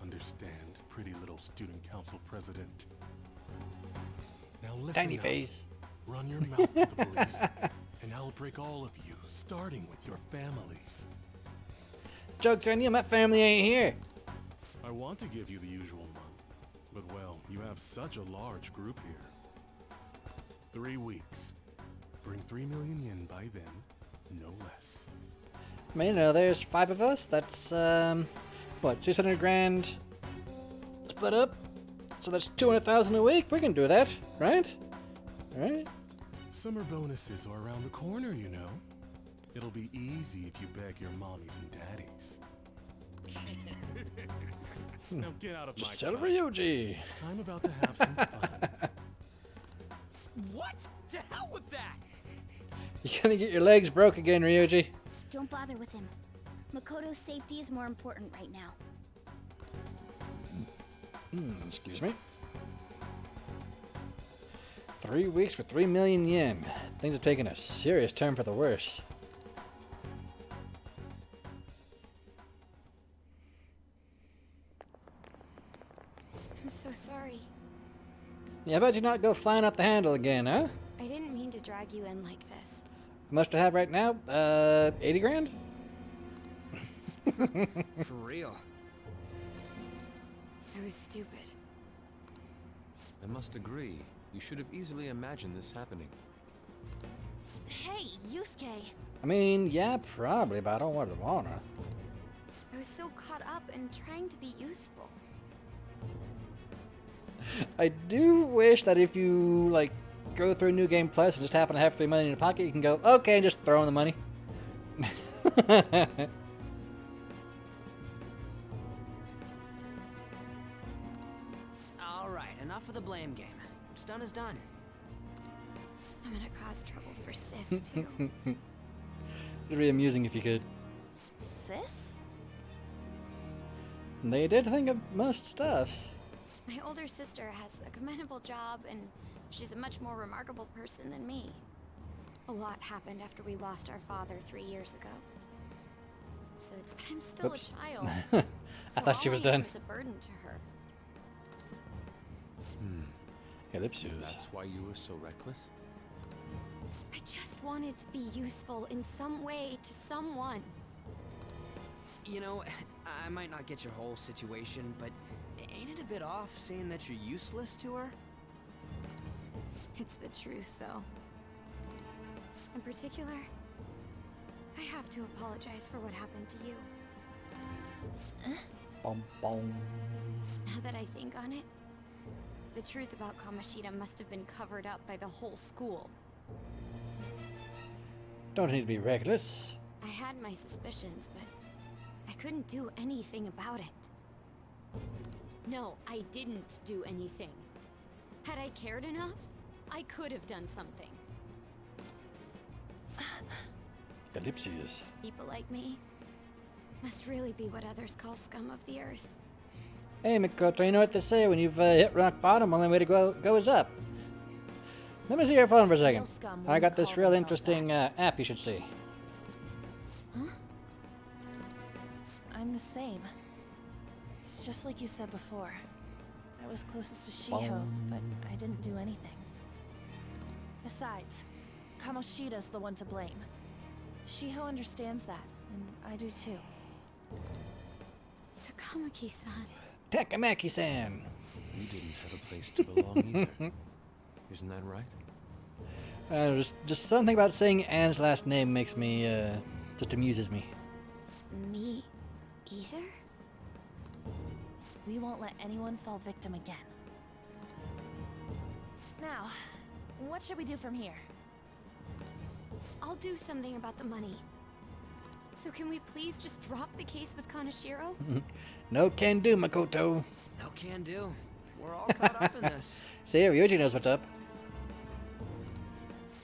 Understand, pretty little student council president. Now listen Tiny up. face. Run your mouth to the police, and I'll break all of you, starting with your families. Joke's on you, my family ain't here. I want to give you the usual month, but well, you have such a large group here. 3 weeks. Bring 3 million yen by then, no less. I mean, there's 5 of us. That's, what, 600 grand split up? So that's 200,000 a week. We can do that, right? Right? Summer bonuses are around the corner, you know. It'll be easy if you beg your mommies and daddies. Now get out of Just my sell sight. Ryuji. I'm about to have some fun. What? To hell with that! You're gonna get your legs broke again, Ryuji. Don't bother with him. Makoto's safety is more important right now. Excuse me. 3 weeks for 3 million yen. Things have taken a serious turn for the worse. I'm so sorry. Yeah, I bet you not go flying off the handle again, huh? I didn't mean to drag you in like this. How much do I have right now? 80 grand? For real. I was stupid. I must agree. You should have easily imagined this happening. Hey, Yusuke. I mean, yeah, probably, but I don't want to wanna. I was so caught up in trying to be useful. I do wish that if you, like, go through New Game Plus and just happen to have $3 million in your pocket, you can go, okay, and just throw in the money. Alright, enough of the blame game. What's done is done. I'm gonna cause trouble for Sis, too. It'd be amusing if you could. Sis? They did think of most stuffs. My older sister has a commendable job, and she's a much more remarkable person than me. A lot happened after we lost our father 3 years ago. So it's that I'm still Whoops. a child. I thought she was done. It's a burden to her. Ellipses. That's why you were so reckless? I just wanted to be useful in some way to someone. You know, I might not get your whole situation, but ain't it a bit off saying that you're useless to her? It's the truth, though. In particular, I have to apologize for what happened to you. Bum, bum. Now that I think on it, the truth about Kamoshida must have been covered up by the whole school. Don't need to be reckless. I had my suspicions, but I couldn't do anything about it. No, I didn't do anything. Had I cared enough, I could have done something. Ellipses. People like me must really be what others call scum of the earth. Hey, Mikoto, you know what they say? When you've hit rock bottom, only way to go is up. Let me see your phone for a second. Real scum I got wouldn't this call real themselves interesting app you should see. Huh? I'm the same. It's just like you said before. I was closest to Shiho, but I didn't do anything. Besides, Kamoshida's the one to blame. Shiho understands that, and I do too. Takamaki-san. Takamaki-san. You didn't have a place to belong either. Isn't that right? Just something about saying Anne's last name makes me, just amuses me. Me either? We won't let anyone fall victim again. Now, what should we do from here? I'll do something about the money. So can we please just drop the case with Kaneshiro? No can do, Makoto. No can do. We're all caught up in this. See, Ryuji knows what's up.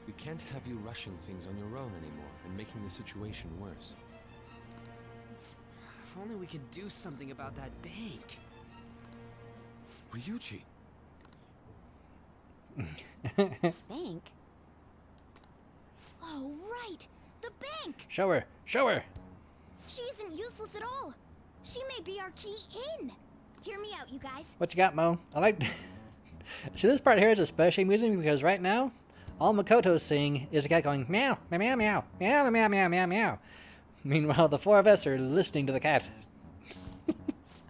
We can't have you rushing things on your own anymore and making the situation worse. If only we could do something about that bank. Ryuji! Bank? Oh, right! The bank! Show her. Show her. She isn't useless at all. She may be our key in. Hear me out, you guys. What you got, Mo? I like... See, this part here is especially amusing because right now, all Makoto's seeing is a cat going, meow, meow, meow, meow, meow, meow, meow, meow, meow. Meanwhile, the four of us are listening to the cat.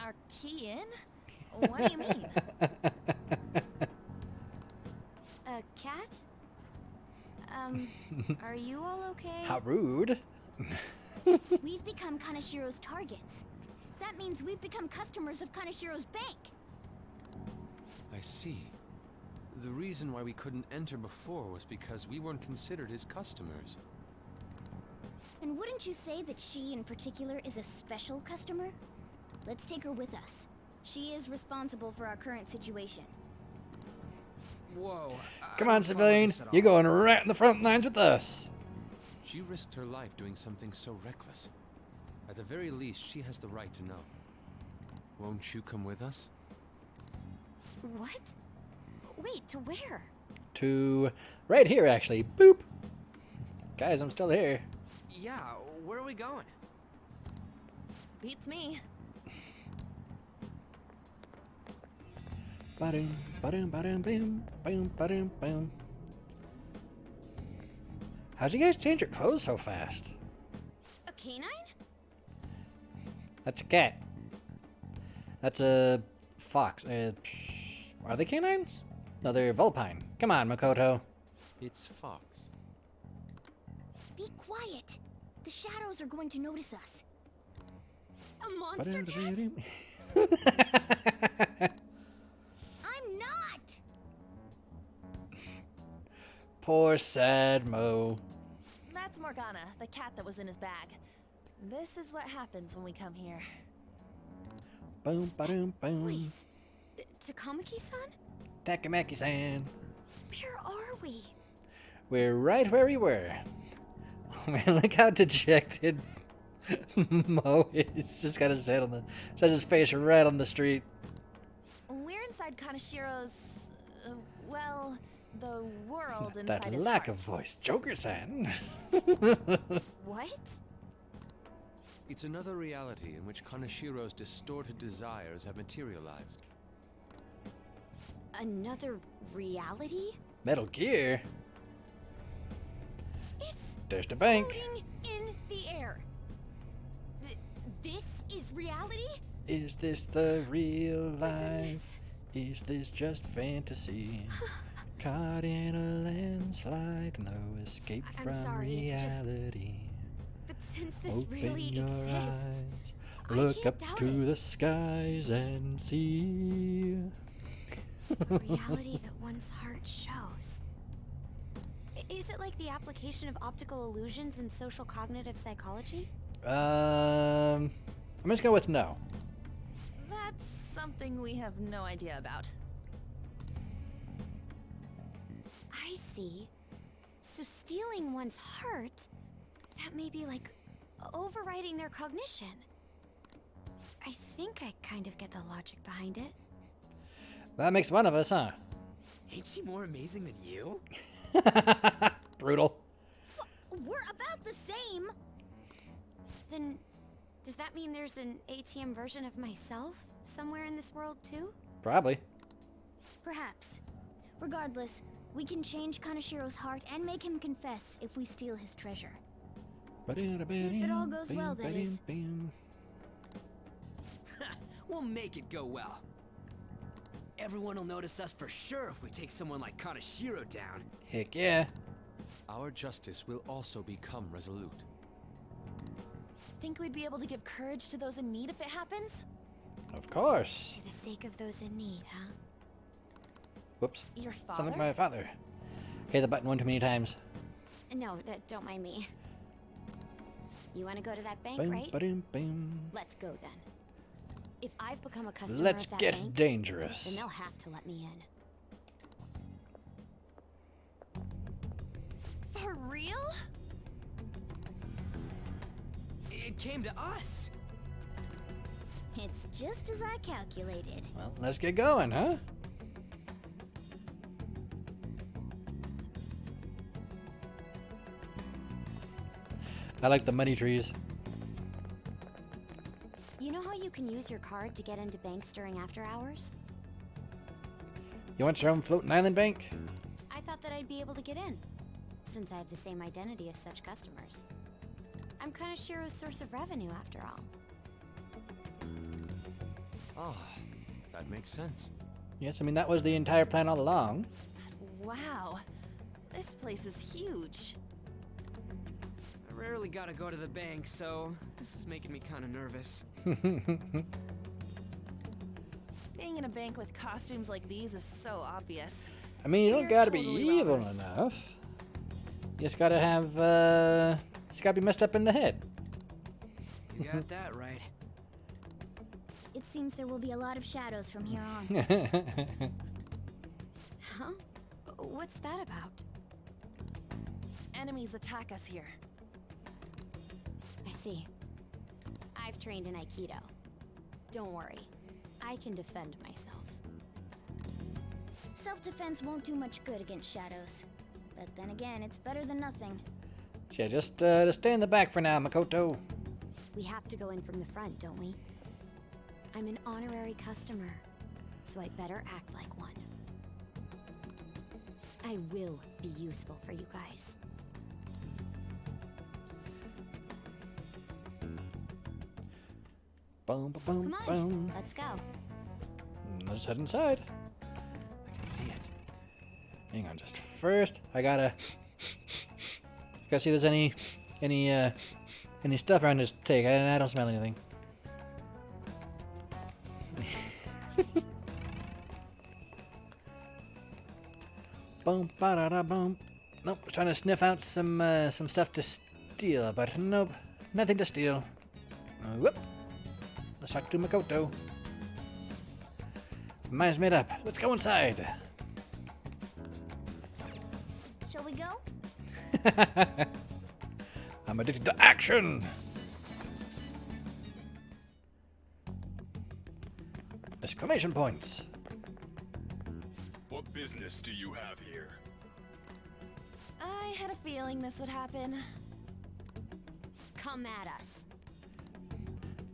Our key in? What do you mean? A cat? Are you all okay? How rude. We've become Kaneshiro's targets. That means we've become customers of Kaneshiro's bank. I see. The reason why we couldn't enter before was because we weren't considered his customers. And wouldn't you say that she in particular is a special customer? Let's take her with us. She is responsible for our current situation. Whoa. Come on, civilian. You're going right in the front lines with us. She risked her life doing something so reckless. At the very least, she has the right to know. Won't you come with us? What? Wait, to where? To right here, actually. Boop. Guys, I'm still here. Yeah, where are we going? Beats me. Ba-doom, ba-doom, ba-doom, boom, boom, ba-doom, boom. How'd you guys change your clothes so fast? A canine? That's a cat. That's a fox. Are they canines? No, they're vulpine. Come on, Makoto. It's Fox. Be quiet. The shadows are going to notice us. A monster cat? I'm not! Poor sad Mo. That's Morgana, the cat that was in his bag. This is what happens when we come here. Boom, ba-doom, boom. Please. Takamaki-san? Takamaki-san. Where are we? We're right where we were. Oh man, look how dejected Mo is. Just got his head on the... Just his face right on the street. We're inside Kanashiro's... well, the world inside That his lack heart. of voice, Joker-san. What? It's another reality in which Kanashiro's distorted desires have materialized. Another reality? Metal Gear? It's There's the bank. floating in the air. This is reality? Is this the real life? Is this just fantasy? Caught in a landslide, no escape I'm from sorry, it's just- reality. But since this Open really your exists, eyes, I look can't up doubt to it. the skies and see. The reality that one's heart shows. Is it like the application of optical illusions in social cognitive psychology? I'm just going with no. That's something we have no idea about. I see. So stealing one's heart, that may be like overriding their cognition. I think I kind of get the logic behind it. That makes one of us, huh? Ain't she more amazing than you? Brutal. We're about the same. Then, does that mean there's an ATM version of myself somewhere in this world too? Probably. Perhaps. Regardless, we can change Kanashiro's heart and make him confess if we steal his treasure. If it all goes well, that is. We'll make it go well. Everyone will notice us for sure if we take someone like Kanashiro down. Heck yeah. Our justice will also become resolute. Think we'd be able to give courage to those in need if it happens? Of course. For the sake of those in need, huh? Whoops. Your Sound like father? my father. Hit the button one too many times. No, don't mind me. You want to go to that bank, Boom, right? ba-doom, boom. Let's go then. If I've become a customer Let's of that get bank, dangerous. then they'll have to let me in. For real? It came to us. It's just as I calculated. Well, let's get going, huh? I like the money trees. You know how you can use your card to get into banks during after hours? You want your own floating island bank? I thought that I'd be able to get in, since I have the same identity as such customers. I'm Kanashiro's source of revenue, after all. Ah, that makes sense. Yes, I mean, that was the entire plan all along. Wow. This place is huge. I rarely gotta go to the bank, so this is making me kind of nervous. Being in a bank with costumes like these is so obvious. I mean, you don't We're gotta be totally evil robbers. enough. You just gotta have, just gotta be messed up in the head. You got that right. It seems there will be a lot of shadows from here on. Huh? What's that about? Enemies attack us here. I see. I've trained in Aikido. Don't worry. I can defend myself. Self-defense won't do much good against shadows. But then again, it's better than nothing. Yeah, just stay in the back for now, Makoto. We have to go in from the front, don't we? I'm an honorary customer, so I better act like one. I will be useful for you guys. Boom, boom, Come on, boom. let's go. Let's head inside. I can see it. Hang on, just first I gotta see if there's any stuff around this take. I don't smell anything. Boom, ba da da boom. Nope, trying to sniff out some stuff to steal, but nope, nothing to steal. Whoop. Let's talk to Makoto. Mind's made up. Let's go inside. Shall we go? I'm addicted to action. Exclamation points. What business do you have here? I had a feeling this would happen. Come at us.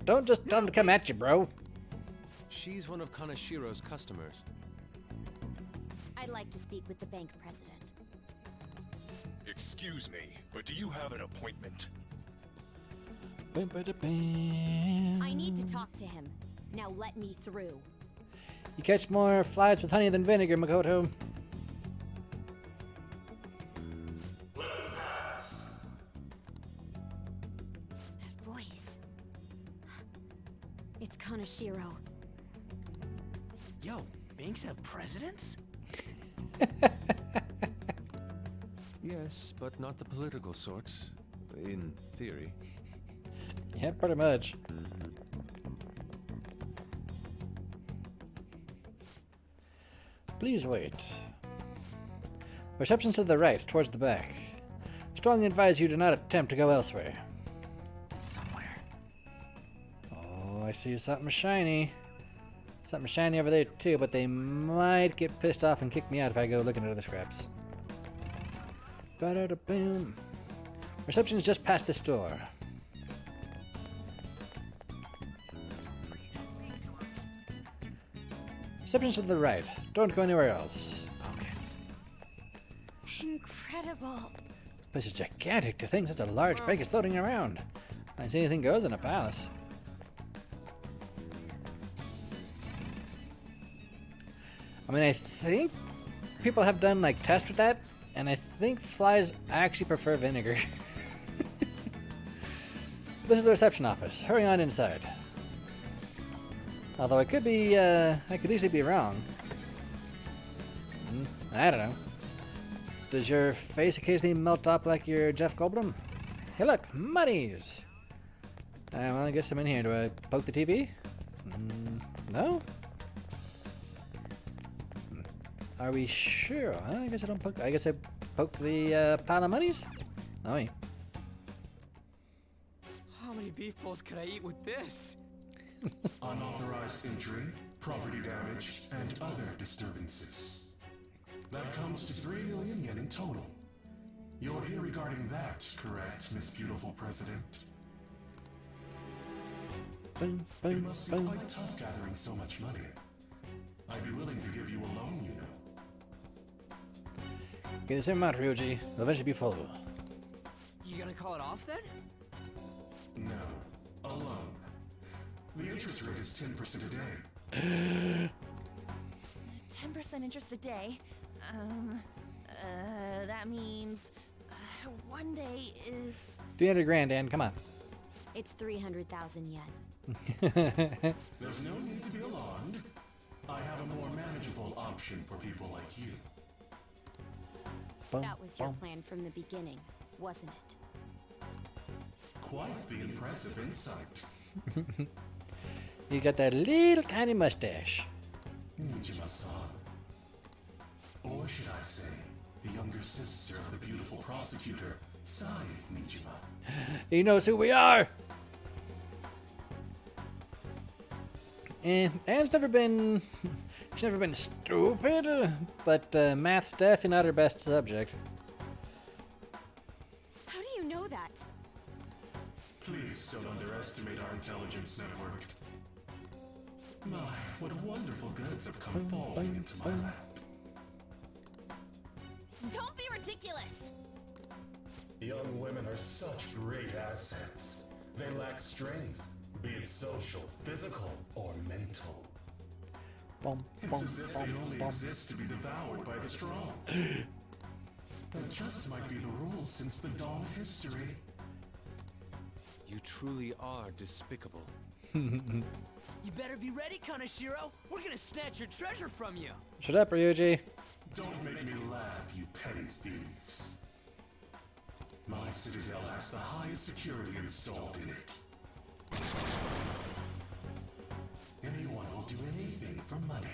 Don't just tell them to come at you, bro. She's one of Kanashiro's customers. I'd like to speak with the bank president. Excuse me, but do you have an appointment? I need to talk to him. Now let me through. You catch more flies with honey than vinegar, Makoto. That voice. It's Kanashiro. Yo, banks have presidents? Yes, but not the political sorts. In theory. Yeah, pretty much. Please wait. Reception's to the right, towards the back. Strongly advise you do not attempt to go elsewhere. It's somewhere. Oh, I see something shiny. Something shiny over there too, but they might get pissed off and kick me out if I go looking at other scraps. Ba-da-da-boom. Reception's just past this door. Reception's to the right. Don't go anywhere else. Focus. Incredible. This place is gigantic. To think such a large bank is floating around. I see anything goes in a palace. I mean, I think people have done like tests with that, and I think flies actually prefer vinegar. This is the reception office. Hurry on inside. Although I could be, I could easily be wrong. I don't know. Does your face occasionally melt up like your Jeff Goldblum? Hey look, monies! Well, I guess I'm in here. Do I poke the TV? No? Are we sure? I guess I don't poke. I guess I poke the pile of monies? Oh, yeah. How many beef bowls could I eat with this? Unauthorized entry, property damage, and other disturbances. That comes to 3 million yen in total. You're here regarding that, correct, Miss Beautiful President? It must be quite tough gathering so much money. I'd be willing to give you a loan, you know. Get the same amount, Ryuji. It'll eventually be full. You gonna call it off then? No, a loan. The interest rate is 10% a day. 10% interest a day. That means 1 day is 300 grand, Dan. Come on. It's 300,000 yen. There's no need to be alarmed. I have a more manageable option for people like you. That was your plan from the beginning, wasn't it? Quite the impressive insight. You got that little tiny mustache. Nijima-san. Or should I say, the younger sister of the beautiful prosecutor, Sai Nijima. He knows who we are! Anne's never been... She's never been stupid, but math's definitely not her best subject. How do you know that? Please don't underestimate our intelligence network. My, what wonderful goods have come falling into my lap. Young women are such great assets. They lack strength, be it social, physical, or mental. It's as if they only exist to be devoured by the strong. That just might be the rule since the dawn of history. You truly are despicable. You better be ready, Kaneshiro. We're gonna snatch your treasure from you. Shut up, Ryuji. Don't make me laugh, you petty thieves. My citadel has the highest security installed in it. Anyone will do anything for money.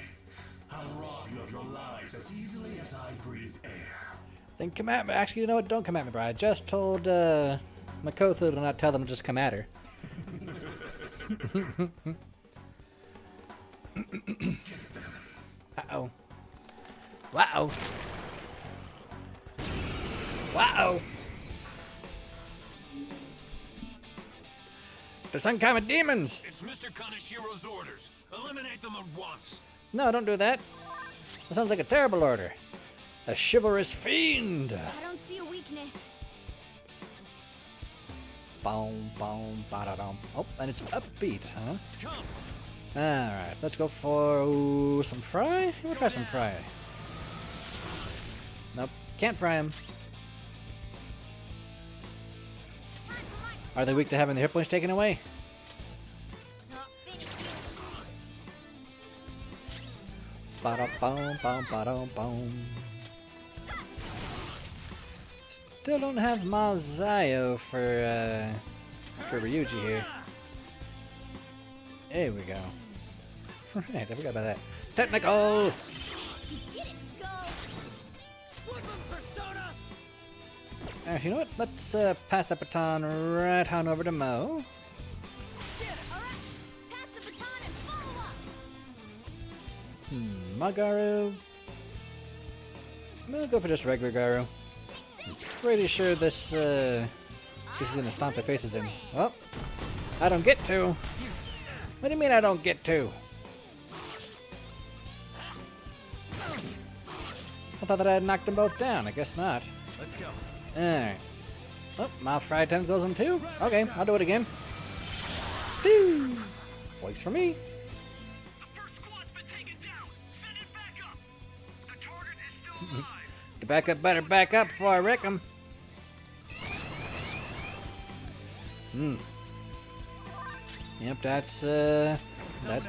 I'll rob you of your lives as easily as I breathe air. Then come at me. Actually, you know what? Don't come at me, bro. I just told Makoto to not tell them to just come at her. Uh-oh. Wow. Wow. There's some kind of demons. It's Mr. Kaneshiro's orders. Eliminate them at once. No, don't do that. That sounds like a terrible order. A chivalrous fiend. I don't see a weakness. Boom, boom, ba-da-dum. Oh, and it's upbeat, huh? Alright, let's go for some fry? We'll try some fry. Nope, can't fry him. Are they weak to having the hit points taken away? Ba-da-bum, bum, ba-dum, bum. Still don't have Mazayo for Ryuji here. There we go. Right, I forgot about that. Technical! Alright, you know what? Let's pass that baton right on over to Mo. Magaru. I'm gonna go for just regular Garu. I'm pretty sure this is gonna stomp their faces in. Oh, I don't get to. What do you mean I don't get to? I thought that I had knocked them both down. I guess not. Let's go. Alright. Oh, Mon-Fri tentacles them too? Okay, I'll do it again. Woo! Works for me. The backup better back up before I wreck him. Yep, that's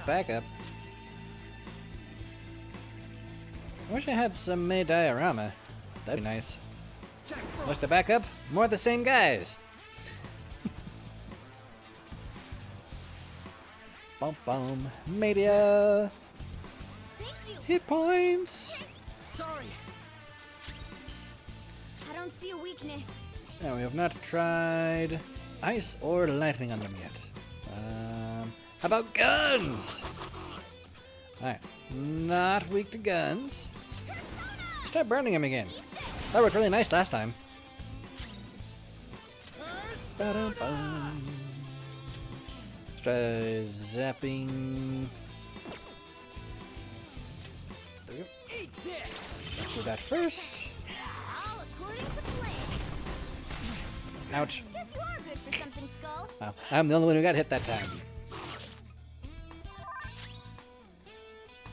backup. I wish I had some May diorama. That'd be nice. What's the backup? More of the same guys. Bum bum. Media. Hit points. Sorry. I don't see a weakness. Now we have not tried ice or lightning on them yet. How about guns? Alright, not weak to guns. Start burning them again. That worked really nice last time. Ba-dum-bum. Let's try zapping. There we go. Let's do that first. All according to plan. Ouch. Guess you are good for something, Skull. Wow, I'm the only one who got hit that time.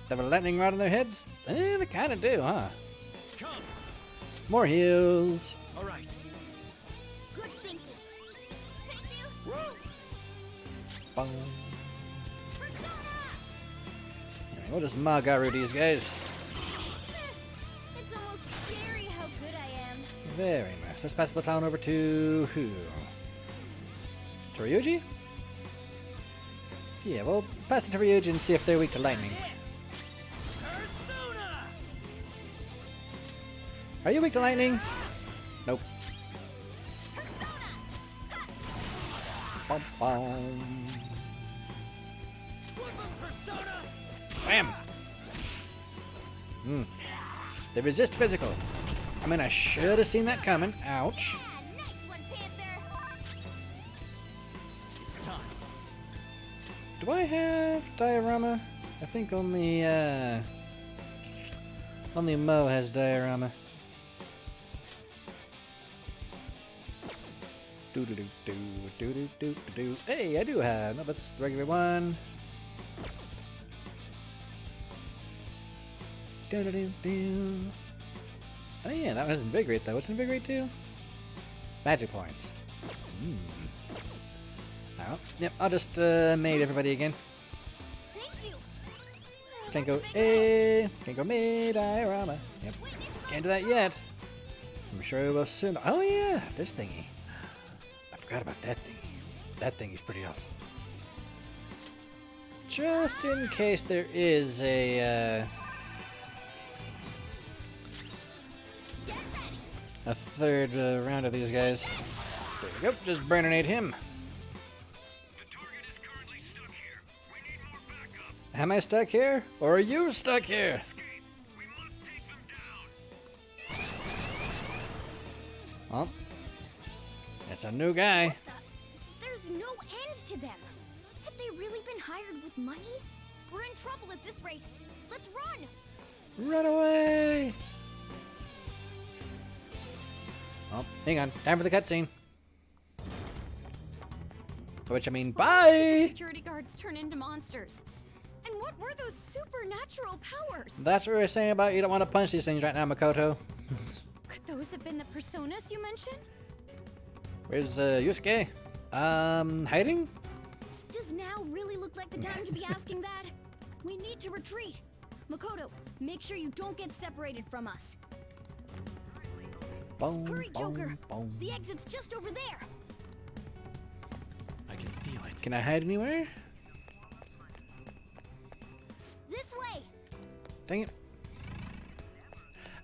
They have a lightning rod on their heads? Eh, they kind of do, huh? More heals. All right. Good thinking. Bong. We'll just Magaru these guys. It's almost scary how good I am. Very nice. Let's pass the baton over to who? To Ryuji? Yeah, we'll pass it to Ryuji and see if they're weak to lightning. Are you weak to lightning? Nope. Bum, bum. Bam! They resist physical. I mean, I should have seen that coming. Ouch. Do I have diorama? I think only Mo has diorama. Do do do do do do do do. Hey, I do have. No, that's the regular one. Do do do do. Oh yeah, that one has invigorate though. What's invigorate do? Magic points. Oh, yep. I'll just maid everybody again. Can't go A. Can't go mid diorama. Yep. Can't do that yet. I'm sure we will soon. Oh yeah, this thingy. I forgot about that thingy. That thingy's pretty awesome. Just in case there is a third round of these guys. There we go. Just burninate him. Am I stuck here? Or are you stuck here? Well, it's a new guy. There's no end to them. Have they really been hired with money? We're in trouble at this rate. Let's run! Run away! Oh, hang on. Time for the cutscene. Which I mean, Why did the bye! security guards turn into monsters? And what were those supernatural powers? That's what we were saying about you don't want to punch these things right now, Makoto. Could those have been the personas you mentioned? Where's Yusuke? Hiding? Does now really look like the time to be asking that? We need to retreat. Makoto, make sure you don't get separated from us. Boom, Hurry, boom, Joker. boom. The exit's just over there. I can feel it. Can I hide anywhere? This way. Dang it.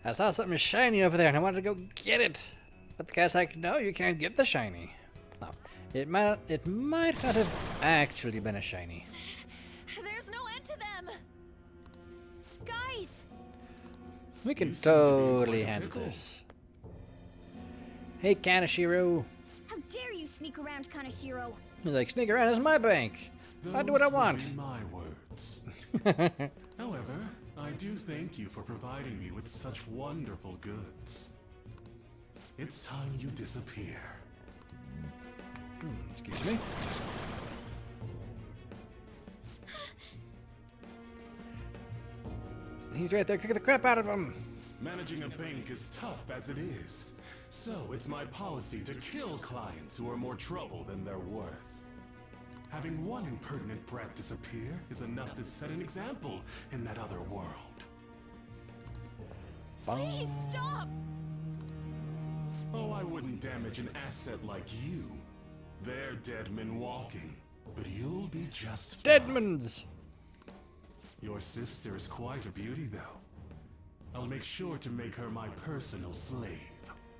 I saw something shiny over there and I wanted to go get it. But the guy's like, no, you can't get the shiny. No. It might not have actually been a shiny. There's no end to them. Guys, We can totally handle this. Hey, Kaneshiro. How dare you sneak around, Kaneshiro? He's like, sneak around, it's my bank. I do what I Those will want. be my words. However, I do thank you for providing me with such wonderful goods. It's time you disappear. Excuse me. He's right there, kick the crap out of him. Managing a bank is tough as it is. So it's my policy to kill clients who are more trouble than they're worth. Having one impertinent brat disappear is enough to set an example in that other world. please stop. Oh, I wouldn't damage an asset like you. They're dead men walking, but you'll be just fine. Deadmans. Your sister is quite a beauty, though. I'll make sure to make her my personal slave.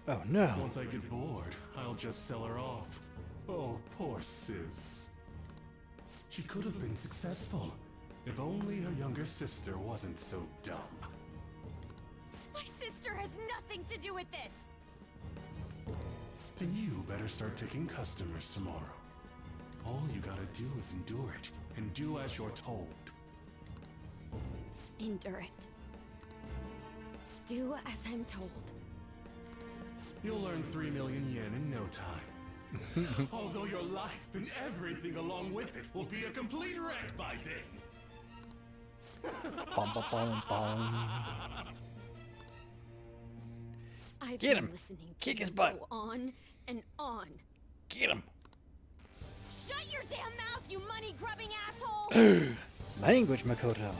Oh no. Once I get bored, I'll just sell her off. Oh, poor sis. She could have been successful, if only her younger sister wasn't so dumb. My sister has nothing to do with this. Then you better start taking customers tomorrow. All you gotta do is endure it, and do as you're told. Endure it. Do as I'm told. You'll earn 3 million yen in no time. Although your life and everything along with it will be a complete wreck by then. Bum, bum, bum, bum. I've Get been him. listening to Kick you his butt. go on and on. Get him. Shut your damn mouth, you money-grubbing asshole! Language, Makoto.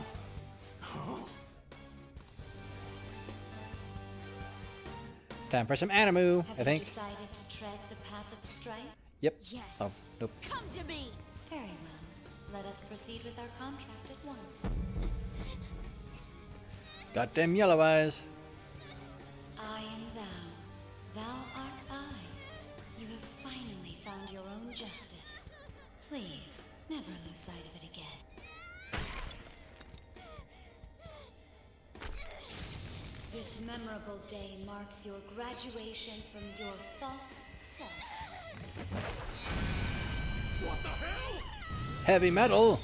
Time for some animu, I think. Have you decided to tread the path of strife? Yep. Yes. Oh, nope. Come to me! Very well. Let us proceed with our contract at once. Goddamn yellow eyes. I am thou. Thou art I. You have finally found your own justice. Please, never lose sight of it again. This memorable day marks your graduation from your false self. What the hell? Heavy metal.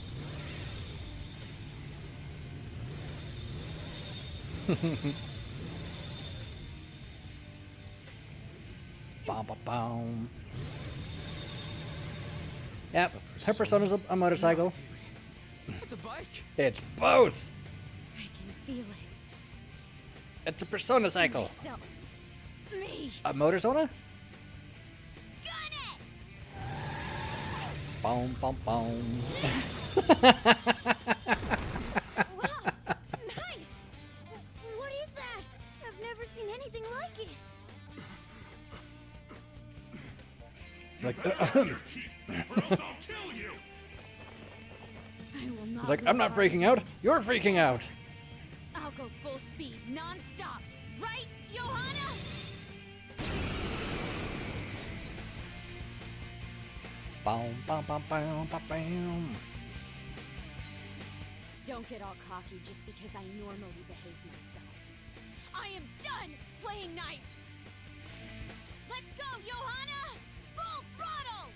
Bum, bum, bum. Yep, her persona's a motorcycle. It's a bike. It's both. I can feel it. It's a persona cycle. Myself. Me. A motorsona? Boom, boom, boom. Wow, nice! What is that? I've never seen anything like it. Like, I will not he's like, lose I'm not heart. freaking out. You're freaking out. I'll go full speed, non-stop. Right, Johanna? Boom, boom, boom, boom, boom, boom. Don't get all cocky just because I normally behave myself. I am done playing nice. Let's go, Johanna! Full throttle!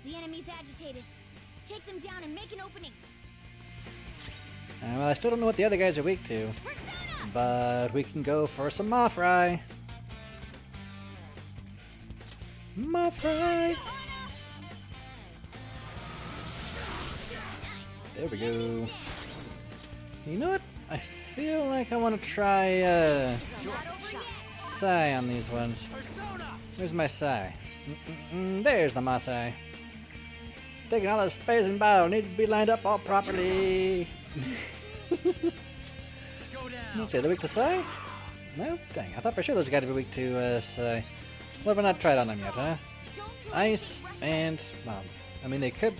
The enemy's agitated. Take them down and make an opening. Well, I still don't know what the other guys are weak to. But we can go for some Mon-Fri. Mon-Fri! There we go. You know what? I feel like I want to try Sai on these ones. Where's my Sai? There's the Masai. Taking all the space and battle need to be lined up all properly. Let's see, they're weak to Sai? No? Dang, I thought for sure those got to be weak to Sai. What have I not tried on them yet, huh? Ice and, well, I mean they could,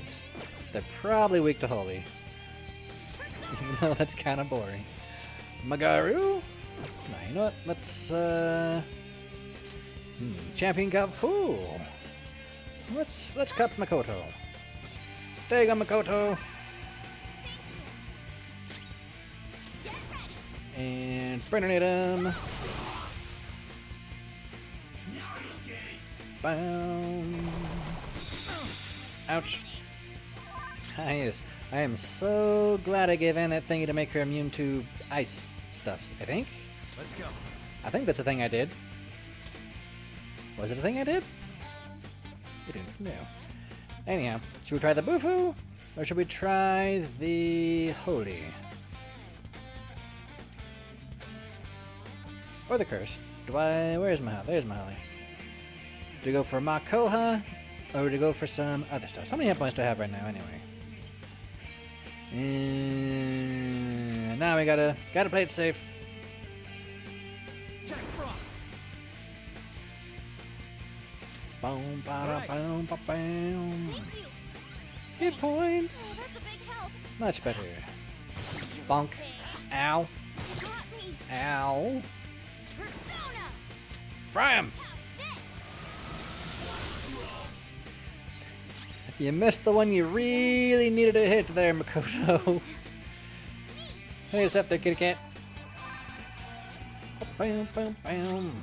they're probably weak to Holy. You know, that's kind of boring. Magaru? No, you know what, let's, Champion Cup Fool. Let's cut Makoto. There Makoto. And Brennan him. Boom. Ouch. Yes. I am so glad I gave Anne that thingy to make her immune to ice stuffs, I think. Let's go. I think that's a thing I did. Was it a thing I did? I didn't know. Anyhow, should we try the Bufu? Or should we try the Holy? Or the Curse? Where's my Holly? There's my Holly. Do we go for Makoha? Or do we go for some other stuff? How many hit points do I have right now anyway? Now we gotta play it safe. Boom, ba boom, ba boom. Hit points. Much better. Bonk. Ow. Ow. Fry him. You missed the one you really needed to hit there, Makoto. Hey, what's up there, kitty cat? Bam, bam, bam.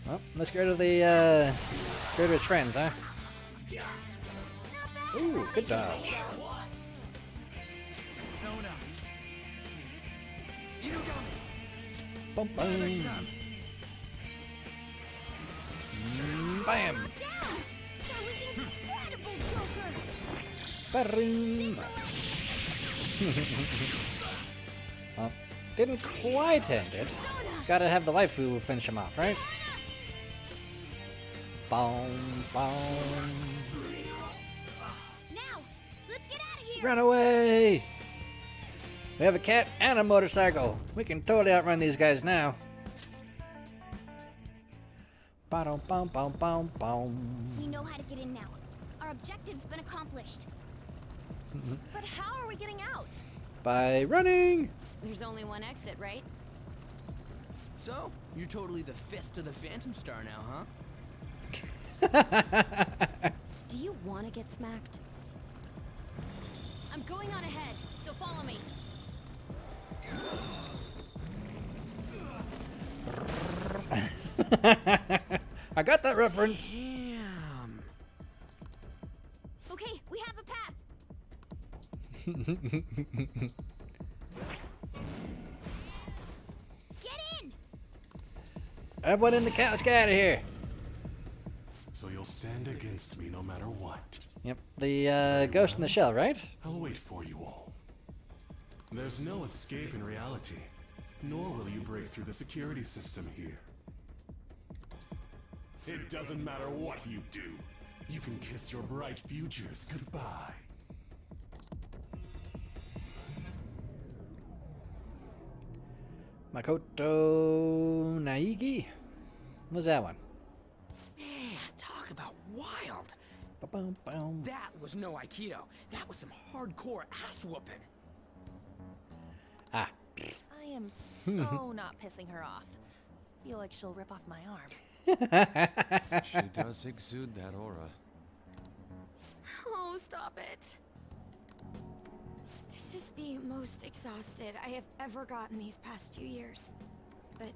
Well, let's get rid of the, get rid of his friends, huh? Ooh, good dodge. Bum, bum. Bam! Ba-ring. Well, didn't quite end it. Gotta have the waifu finish him off, right? Boom, boom. Now, let's get out of here. Run away! We have a cat and a motorcycle. We can totally outrun these guys now. Ba-dum, bum, bum, bum, bum. We know how to get in now. Our objective's been accomplished. But how are we getting out? By running! There's only one exit, right? So, you're totally the fist of the Phantom Star now, huh? Do you want to get smacked? I'm going on ahead, so follow me. I got that reference. Damn. Okay, we have a path. Get in! Everyone in the cat, let's get out of here. So you'll stay stand against me no matter what. Yep, the ghost in the shell, right? I'll wait for you all. There's no escape in reality, nor will you break through the security system here. It doesn't matter what you do. You can kiss your bright futures goodbye. Makoto Naigi? What's that one? Man, talk about wild. Ba-bum-bum. That was no Aikido. That was some hardcore ass whooping. Ah. I am so not pissing her off. Feel like she'll rip off my arm. She does exude that aura. Oh, stop it. This is the most exhausted I have ever gotten these past few years. But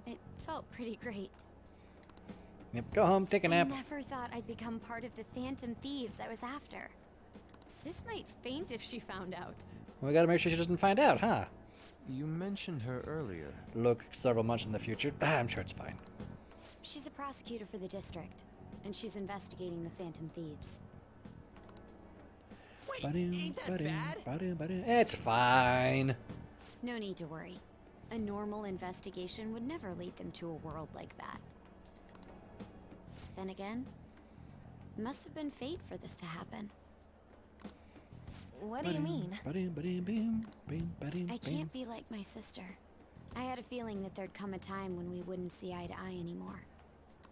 it felt pretty great. Yep, go home, take a nap. I never thought I'd become part of the Phantom Thieves I was after. Sis might faint if she found out. We gotta make sure she doesn't find out, huh? You mentioned her earlier. Look, several months in the future. I'm sure it's fine. She's a prosecutor for the district, and she's investigating the Phantom Thieves. Wait, ain't that bad? It's fine. No need to worry. A normal investigation would never lead them to a world like that. Then again, it must have been fate for this to happen. What do you mean? I can't be like my sister. I had a feeling that there'd come a time when we wouldn't see eye to eye anymore.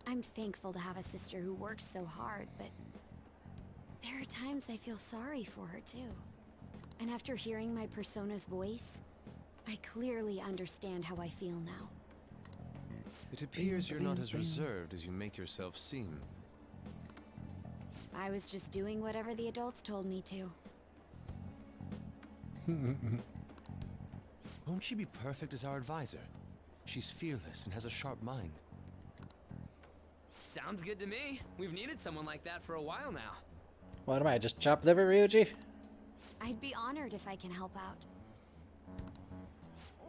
I'm thankful to have a sister who works so hard, but there are times I feel sorry for her too. And after hearing my persona's voice, I clearly understand how I feel now. It appears you're not as reserved as you make yourself seem. I was just doing whatever the adults told me to. Won't she be perfect as our advisor? She's fearless and has a sharp mind. Sounds good to me. We've needed someone like that for a while now. What am I, just chopped liver, Ryuji? I'd be honored if I can help out.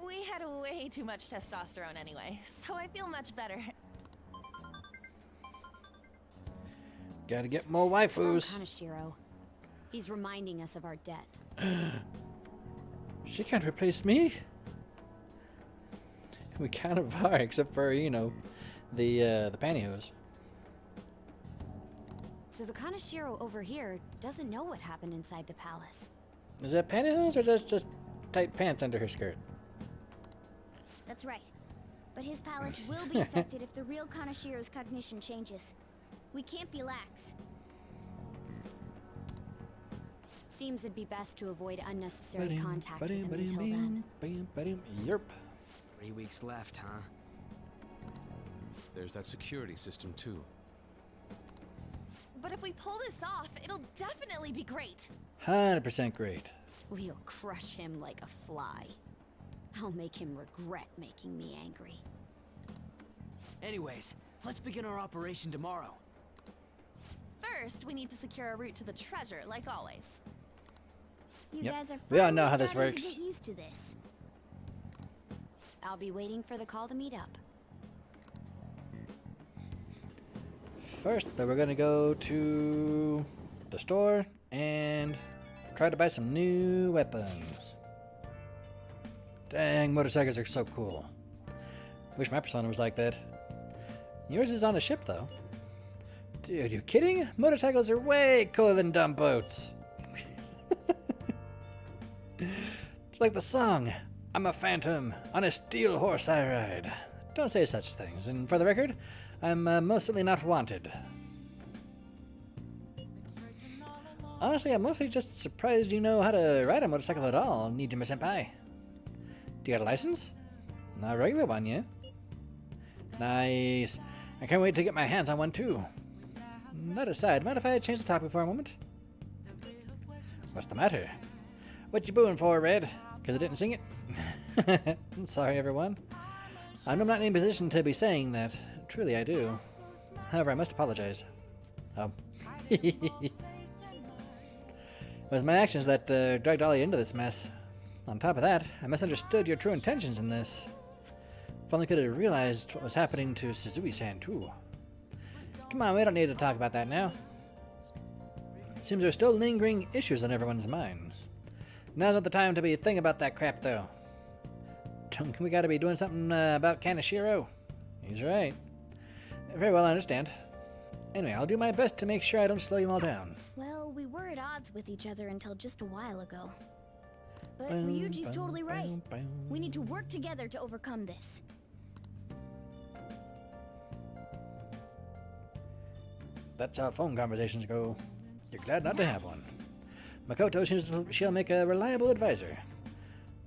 We had way too much testosterone anyway, so I feel much better. Gotta get more waifus. Kaneshiro. He's reminding us of our debt. She can't replace me. We kind of are, except for, you know, the pantyhose. So the Kaneshiro over here doesn't know what happened inside the palace. Is that pantyhose or just tight pants under her skirt? That's right. But his palace will be affected if the real Kaneshiro's cognition changes. We can't be lax. Seems it'd be best to avoid unnecessary contact with him until then. Yerp. 3 weeks left, huh? There's that security system too. But if we pull this off, it'll definitely be great. 100% great. We'll crush him like a fly. I'll make him regret making me angry. Anyways, let's begin our operation tomorrow. First, we need to secure a route to the treasure, like always. You Yep. guys are We all know finally how this starting works. to get used to this. I'll be waiting for the call to meet up. First, though, we're gonna go to the store and try to buy some new weapons. Dang, motorcycles are so cool. Wish my persona was like that. Yours is on a ship, though. Dude, you kidding? Motorcycles are way cooler than dumb boats. It's like the song, I'm a phantom, on a steel horse I ride. Don't say such things, and for the record, I'm most certainly not wanted. Honestly, I'm mostly just surprised you know how to ride a motorcycle at all, Nijima-senpai. Do you got a license? Not a regular one, yeah? Nice. I can't wait to get my hands on one, too. That aside, mind if I change the topic for a moment? What's the matter? What you booing for, Red? Because I didn't sing it? Sorry, everyone. I know I'm not in a position to be saying that. Truly, I do. However, I must apologize. Oh. It was my actions that dragged Ollie into this mess. On top of that, I misunderstood your true intentions in this. If only could have realized what was happening to Suzui-san, too. Come on, we don't need to talk about that now. Seems there's still lingering issues on everyone's minds. Now's not the time to be thinking about that crap, though. We gotta be doing something about Kaneshiro. He's right. Very well, I understand. Anyway, I'll do my best to make sure I don't slow you all down. Well, we were at odds with each other until just a while ago. But Ryuji's totally right. We need to work together to overcome this. That's how phone conversations go. You're glad not to have one. Makoto seems she'll make a reliable advisor.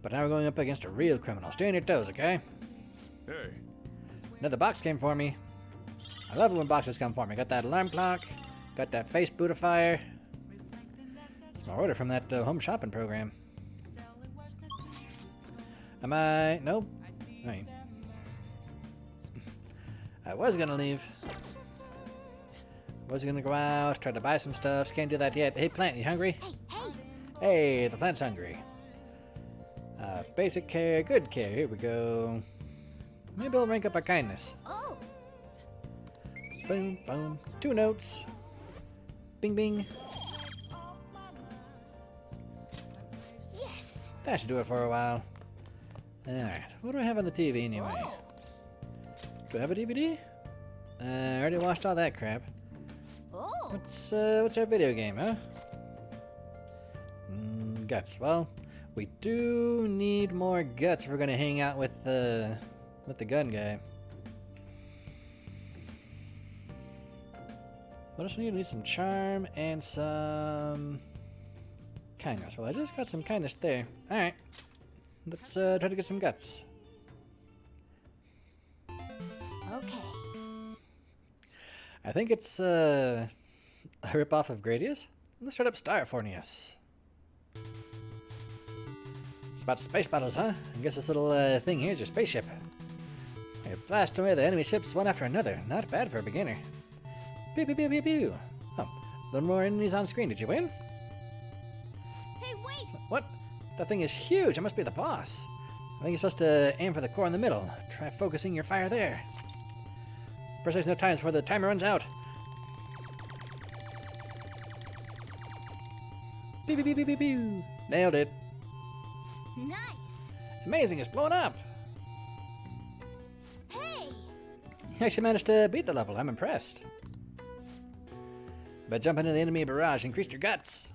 But now we're going up against a real criminal. Stay on your toes, okay? Hey. Another box came for me. I love it when boxes come for me. Got that alarm clock. Got that face bootifier. It's my order from that home shopping program. Am I... Nope. Alright. I was gonna leave. Was gonna go out, try to buy some stuff. Can't do that yet. Hey, plant, you hungry? Hey, the plant's hungry. Basic care, good care. Here we go. Maybe I'll rank up our kindness. Oh. Boom, boom. 2 notes. Bing, bing. Yes. That should do it for a while. Alright, what do I have on the TV anyway? Do I have a DVD? I already watched all that crap. Oh. What's our video game, huh? Guts. Well, we do need more guts if we're gonna hang out with the gun guy. What else do we need? We need some charm and some kindness. Well, I just got some kindness there. All right, let's try to get some guts. Okay. I think it's a ripoff of Gradius. Let's start up Starfornius. It's about space battles, huh? I guess this little thing here is your spaceship. You blast away the enemy ships one after another. Not bad for a beginner. Pew pew pew pew pew. Oh, no more enemies on screen. Did you win? Hey, wait! What? That thing is huge. I must be the boss. I think you're supposed to aim for the core in the middle. Try focusing your fire there. First, there's no time before the timer runs out. Pew pew pew pew pew pew. Nailed it. Nice. Amazing, it's blown up. Hey. You actually managed to beat the level. I'm impressed. But jumping into the enemy barrage increased your guts.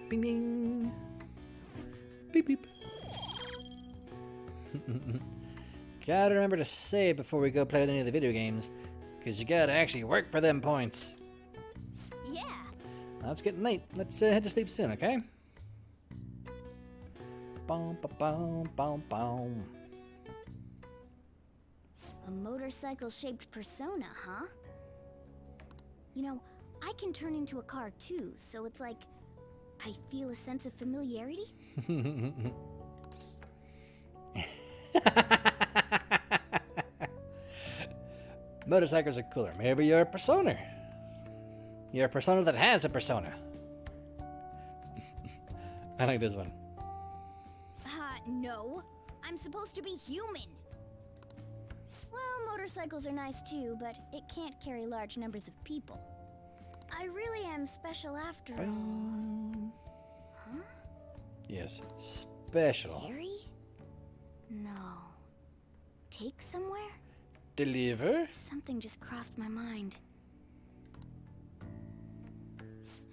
Bing bing. Beep beep. Gotta remember to save before we go play with any of the video games, because you gotta actually work for them points. Yeah. Well, it's getting late. Let's head to sleep soon, okay? Boom, boom, boom, boom. A motorcycle-shaped persona, huh? You know, I can turn into a car too, so it's like I feel a sense of familiarity. Motorcycles are cooler. Maybe you're a persona. You're a persona that has a persona. I like this one. No. I'm supposed to be human. Well, motorcycles are nice too, but it can't carry large numbers of people. I really am special after all. Huh? Yes, special. Carry? No. Take somewhere? Deliver? Something just crossed my mind.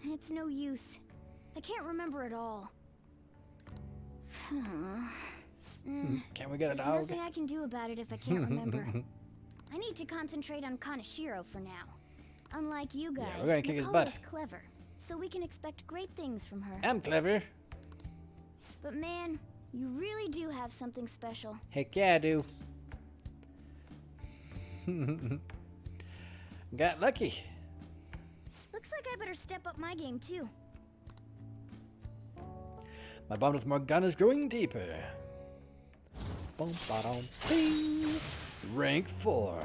It's no use. I can't remember it all. Can we get a There's dog? nothing I can do about it if I can't remember. I need to concentrate on Kaneshiro for now. Unlike you guys, we're gonna kick his Nicole butt. is clever, so we can expect great things from her. I'm clever. But man, you really do have something special. Heck yeah, I do. Got lucky. Looks like I better step up my game too. My bond with Morgana is growing deeper. Boom, ba-dum, bing. Rank 4.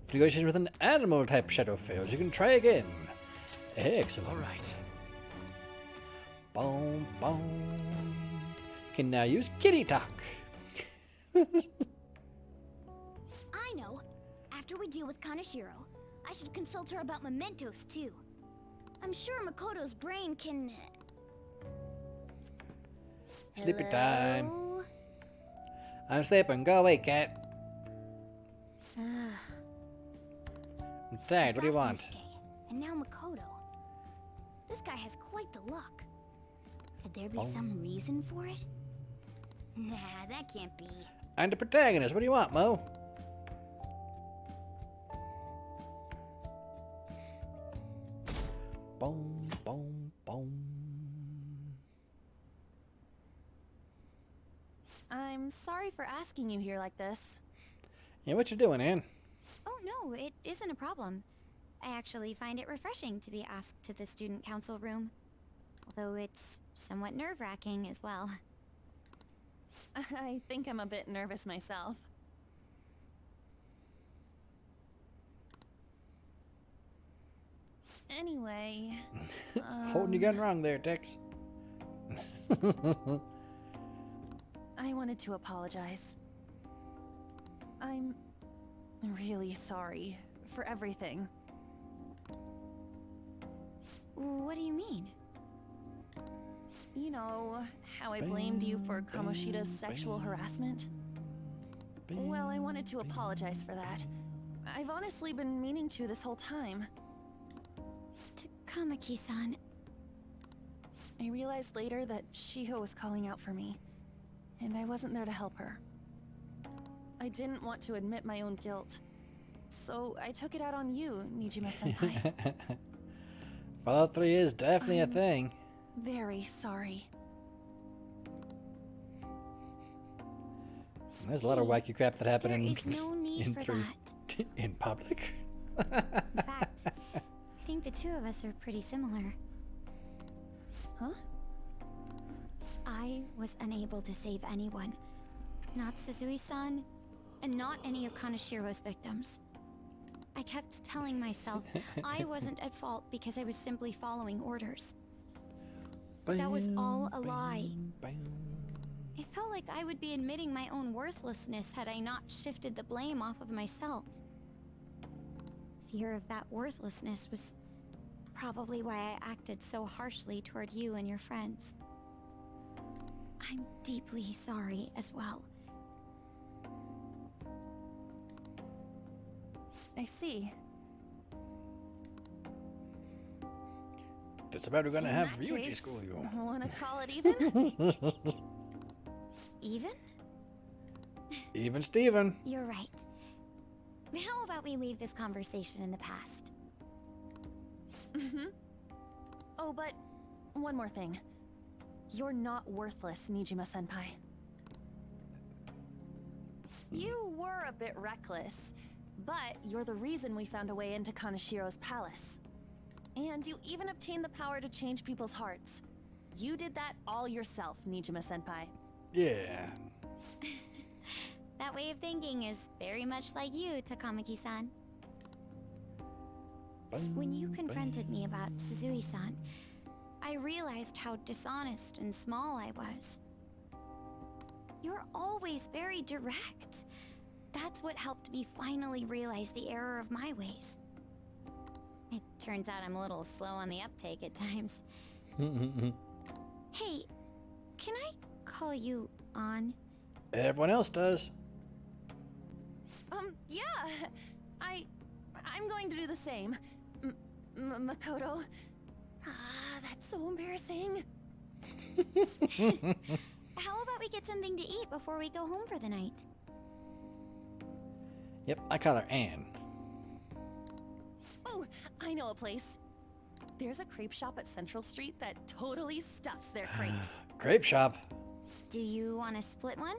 If negotiation with an animal type shadow fails, you can try again. Excellent. Alright. Boom, boom. Can now use kitty talk. I know. After we deal with Kaneshiro, I should consult her about mementos, too. I'm sure Makoto's brain can... Sleepy time. Hello? I'm sleeping. Go away, cat. I'm tired. What do you want? Yusuke, and now Makoto. This guy has quite the luck. Could there be some reason for it? Nah, that can't be. I'm the protagonist. What do you want, Mo? Boom, boom, boom. I'm sorry for asking you here like this. Yeah, what you doing, Ann? Oh no, it isn't a problem. I actually find it refreshing to be asked to the student council room. Although it's somewhat nerve-wracking as well. I think I'm a bit nervous myself. Anyway... Holding your gun wrong there, Tex. I wanted to apologize. I'm really sorry for everything. What do you mean? You know, how I blamed you for Kamoshida's sexual harassment? Well, I wanted to apologize for that. I've honestly been meaning to this whole time. Kamaki-san. I realized later that Shiho was calling out for me, and I wasn't there to help her. I didn't want to admit my own guilt, so I took it out on you, Nijima-senpai. Fallout 3 is definitely a thing. Very sorry. There's a lot of wacky crap that happened in no need in for 3 that. in public. In fact, I think the two of us are pretty similar. Huh? I was unable to save anyone. Not Suzui-san, and not any of Kanashiro's victims. I kept telling myself I wasn't at fault because I was simply following orders. But that was all a lie. I felt like I would be admitting my own worthlessness had I not shifted the blame off of myself. Fear of that worthlessness was probably why I acted so harshly toward you and your friends. I'm deeply sorry as well. I see. Just about we're gonna In have that Ryuji case, school you. Wanna call it even? Even? Even Steven. You're right. How about we leave this conversation in the past? Mm-hmm. Oh, but one more thing. You're not worthless, Nijima-senpai. You were a bit reckless, but you're the reason we found a way into Kanashiro's palace. And you even obtained the power to change people's hearts. You did that all yourself, Nijima-senpai. Yeah. That way of thinking is very much like you, Takamaki-san. When you confronted me about Suzui-san, I realized how dishonest and small I was. You're always very direct. That's what helped me finally realize the error of my ways. It turns out I'm a little slow on the uptake at times. Hey, can I call you on? Everyone else does. Yeah. I'm going to do the same. Makoto. Ah, that's so embarrassing. How about we get something to eat before we go home for the night? Yep, I call her Anne. Oh, I know a place. There's a crepe shop at Central Street that totally stuffs their crepes. Grape shop. Do you want to split one?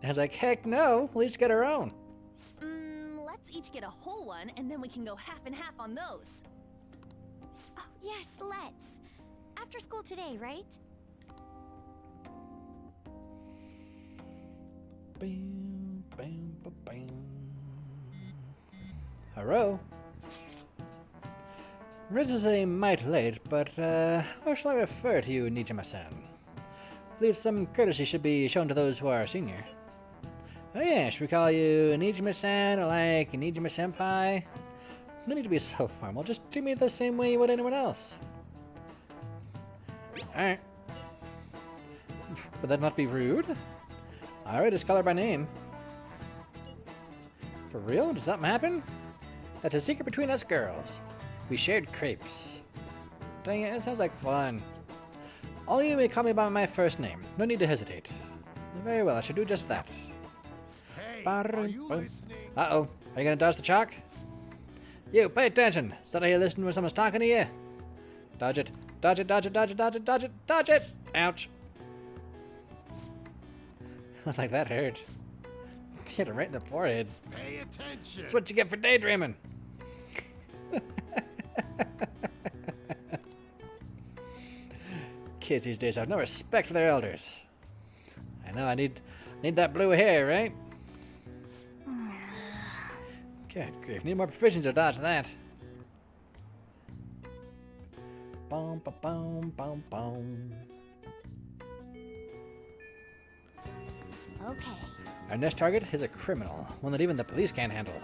I was like, heck no, we'll each get our own. Let's each get a whole one, and then we can go half and half on those. Oh, yes, let's. After school today, right? Bam, bam, ba, bam. Hello. This is a mite late, but how shall I refer to you, Nijima-san? I believe some courtesy should be shown to those who are senior. Oh yeah, should we call you Nijima-san or like Nijima-senpai? No need to be so formal. Just treat me the same way you would anyone else. Alright. Would that not be rude? Alright, it's color by name. For real? Did something happen? That's a secret between us girls. We shared crepes. Dang it, it sounds like fun. All you may call me by my first name. No need to hesitate. Very well, I should do just that. Hey, are you listening? Uh-oh. Are you gonna dodge the chalk? You, pay attention. Instead of you listening when someone's talking to you. Dodge it. Dodge it, dodge it, dodge it, dodge it, dodge it, dodge it! Ouch. Looks like that hurt. Hit him right in the forehead. Pay attention. That's what you get for daydreaming. Kids these days have no respect for their elders. I know, I need that blue hair, right? Good grief, need more proficiency to dodge that. Boom, ba, boom, boom, boom. Okay. Our next target is a criminal, one that even the police can't handle.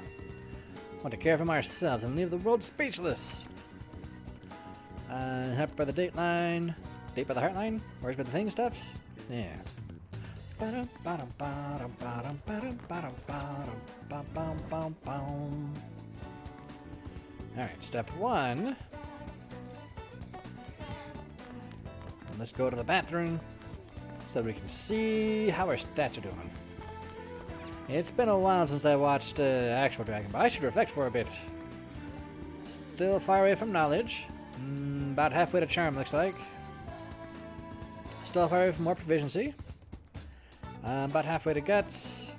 Want to care for ourselves and leave the world speechless. Help by the date line. Date by the heart line? Where's by the thing stuffs? Yeah. Alright, step one. Let's go to the bathroom so that we can see how our stats are doing. It's been a while since I watched actual Dragon Ball. I should reflect for a bit. Still far away from knowledge. About halfway to charm, looks like. Still far away from more proficiency. About halfway to guts.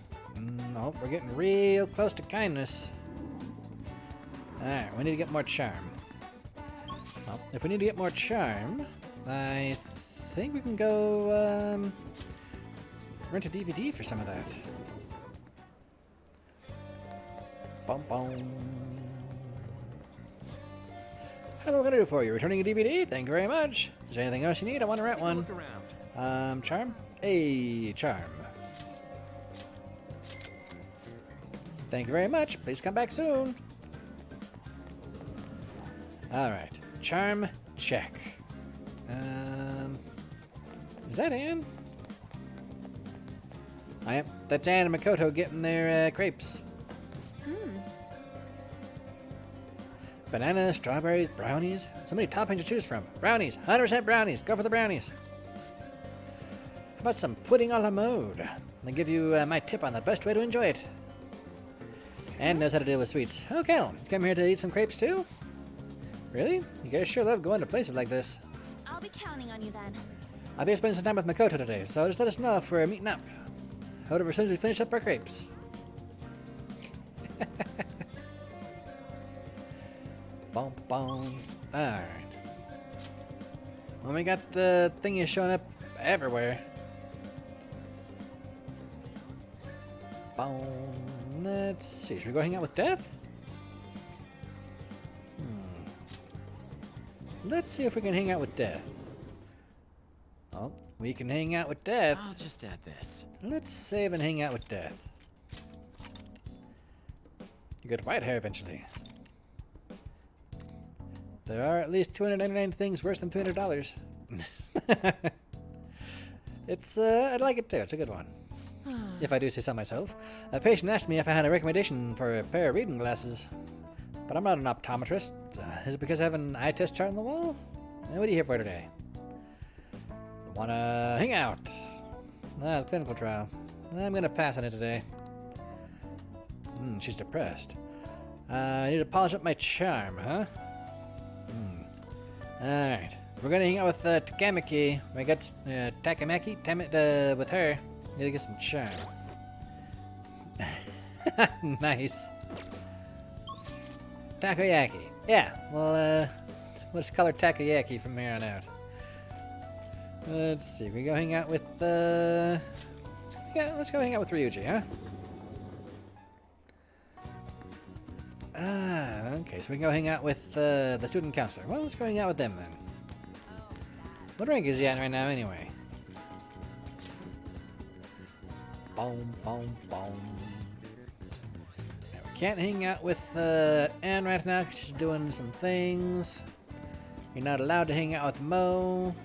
Oh, we're getting real close to kindness. Alright, we need to get more charm. Well, if we need to get more charm, I think we can go rent a DVD for some of that. Bum bum. Hello, what can I do for you? Returning a DVD? Thank you very much. Is there anything else you need? I want to rent one. Charm? Hey, charm. Thank you very much. Please come back soon. Alright. Charm check. Is that Anne? That's Anne and Makoto getting their crepes. Bananas, strawberries, brownies. So many toppings to choose from. Brownies. 100% brownies. Go for the brownies. How about some pudding a la mode? I'll give you my tip on the best way to enjoy it. Anne knows how to deal with sweets. Okay, you come here to eat some crepes too? Really? You guys sure love going to places like this. I'll be counting on you then. I'll be spending some time with Makoto today, so just let us know if we're meeting up. However, as soon as we finish up our crepes. Boom, boom. Alright. Well, we got thingies showing up everywhere. Boom. Let's see. Should we go hang out with Death? Let's see if we can hang out with Death. Oh, we can hang out with Death. I'll just add this. Let's save and hang out with Death. You get white hair eventually. There are at least 299 things worse than $200. It's, I like it too. It's a good one. If I do say so myself. A patient asked me if I had a recommendation for a pair of reading glasses. But I'm not an optometrist. Is it because I have an eye test chart on the wall? What are you here for today? Wanna hang out? Clinical trial. I'm gonna pass on it today. She's depressed. I need to polish up my charm, huh? Alright. We're gonna hang out with Takamaki. I got Takamaki? With her. Need to get some charm. Nice. Takoyaki. Yeah, well, let's color takoyaki from here on out. Let's see, we go hang out with, let's go hang out with Ryuji, huh? Okay, so we can go hang out with, the student counselor. Well, let's go hang out with them then. What rank is he at right now, anyway? Boom, boom, boom. can't hang out with Anne right now because she's doing some things. You're not allowed to hang out with Mo.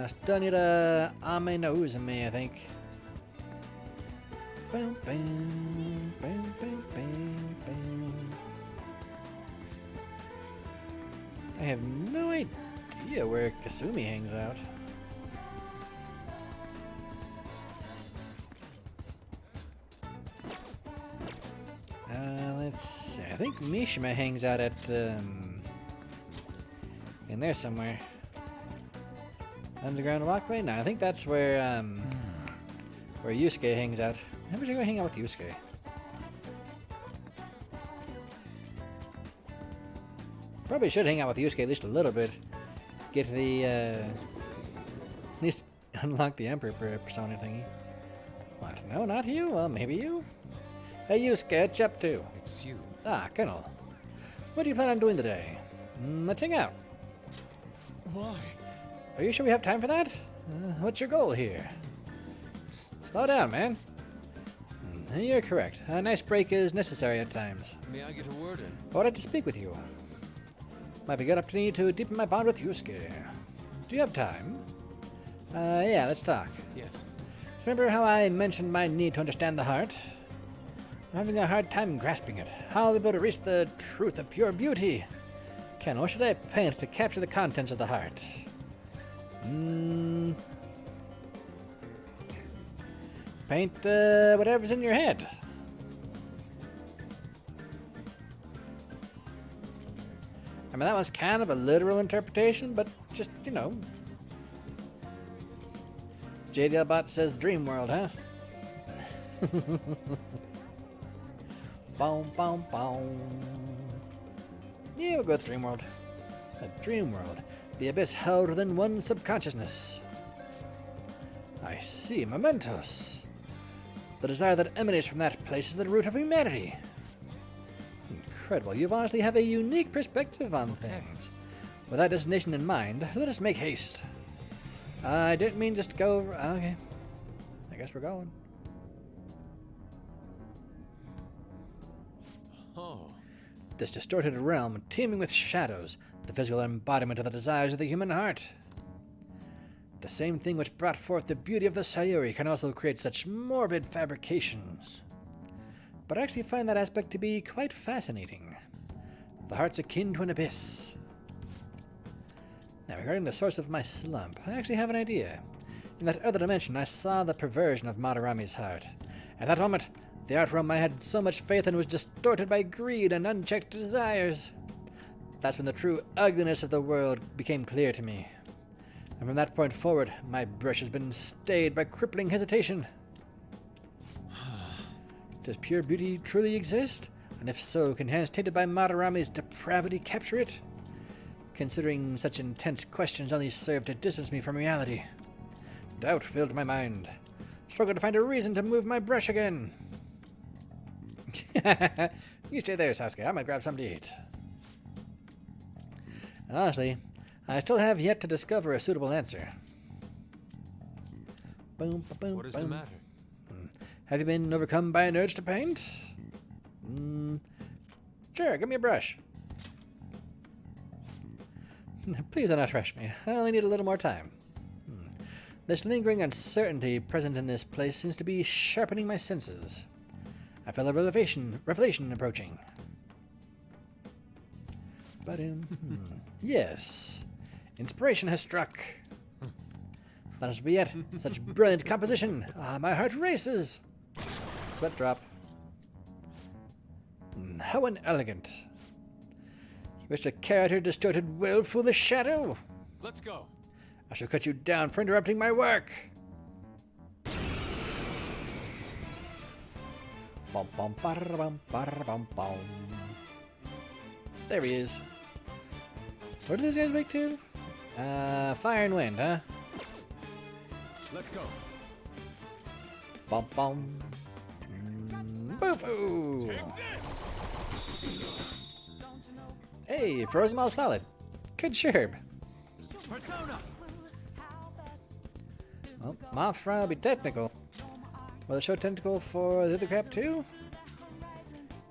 Still need a Ame no Uzume, I think. Bam, bam, bam, bam, bam, bam. I have no idea where Kasumi hangs out. Let's see. I think Mishima hangs out at in there somewhere. Underground walkway? No, I think that's where Yusuke hangs out. How about you go hang out with Yusuke? Probably should hang out with Yusuke at least a little bit. Get the at least unlock the Emperor persona thingy. What? No, not you? Well, maybe you? Hey Yusuke, what's you up to? It's you. Ah, Colonel. What do you plan on doing today? Let's hang out. Why? Are you sure we have time for that? What's your goal here? Slow down, man. You're correct. A nice break is necessary at times. May I get a word in? I would like to speak with you. Might be a good opportunity to deepen my bond with Yusuke. Do you have time? Yeah, let's talk. Yes. Remember how I mentioned my need to understand the heart? I'm having a hard time grasping it. How I'll be able to reach the truth of pure beauty? Ken, what should I paint to capture the contents of the heart? Paint whatever's in your head. I mean, that one's kind of a literal interpretation, but just, you know. JDL Bot says Dream World, huh? Boom, boom, boom. Yeah, we'll go with Dream World. A dream world. The abyss held within one's subconsciousness. I see. Mementos. The desire that emanates from that place is the root of humanity. Incredible. You honestly have a unique perspective on things. With that destination in mind, let us make haste. I didn't mean just to go over... Okay. I guess we're going. Oh. This distorted realm, teeming with shadows, the physical embodiment of the desires of the human heart. The same thing which brought forth the beauty of the Sayuri can also create such morbid fabrications. But I actually find that aspect to be quite fascinating. The heart's akin to an abyss. Now, regarding the source of my slump, I actually have an idea. In that other dimension, I saw the perversion of Madarami's heart. At that moment, the art realm I had so much faith in was distorted by greed and unchecked desires. That's when the true ugliness of the world became clear to me. And from that point forward, my brush has been stayed by crippling hesitation. Does pure beauty truly exist? And if so, can hands tainted by Madarami's depravity capture it? Considering such intense questions only serve to distance me from reality. Doubt filled my mind. Struggled to find a reason to move my brush again. You stay there, Sasuke. I might grab something to eat. And honestly, I still have yet to discover a suitable answer. Boom, boom, What is the matter? Have you been overcome by an urge to paint? Sure, give me a brush. Please do not rush me. I only need a little more time. This lingering uncertainty present in this place seems to be sharpening my senses. I feel a revelation approaching. Yes. Inspiration has struck. Let us be it. Such brilliant composition. Ah, my heart races. Sweat drop. How inelegant. You wish to carry out your distorted will through the shadow? Let's go. I shall cut you down for interrupting my work. Bum, bum, bum, bum, bum. There he is. What did these guys make to? Fire and wind, huh? Let's go. Bum, bum. Boo-foo! Hey, frozen all solid. Good sherb. Persona. Well, Mon-Fri will be technical. Will it show tentacle for the other crap too?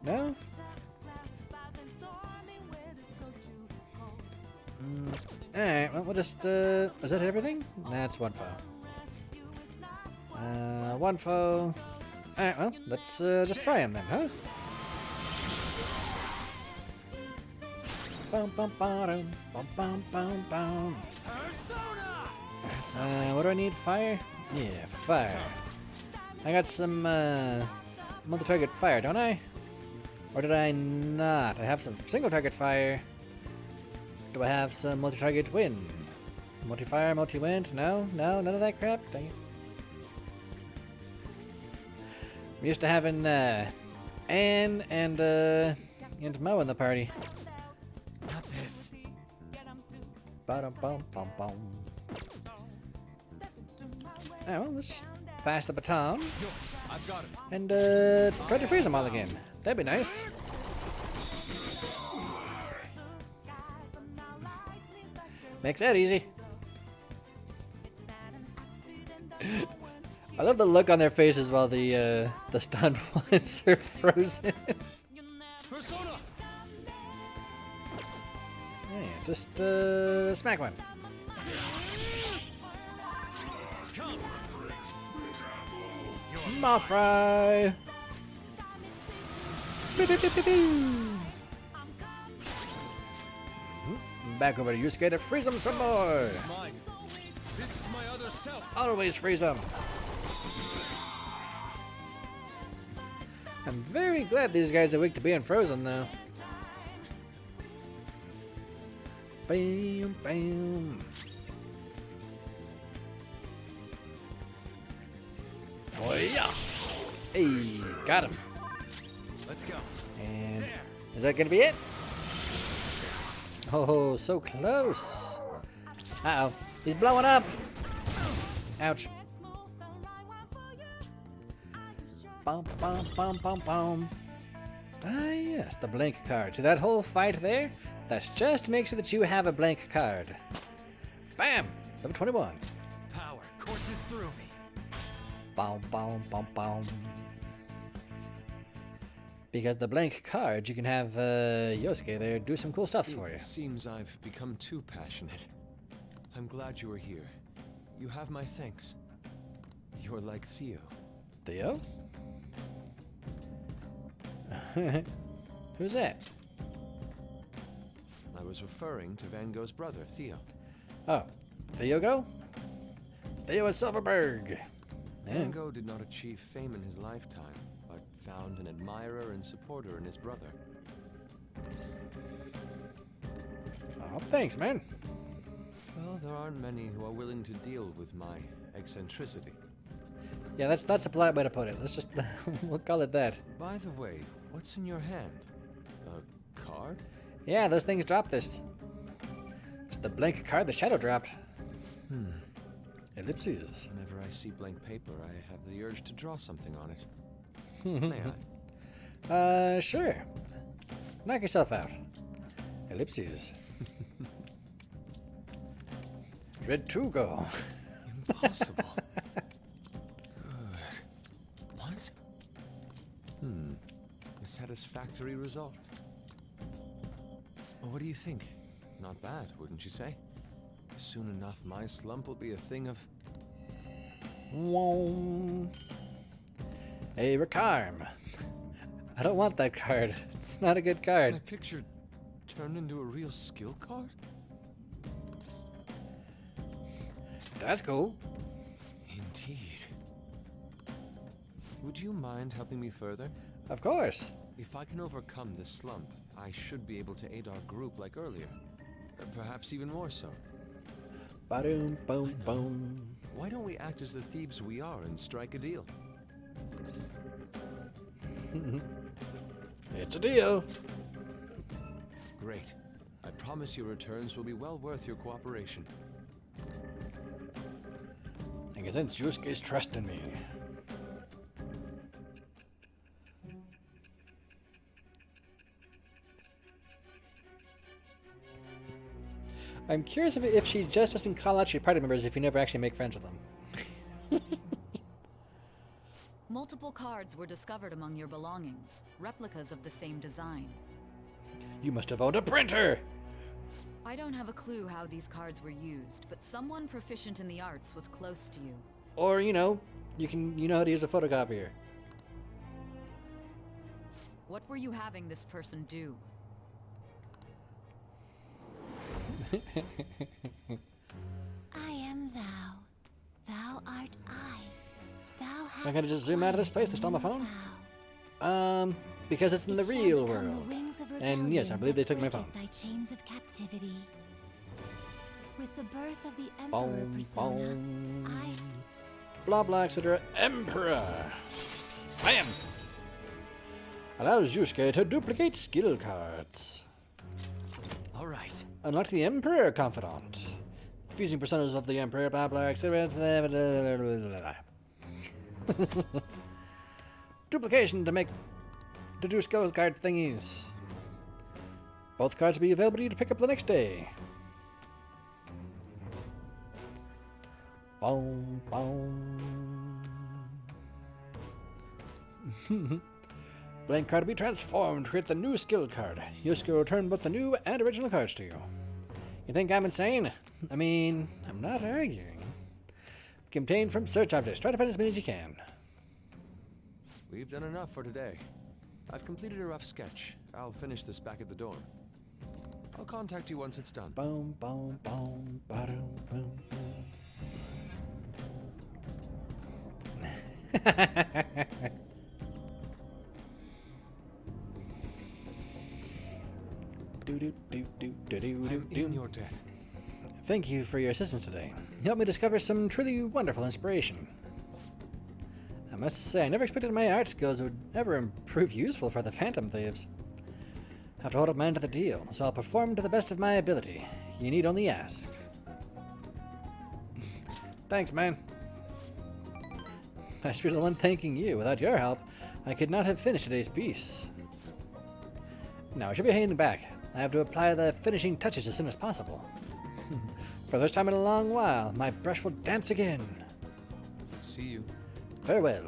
No? Alright, well, we'll just, is that everything? That's one foe. One foe. Alright, well, let's, just fry him then, huh? Bum bum bum bum bum bum bum. What do I need? Fire? Yeah, fire. I got some, multi-target fire, don't I? Or did I not? I have some single-target fire. Do I have some multi-target wind? Multi-fire, multi-wind? No? No? None of that crap? Dang it. I'm used to having, Anne and Mo in the party. Not this. Ba-dum-bum-bum-bum. Oh, well, let's just pass the baton. I've got it. And, try to freeze them all again. That'd be nice. Makes that easy. I love the look on their faces while the stunned ones are frozen. Yeah, just smack one. Mon-Fri. Back over to Yusuke to freeze him some more. This is my other self. Always freeze him. I'm very glad these guys are weak to being frozen, though. Bam, bam. Oh yeah! Hey, got him. Let's go. And is that gonna be it? Oh, so close. Uh-oh. He's blowing up. Ouch. Bum, bum, bum, bum, bum. Ah, yes, the blank card. See that whole fight there? That's just to make sure that you have a blank card. Bam! Level 21. Power courses through me. Boom, boom, boom, boom. Because the blank card, you can have Yosuke there do some cool stuff for you. It seems I've become too passionate. I'm glad you were here. You have my thanks. You're like Theo. Theo? Who's that? I was referring to Van Gogh's brother, Theo. Oh, Theo Go? Theo at Silverberg. Van Gogh did not achieve fame in his lifetime, but found an admirer and supporter in his brother. Oh, thanks, man. Well, there aren't many who are willing to deal with my eccentricity. Yeah, that's a polite way to put it. Let's just we'll call it that. By the way, what's in your hand? A card? Yeah, those things dropped this. It's the blank card the shadow dropped. Ellipses. Whenever I see blank paper, I have the urge to draw something on it. May I? Sure. Knock yourself out. Ellipses. Dread to go. Impossible. Good. What? A satisfactory result. Well, what do you think? Not bad, wouldn't you say? Soon enough, my slump will be a thing of... Whoa. A Recarm. I don't want that card. It's not a good card. My picture turned into a real skill card? That's cool. Indeed. Would you mind helping me further? Of course. If I can overcome this slump, I should be able to aid our group like earlier. Perhaps even more so. Ba-doom, boom, boom. Why don't we act as the thieves we are and strike a deal? It's a deal. Great. I promise your returns will be well worth your cooperation. I can sense Yusuke's trust in me. I'm curious if she just doesn't call out your party members if you never actually make friends with them. Multiple cards were discovered among your belongings, replicas of the same design. You must have owned a printer! I don't have a clue how these cards were used, but someone proficient in the arts was close to you. Or, you know how to use a photocopier. What were you having this person do? I am thou. Thou art I. Thou hast I'm gonna just zoom out of this place to stall my phone? Because it's in the real world. And yes, I believe they took my phone. Thy chains of captivity. With the birth of the Emperor Boom, persona, boom. Blah blah, etc. Emperor! Bam! Allows Yusuke to duplicate skill cards. Alright. Unlock the Emperor Confidant. Fusing personas of the Emperor, blah blah, etc. Duplication to do skill card thingies. Both cards will be available to you to pick up the next day. Boom, boom. Blank card to be transformed. Create the new skill card. Yusuke will return both the new and original cards to you. You think I'm insane? I mean, I'm not arguing. Obtain from search objects. Try to find as many as you can. We've done enough for today. I've completed a rough sketch. I'll finish this back at the dorm. I'll contact you once it's done. Boom, boom, boom, ba-dum, boom, boom. I'm in your debt. Thank you for your assistance today. You helped me discover some truly wonderful inspiration. I must say, I never expected my art skills would ever prove useful for the Phantom Thieves. I have to hold up my end of the deal, so I'll perform to the best of my ability. You need only ask. Thanks, man. I should be the one thanking you. Without your help, I could not have finished today's piece. Now, I should be heading back. I have to apply the finishing touches as soon as possible. For the first time in a long while, my brush will dance again. See you. Farewell.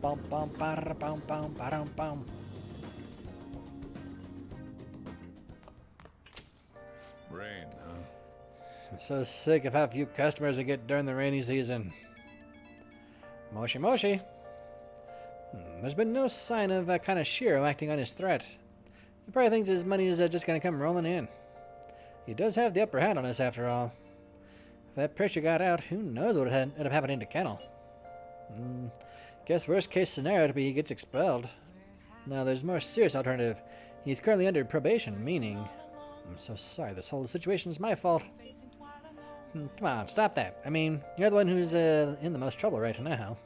Bum, bum, ba-da, bum, bum, ba-dum, bum. Rain, huh? I'm so sick of how few customers I get during the rainy season. Moshi Moshi. There's been no sign of Kaneshiro acting on his threat. He probably thinks his money is just gonna come rolling in. He does have the upper hand on us after all. If that picture got out, who knows what would end up happening to Kennel. Guess worst case scenario to be he gets expelled. Now there's a more serious alternative. He's currently under probation, meaning... I'm so sorry, this whole situation is my fault. Come on, stop that. I mean, you're the one who's in the most trouble right now.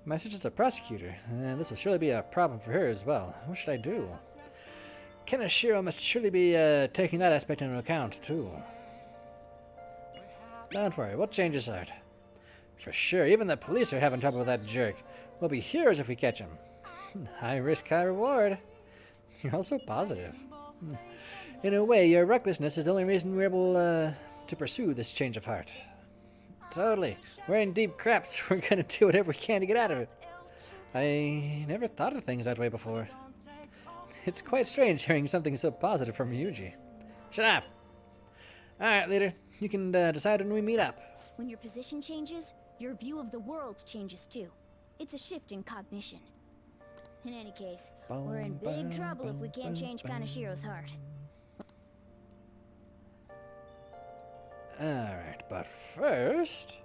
My sister's a prosecutor, and this will surely be a problem for her as well. What should I do? Kaneshiro must surely be taking that aspect into account, too. Don't worry, we'll change his heart. For sure, even the police are having trouble with that jerk. We'll be heroes if we catch him. High risk, high reward. You're also positive. In a way, your recklessness is the only reason we're able to pursue this change of heart. Totally. We're in deep craps. We're gonna do whatever we can to get out of it. I never thought of things that way before. It's quite strange hearing something so positive from Yuji. Shut up! Alright, leader. You can decide when we meet up. When your position changes, your view of the world changes too. It's a shift in cognition. In any case, we're in big trouble if we can't change Kaneshiro's heart. Alright, but first...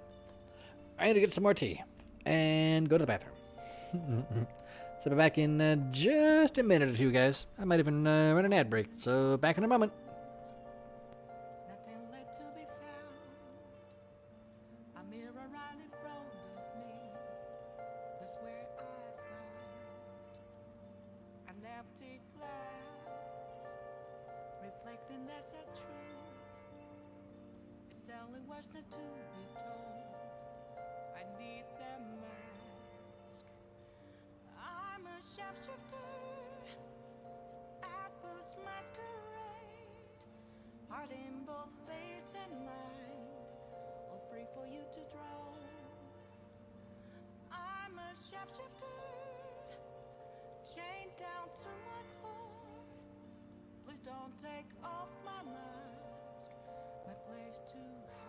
I need to get some more tea. And go to the bathroom. So I'll be back in just a minute or two, guys. I might even run an ad break, so back in a moment. Heart in both face and mind, all free for you to draw. I'm a shapeshifter, chained down to my core. Please don't take off my mask, my place to hide.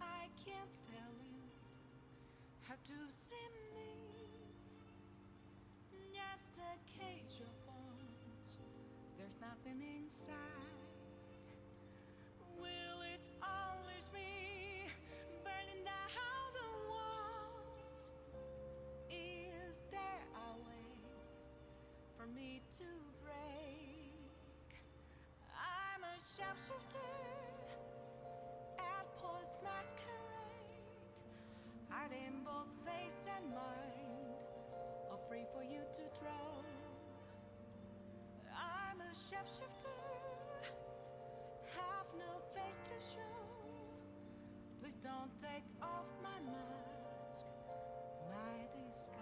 I can't tell you how to see me. Just a cage of bones. There's nothing inside. Will it unleash me, burning down the walls? Is there a way for me to break? I'm a sharpshooter at Post Masquerade, hiding both face and mind, all free for you to draw. I'm a shapeshifter, have no face to show. Please don't take off my mask, my disguise.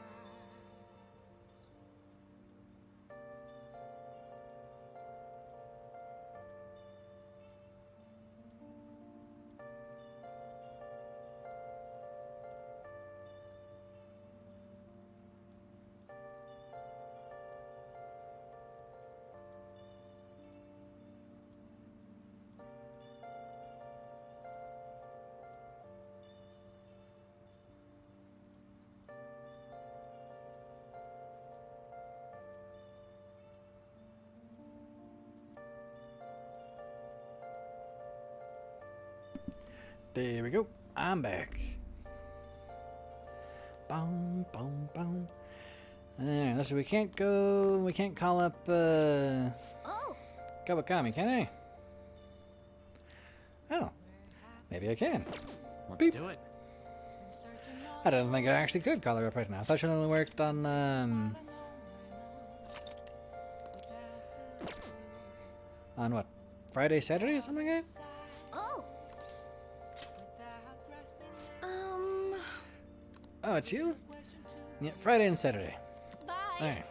There we go. I'm back. Boom, boom, boom. Alright, listen, we can't go. We can't call up Kawakami, can I? Oh, maybe I can. Let's Beep. do it. I don't think I actually could call her up right now. I thought she only worked on what? Friday, Saturday, or something like that? Oh. Oh, it's you? Yeah, Friday and Saturday. Bye. Alright.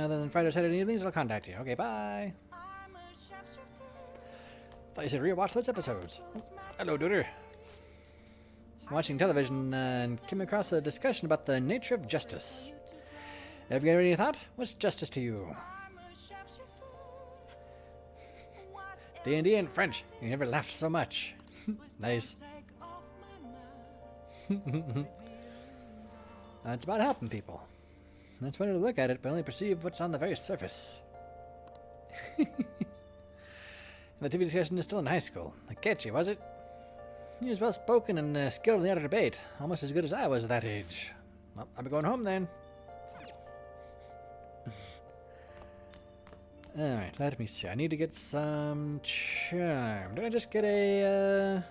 Then Friday, Saturday evenings, I'll contact you. Okay, bye. Thought you said rewatch those episodes. Hello, Duder. Watching television and came across a discussion about the nature of justice. Have you got any thought? What's justice to you? D&D and French. You never laughed so much. Nice. It's about helping people. That's one way to look at it, but only perceive what's on the very surface. The TV discussion is still in high school. I get you, was it? He was well spoken and skilled in the art of debate, almost as good as I was at that age. Well, I'll be going home then. Alright, let me see. I need to get some charm. Did I just get a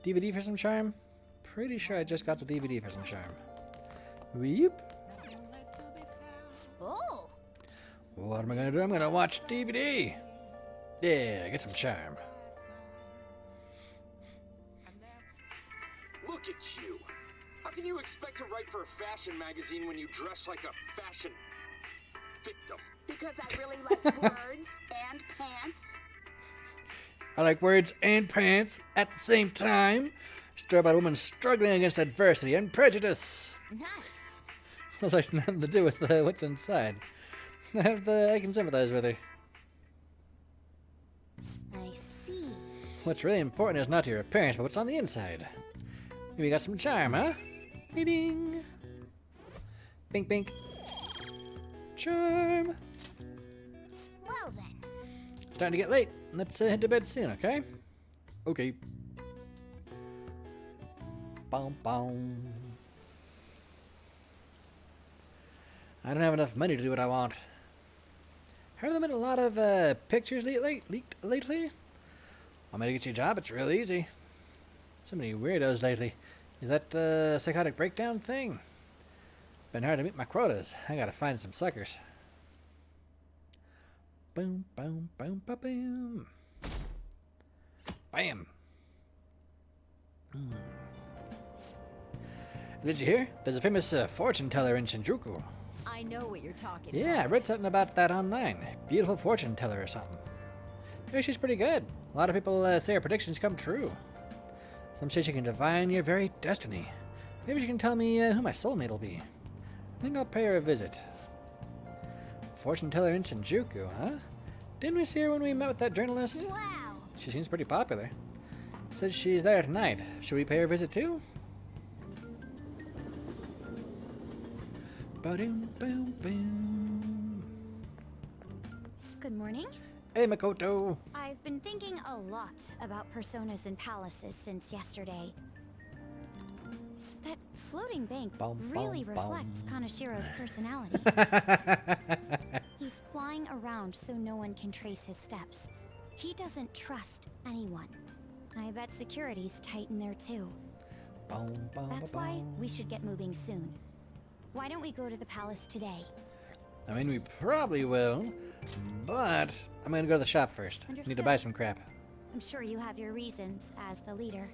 DVD for some charm? Pretty sure I just got the DVD for some charm. Weep. Oh. What am I gonna do? I'm gonna watch DVD. Yeah, get some charm. Look at you. How can you expect to write for a fashion magazine when you dress like a fashion victim? Because I really like words and pants. I like words and pants at the same time. Story about a woman struggling against adversity and prejudice. Nice. That's like nothing to do with what's inside. I can sympathize with her. I see. What's really important is not your appearance, but what's on the inside. Maybe you got some charm, huh? Ding. Bink, bink. Charm. Well then. Starting to get late. Let's head to bed soon, okay? Okay. Boom, boom. I don't have enough money to do what I want. Have there been a lot of pictures leaked lately? Want me to get you a job? It's real easy. So many weirdos lately. Is that psychotic breakdown thing? Been hard to meet my quotas. I gotta find some suckers. boom, boom, boom, boom, boom. Bam. Did you hear? There's a famous fortune teller in Shinjuku. I know what you're talking Yeah, I about. read something about that online. Beautiful fortune teller or something. Yeah, she's pretty good. A lot of people say her predictions come true. Some say she can divine your very destiny. Maybe she can tell me who my soulmate will be. I think I'll pay her a visit. Fortune teller in Shinjuku, huh? Didn't we see her when we met with that journalist? Wow. She seems pretty popular. Says she's there tonight. Should we pay her a visit too? Ba-doom, boom, boom. Good morning. Hey, Makoto. I've been thinking a lot about personas and palaces since yesterday. That floating bank really reflects Kanashiro's personality. He's flying around so no one can trace his steps. He doesn't trust anyone. I bet security's tight in there too. That's why we should get moving soon. Why don't we go to the palace today? I mean, we probably will, but I'm gonna go to the shop first. Understood. Need to buy some crap. I'm sure you have your reasons as the leader.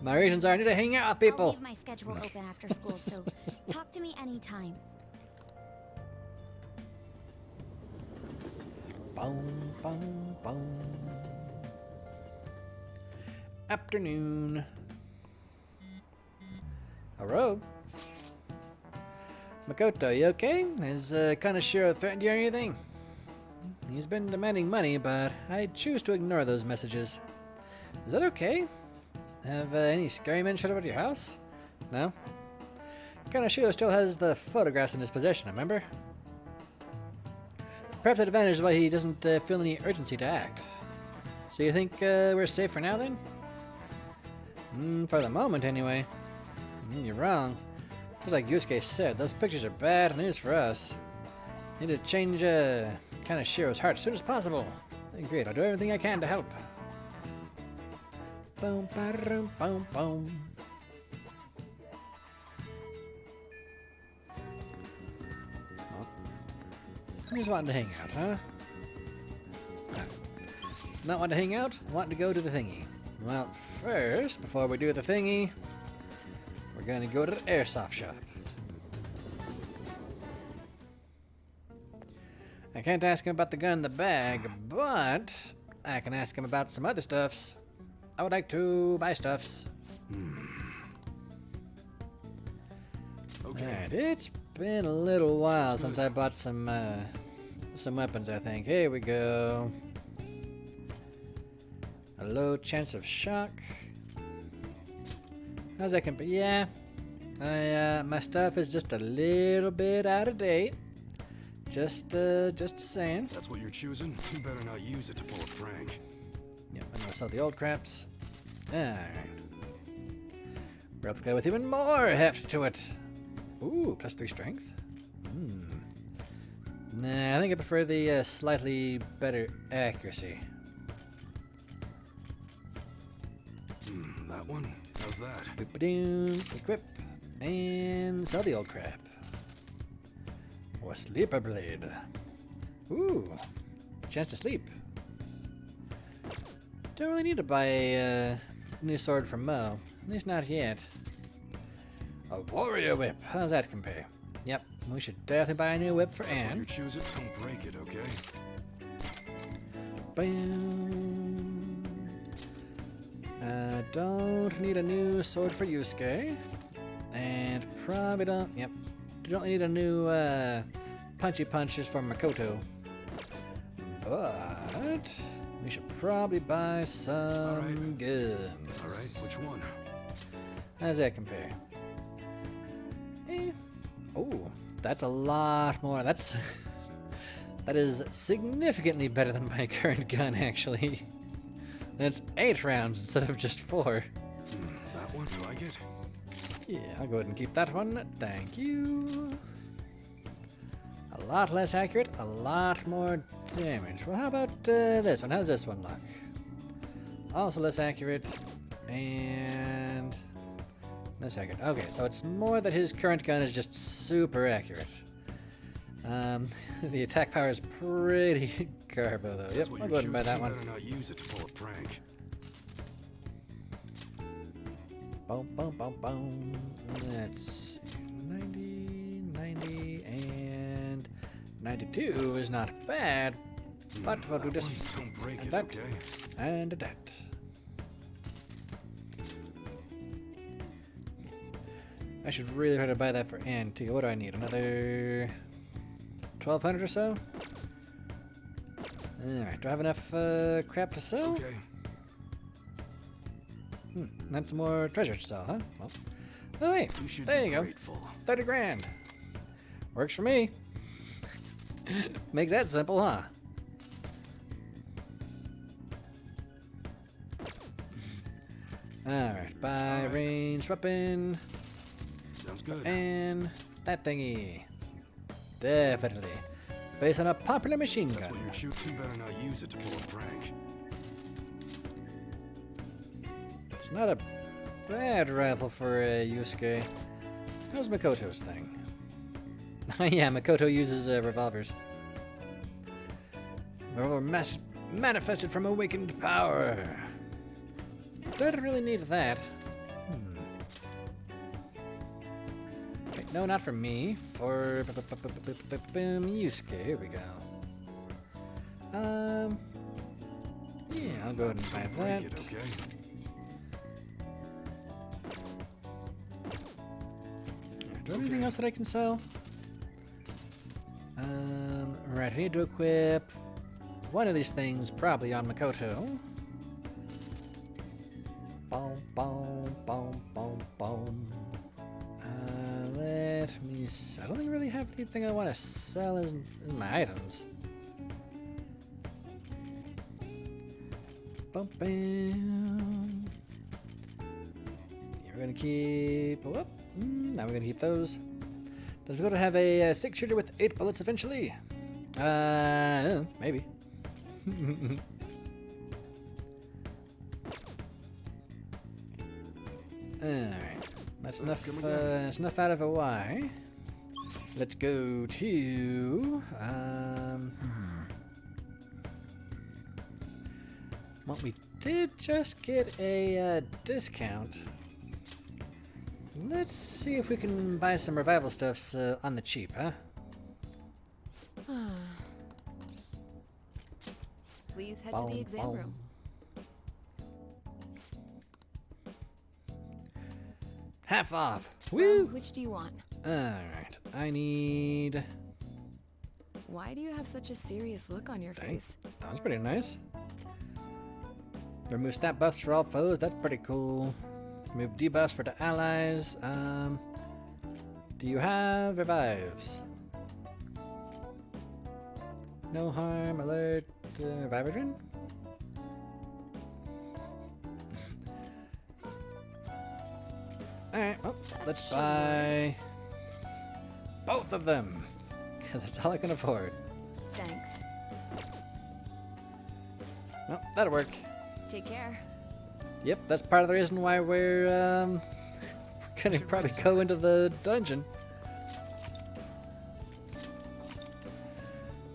My reasons are I need to hang out with people. I'll leave my schedule open after school, so talk to me anytime. Boom, boom, boom. Afternoon. Hello? Makoto, you okay? Has Kanashiro threatened you or anything? He's been demanding money, but I choose to ignore those messages. Is that okay? Have any scary men showed up at your house? No? Kanashiro still has the photographs in his possession, remember? Perhaps that advantage is why he doesn't feel any urgency to act. So you think we're safe for now, then? For the moment, anyway. You're wrong. Just like Yusuke said, those pictures are bad news for us. Need to change Kanashiro's heart as soon as possible. Great, I'll do everything I can to help. Boom, ba-dum, boom, boom. You just wanting to hang out, huh? No. Not wanting to hang out, wanting to go to the thingy. Well, first, before we do the thingy, we're gonna go to the airsoft shop. I can't ask him about the gun in the bag, but I can ask him about some other stuffs. I would like to buy stuffs. Okay. Alright, it's been a little while since I bought some weapons, I think. Here we go. A low chance of shock. How's that compare? Yeah. My stuff is just a little bit out of date. Just saying. That's what you're choosing? You better not use it to pull a prank. Yep, I'm gonna sell the old craps. Alright. Replica with even more heft to it. Ooh, +3 strength. Nah, I think I prefer the slightly better accuracy. That one? How's that? Boop-a-doom, equip, and sell the old crap. Or sleeper blade. Ooh, chance to sleep. Don't really need to buy a new sword from Mo. At least not yet. A warrior whip. How's that compare? Yep, we should definitely buy a new whip for Anne. You choose it, don't break it, okay? Boom. Don't need a new sword for Yusuke. And probably don't... Yep. Don't need a new punchy punches for Makoto. But we should probably buy some guns. Alright, which one? How does that compare? Oh, that's a lot more. That is significantly better than my current gun, actually. That's 8 rounds instead of just 4. That one, do I get? Yeah, I'll go ahead and keep that one. Thank you. A lot less accurate, a lot more damage. Well, how about this one? How's this one look? Also less accurate, and less accurate. Okay, so it's more that his current gun is just super accurate. The attack power is pretty garbo though. Yep, I'll go ahead and buy that one. Better not use it to pull a prank. Boom, boom, boom, boom. That's 90, 90, and 92 is not bad. But we'll do this and that, and that. I should really try to buy that for antique. What do I need? Another 1,200 or so? Alright, do I have enough crap to sell? Okay. That's some more treasure to sell, huh? Well, oh wait, there you go. 30 grand. Works for me. Makes that simple, huh? Alright, buy ranged weapon. Sounds good. And that thingy. Definitely. Based on a popular machine gun. That's what you're shooting. Better not use it to pull a prank. It's not a bad rifle for a Yusuke. How's Makoto's thing? Yeah, Makoto uses revolvers. Revolver manifested from awakened power. Don't really need that. Wait, no, not for me. For Yusuke. Here we go. Yeah, I'll go ahead and buy that. Do I have anything else that I can sell? Right, I need to equip one of these things, probably on Makoto. Boom, boom, boom, boom, boom. Let me see. I don't think I really have anything I want to sell as my items. Bum, bam. Yeah, we're gonna keep. Whoop. Now we're gonna keep those. Does Makoto have a 6-shooter with 8 bullets eventually? Maybe. Alright. That's enough, that's enough out of a Y. Let's go to... Well, we did just get a discount. Let's see if we can buy some revival stuffs on the cheap, huh? Please head to the exam room. Half off. Woo! Which do you want? Alright, I need... Why do you have such a serious look on your face? That was pretty nice. Remove stat buffs for all foes, that's pretty cool. Remove debuffs for the allies. Do you have revives? No harm, alert, Revivagen? Alright, well, let's buy both of them, because that's all I can afford. Thanks. Well, that'll work. Take care. Yep, that's part of the reason why we're gonna probably go into the dungeon.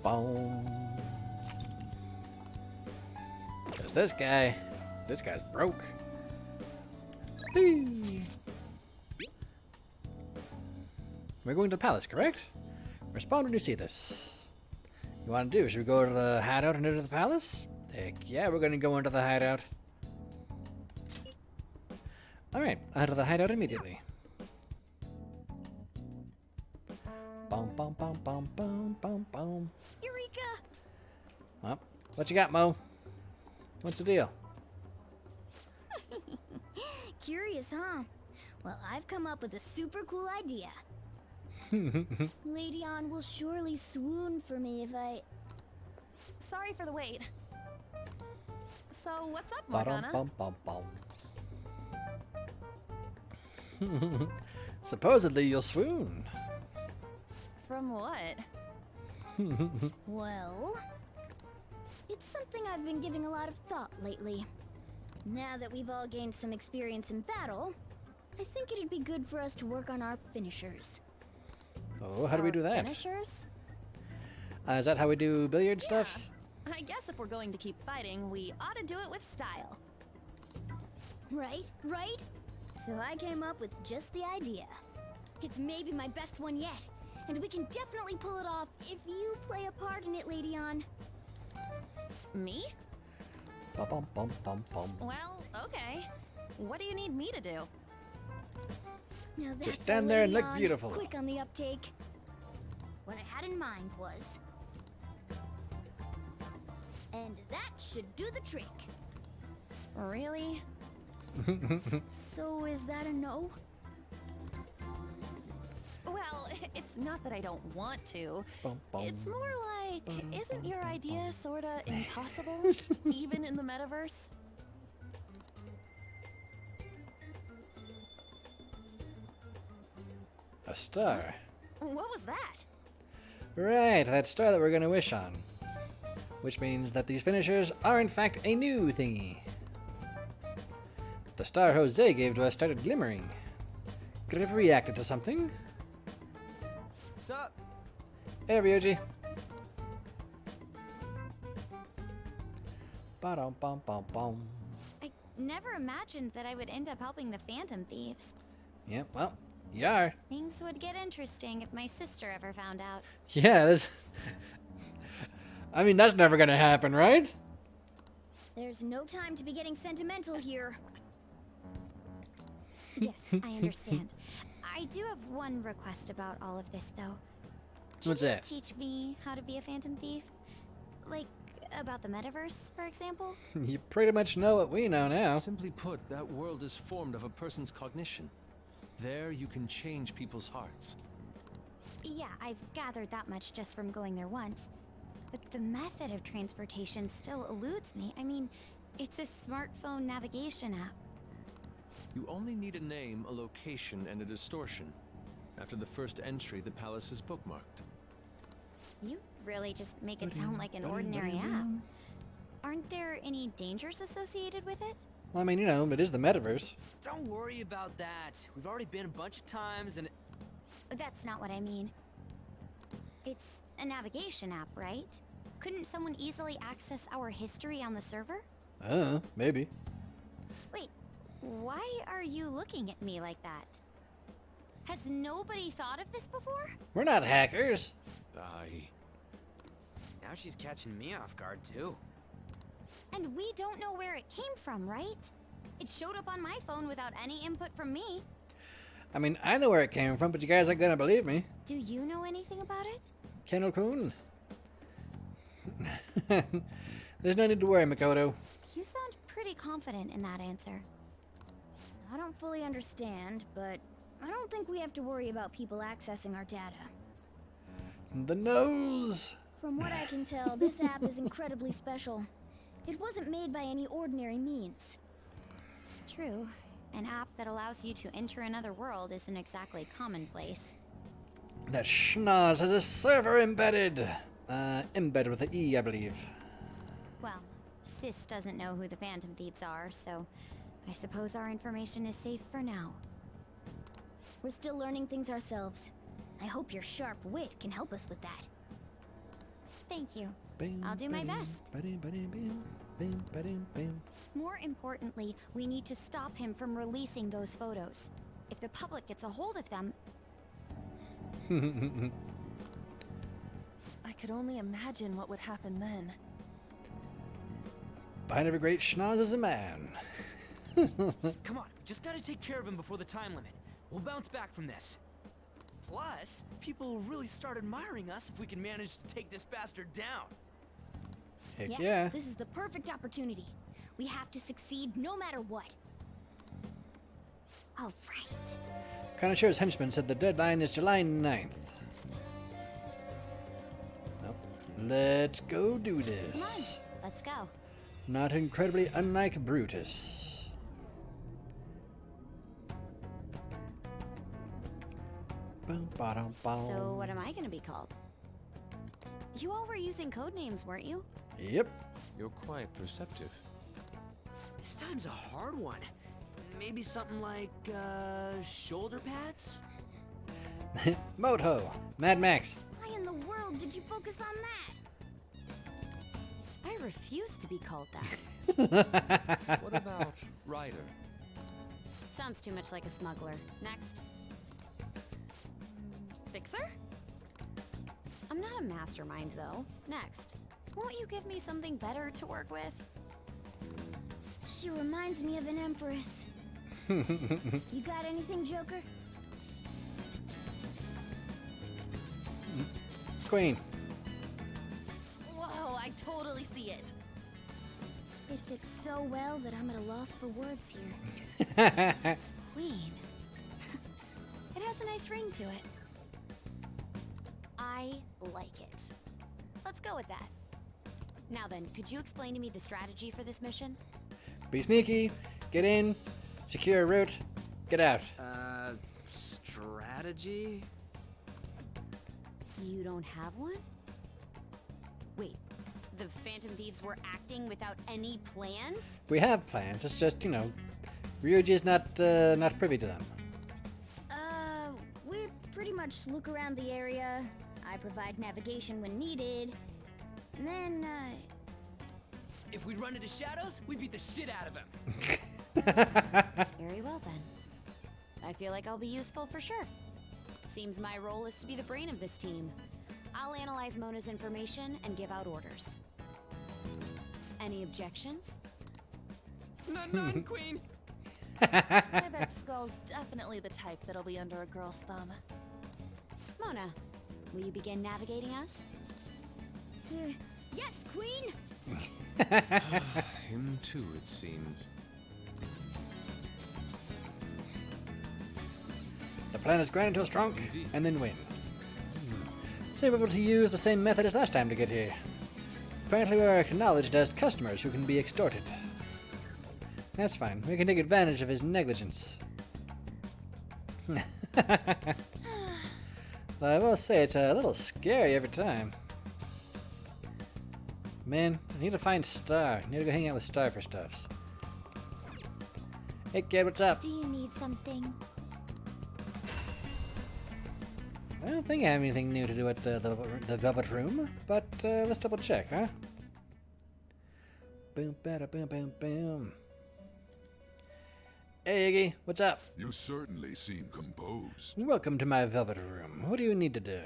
Boom. There's this guy. This guy's broke. Whee! We're going to the palace, correct? Respond when you see this. You want to do? Should we go to the hideout and into the palace? Heck yeah, we're going to go into the hideout. Alright, out of the hideout immediately. Boom, boom, boom, boom, boom, boom, boom. Eureka! Oh, what you got, Mo? What's the deal? Curious, huh? Well, I've come up with a super cool idea. Lady Ann will surely swoon for me if I... Sorry for the wait. So, what's up, Ba-dum, Morgana? bum, bum, bum. Supposedly you'll swoon. From what? Well, it's something I've been giving a lot of thought lately. Now that we've all gained some experience in battle, I think it'd be good for us to work on our finishers. Oh, how do we do that? Finishers? Is that how we do billiard stuffs? I guess if we're going to keep fighting, we ought to do it with style. Right, right? So I came up with just the idea. It's maybe my best one yet, and we can definitely pull it off if you play a part in it, Lady On. Me? Bum, bum, bum, bum, bum. Well, okay. What do you need me to do? Now that's Just stand there and look beautiful. Quick on the uptake. What I had in mind was... And that should do the trick. Really? So is that a no? Well, it's not that I don't want to. Bum, bum. It's more like, isn't your idea sorta impossible, even in the metaverse? A star. What was that? Right, that star that we're gonna wish on. Which means that these finishers are in fact a new thingy. The star Jose gave to us started glimmering. Could it have reacted to something? Sup? Hey, Ryuji. Ba-dum-bum-bum-bum. I never imagined that I would end up helping the Phantom Thieves. Yep, well, you are. Things would get interesting if my sister ever found out. Yeah, this... I mean, that's never gonna happen, right? There's no time to be getting sentimental here. Yes, I understand. I do have one request about all of this, though. What's Can you that? teach me how to be a Phantom Thief? Like, about the metaverse, for example? You pretty much know what we know now. Simply put, that world is formed of a person's cognition. There you can change people's hearts. Yeah, I've gathered that much just from going there once. But the method of transportation still eludes me. I mean, it's a smartphone navigation app. You only need a name, a location, and a distortion. After the first entry, the palace is bookmarked. You really just make it sound like an ordinary app. Aren't there any dangers associated with it? Well, I mean, you know, it is the metaverse. Don't worry about that. We've already been a bunch of times and... That's not what I mean. It's a navigation app, right? Couldn't someone easily access our history on the server? Maybe. Wait, why are you looking at me like that? Has nobody thought of this before? We're not hackers. Now she's catching me off guard, too. And we don't know where it came from, right? It showed up on my phone without any input from me. I mean, I know where it came from, but you guys aren't gonna believe me. Do you know anything about it? Kennel-kun. There's no need to worry, Makoto. You sound pretty confident in that answer. I don't fully understand, but I don't think we have to worry about people accessing our data. The nose. From what I can tell, this app is incredibly special. It wasn't made by any ordinary means. True. An app that allows you to enter another world isn't exactly commonplace. That schnoz has a server embedded. Embedded with an E, I believe. Well, Sis doesn't know who the Phantom Thieves are, so I suppose our information is safe for now. We're still learning things ourselves. I hope your sharp wit can help us with that. Thank you. I'll do my best. More importantly, we need to stop him from releasing those photos. If the public gets a hold of them... I could only imagine what would happen then. Behind every great schnoz is a man. Come on, we just gotta take care of him before the time limit. We'll bounce back from this. Plus, people will really start admiring us if we can manage to take this bastard down. Heck yeah. This is the perfect opportunity. We have to succeed no matter what. All right. Kanashiro's henchman said the deadline is July 9th. Well, let's go do this. Come on, let's go. Not incredibly unlike Brutus. So what am I gonna be called? You all were using code names, weren't you? Yep. You're quite perceptive. This time's a hard one. Maybe something like, shoulder pads? Moto. Mad Max. Why in the world did you focus focus on that. I refuse to be called that. What about Ryder? Sounds too much like a smuggler. Next. Fixer? I'm not a mastermind, though. Next. Won't you give me something better to work with? She reminds me of an empress. You got anything, Joker? Queen. Whoa, I totally see it. It fits so well that I'm at a loss for words here. Queen. It has a nice ring to it. I like it. Let's go with that. Now then, could you explain to me the strategy for this mission? Be sneaky, get in, secure a route, get out. Strategy? You don't have one? Wait, the Phantom Thieves were acting without any plans? We have plans, it's just, you know, Ryuji's not privy to them. We pretty much look around the area. I provide navigation when needed. And then, If we run into Shadows, we beat the shit out of him. Very well then. I feel like I'll be useful for sure. Seems my role is to be the brain of this team. I'll analyze Mona's information and give out orders. Any objections? None, Queen! I bet Skull's definitely the type that'll be under a girl's thumb. Mona, will you begin navigating us? yes, Queen! Him too, it seems. The plan is grind into a strong and then win. So we're able to use the same method as last time to get here. Apparently we are acknowledged as customers who can be extorted. That's fine. We can take advantage of his negligence. Though I will say it's a little scary every time. Man, I need to find Star. I need to go hang out with Star for stuffs. Hey kid, what's up? Do you need something? I don't think I have anything new to do at the Velvet Room, but let's double check, huh? Boom, bada, boom, boom, boom. Hey Iggy, what's up? You certainly seem composed. Welcome to my Velvet Room. What do you need to do?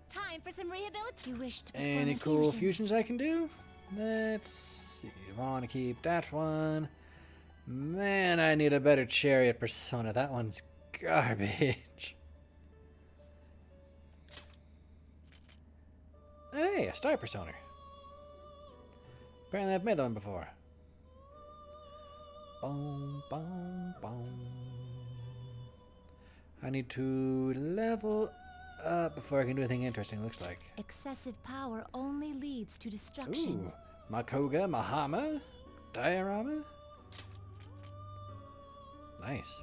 Time for some rehabilitation. You wish to perform Any a cool fusion. fusions I can do? Let's see. I want to keep that one. Man, I need a better chariot persona. That one's garbage. Hey, a star persona. Apparently I've made that one before. Boom, boom, boom. I need to level up before I can do anything interesting, it looks like. Excessive power only leads to destruction. Ooh. Makoga, Mahama, Diorama. Nice.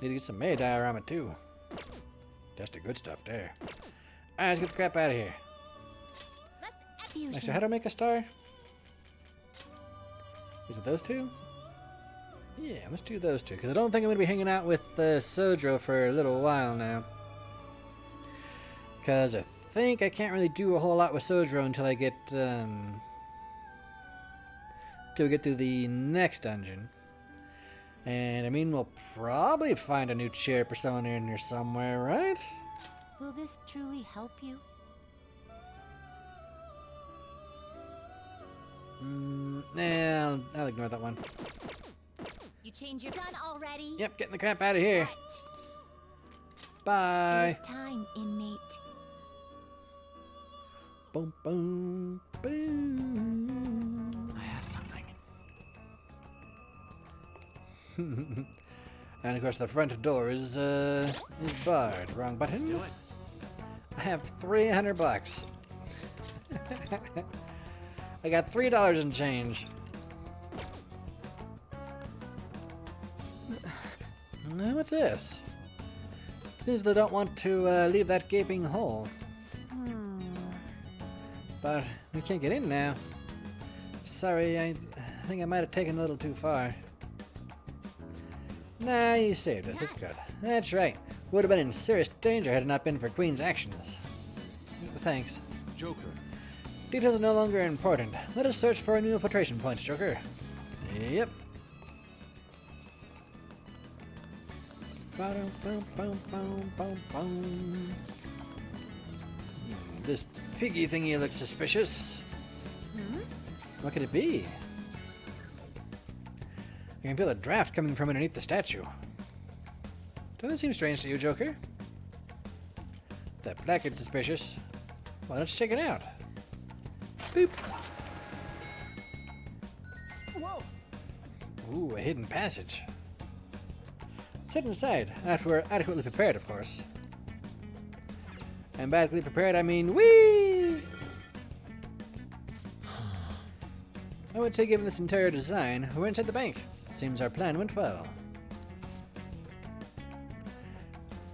Need to get some May Diorama too. That's the good stuff there. Alright, let's get the crap out of here. Actually, how do I make a star? Is it those two? Yeah, let's do those two, because I don't think I'm going to be hanging out with Sodro for a little while now. Because I think I can't really do a whole lot with Sodro until I get, till we get to the next dungeon. And I mean, we'll probably find a new chair persona in here somewhere, right? Will this truly help you? Nah, I'll ignore that one. You change your done already? Yep, getting the crap out of here. Bye. It is time, inmate. Boom, boom, boom. I have something. And of course, the front door is barred. Wrong button. Let's do it. I have 300 bucks. I got $3 in change. Now, what's this? Seems they don't want to leave that gaping hole. But we can't get in now. Sorry, I think I might have taken a little too far. Nah, you saved us. It's good. That's right. Would have been in serious danger had it not been for Queen's actions. Thanks. Joker. Details are no longer important. Let us search for new infiltration points, Joker. Yep. This piggy thingy looks suspicious. What could it be? I can feel a draft coming from underneath the statue. Doesn't it seem strange to you, Joker? That placard's suspicious. Why don't you check it out? Boop. Whoa! Ooh, a hidden passage. Set inside, after we're adequately prepared, of course. And by adequately prepared, I mean whee! I would say, given this interior design, we're inside the bank. Seems our plan went well.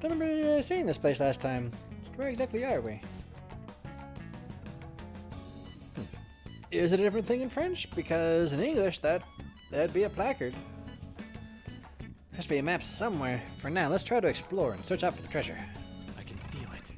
Don't remember seeing this place last time. Where exactly are we? Is it a different thing in French? Because in English, that'd be a placard. Has to be a map somewhere. For now, let's try to explore and search out for the treasure. I can feel it.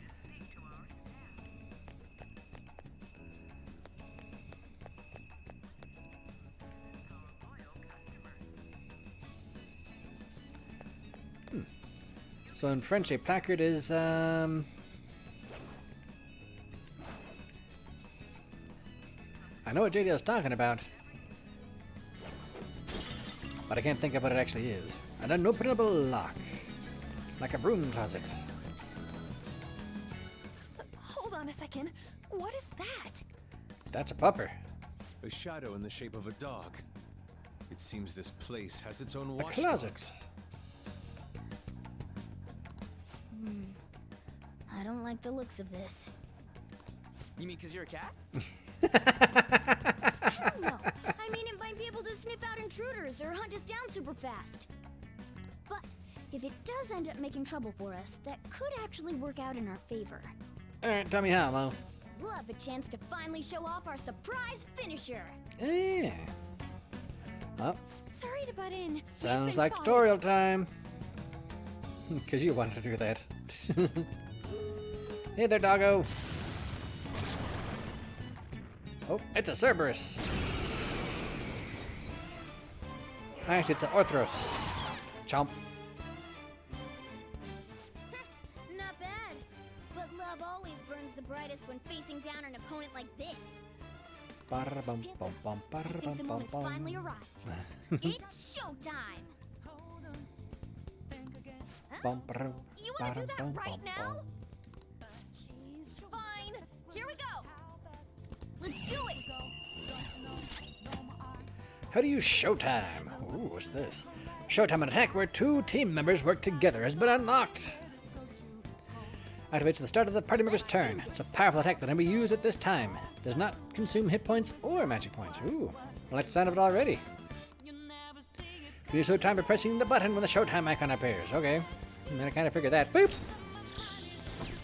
So in French, a placard is, I know what JDL's talking about, but I can't think of what it actually is. An unopenable lock, like a broom closet. Hold on a second. What is that? That's a pupper. A shadow in the shape of a dog. It seems this place has its own A watchdog. closet. I don't like the looks of this. You mean because you're a cat? Hell no. I mean, it might be able to sniff out intruders or hunt us down super fast. But if it does end up making trouble for us, that could actually work out in our favor. Alright, tell me how, Mo. We'll have a chance to finally show off our surprise finisher. Yeah. Oh, Sorry to butt in. sounds like tutorial time. Because you wanted to do that. Hey there, doggo. Oh, it's a Cerberus. Nice, it's an Orthros. Chomp. Not bad. But love always burns the brightest when facing down an opponent like this. I think the moment's finally arrived. It's showtime! Huh? You wanna do that right now? Jeez, fine. Here we go. Let's do it. How do you showtime? Ooh, what's this? Showtime, an attack where two team members work together, has been unlocked. Activates at the start of the party member's turn. It's a powerful attack that can be used at this time. Does not consume hit points or magic points. Ooh, I like the sound of it already. Use showtime by pressing the button when the showtime icon appears. Okay, and then I kind of figured that. Boop!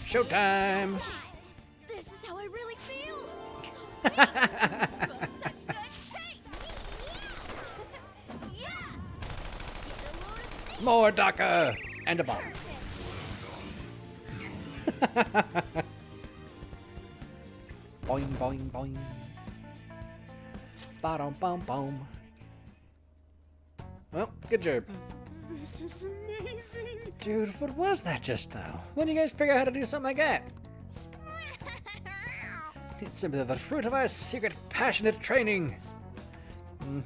Showtime! This is how I really feel. More DACA! And a bomb. Boing, boing, boing. Ba-dum, bum, bum. Well, good job. This is amazing. Dude, what was that just now? When do you guys figure out how to do something like that? It's simply the fruit of our secret, passionate training.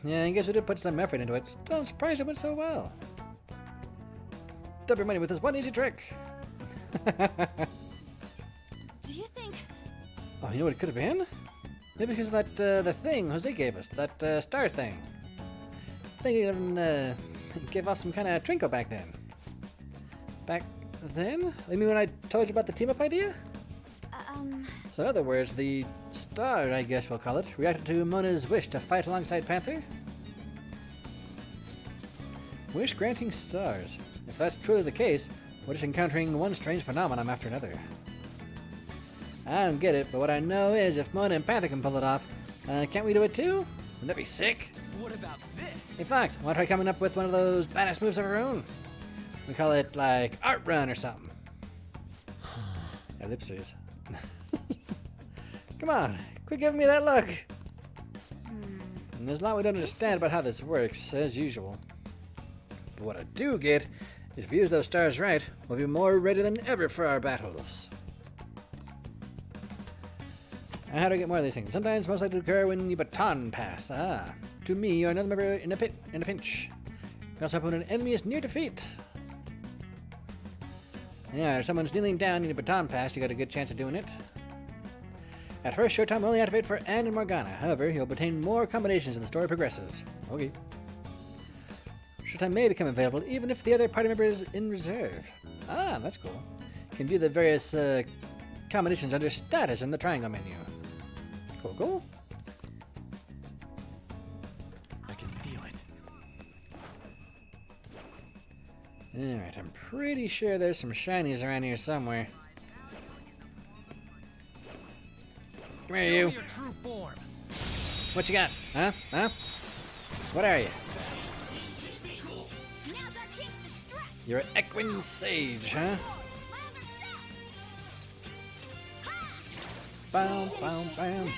Yeah, I guess we did put some effort into it. Still, I'm surprised it went so well. Double your money with this one easy trick. Do you think? Oh, you know what it could have been? Maybe because of that, the thing Jose gave us, that star thing. I think it even gave off some kind of twinkle back then. Back then? You mean when I told you about the team-up idea? So in other words, the star, I guess we'll call it, reacted to Mona's wish to fight alongside Panther? Wish granting stars. If that's truly the case, we're just encountering one strange phenomenon after another. I don't get it, but what I know is if Mona and Panther can pull it off, can't we do it too? Wouldn't that be sick? What about this? Hey Fox, wanna try coming up with one of those badass moves of our own? We call it like Art Run or something. Ellipses. Come on, quit giving me that look. And there's a lot we don't understand about how this works, as usual. But what I do get is if we use those stars right, we'll be more ready than ever for our battles. How do I get more of these things? Sometimes most likely to occur when you baton pass. Ah, to me, you're another member in a pinch. You can also when an enemy is near defeat. Yeah, if someone's kneeling down in a baton pass, you got a good chance of doing it. At first, Showtime will only activate for Anne and Morgana. However, you'll obtain more combinations as the story progresses. Okay. Showtime may become available even if the other party member is in reserve. Ah, that's cool. You can view the various combinations under status in the triangle menu. Cool, cool. I can feel it. Alright, I'm pretty sure there's some shinies around here somewhere. Come here, you. Your true form. What you got? Huh? Huh? What are you? You're an Equine Sage, huh? Bam, bam, bam.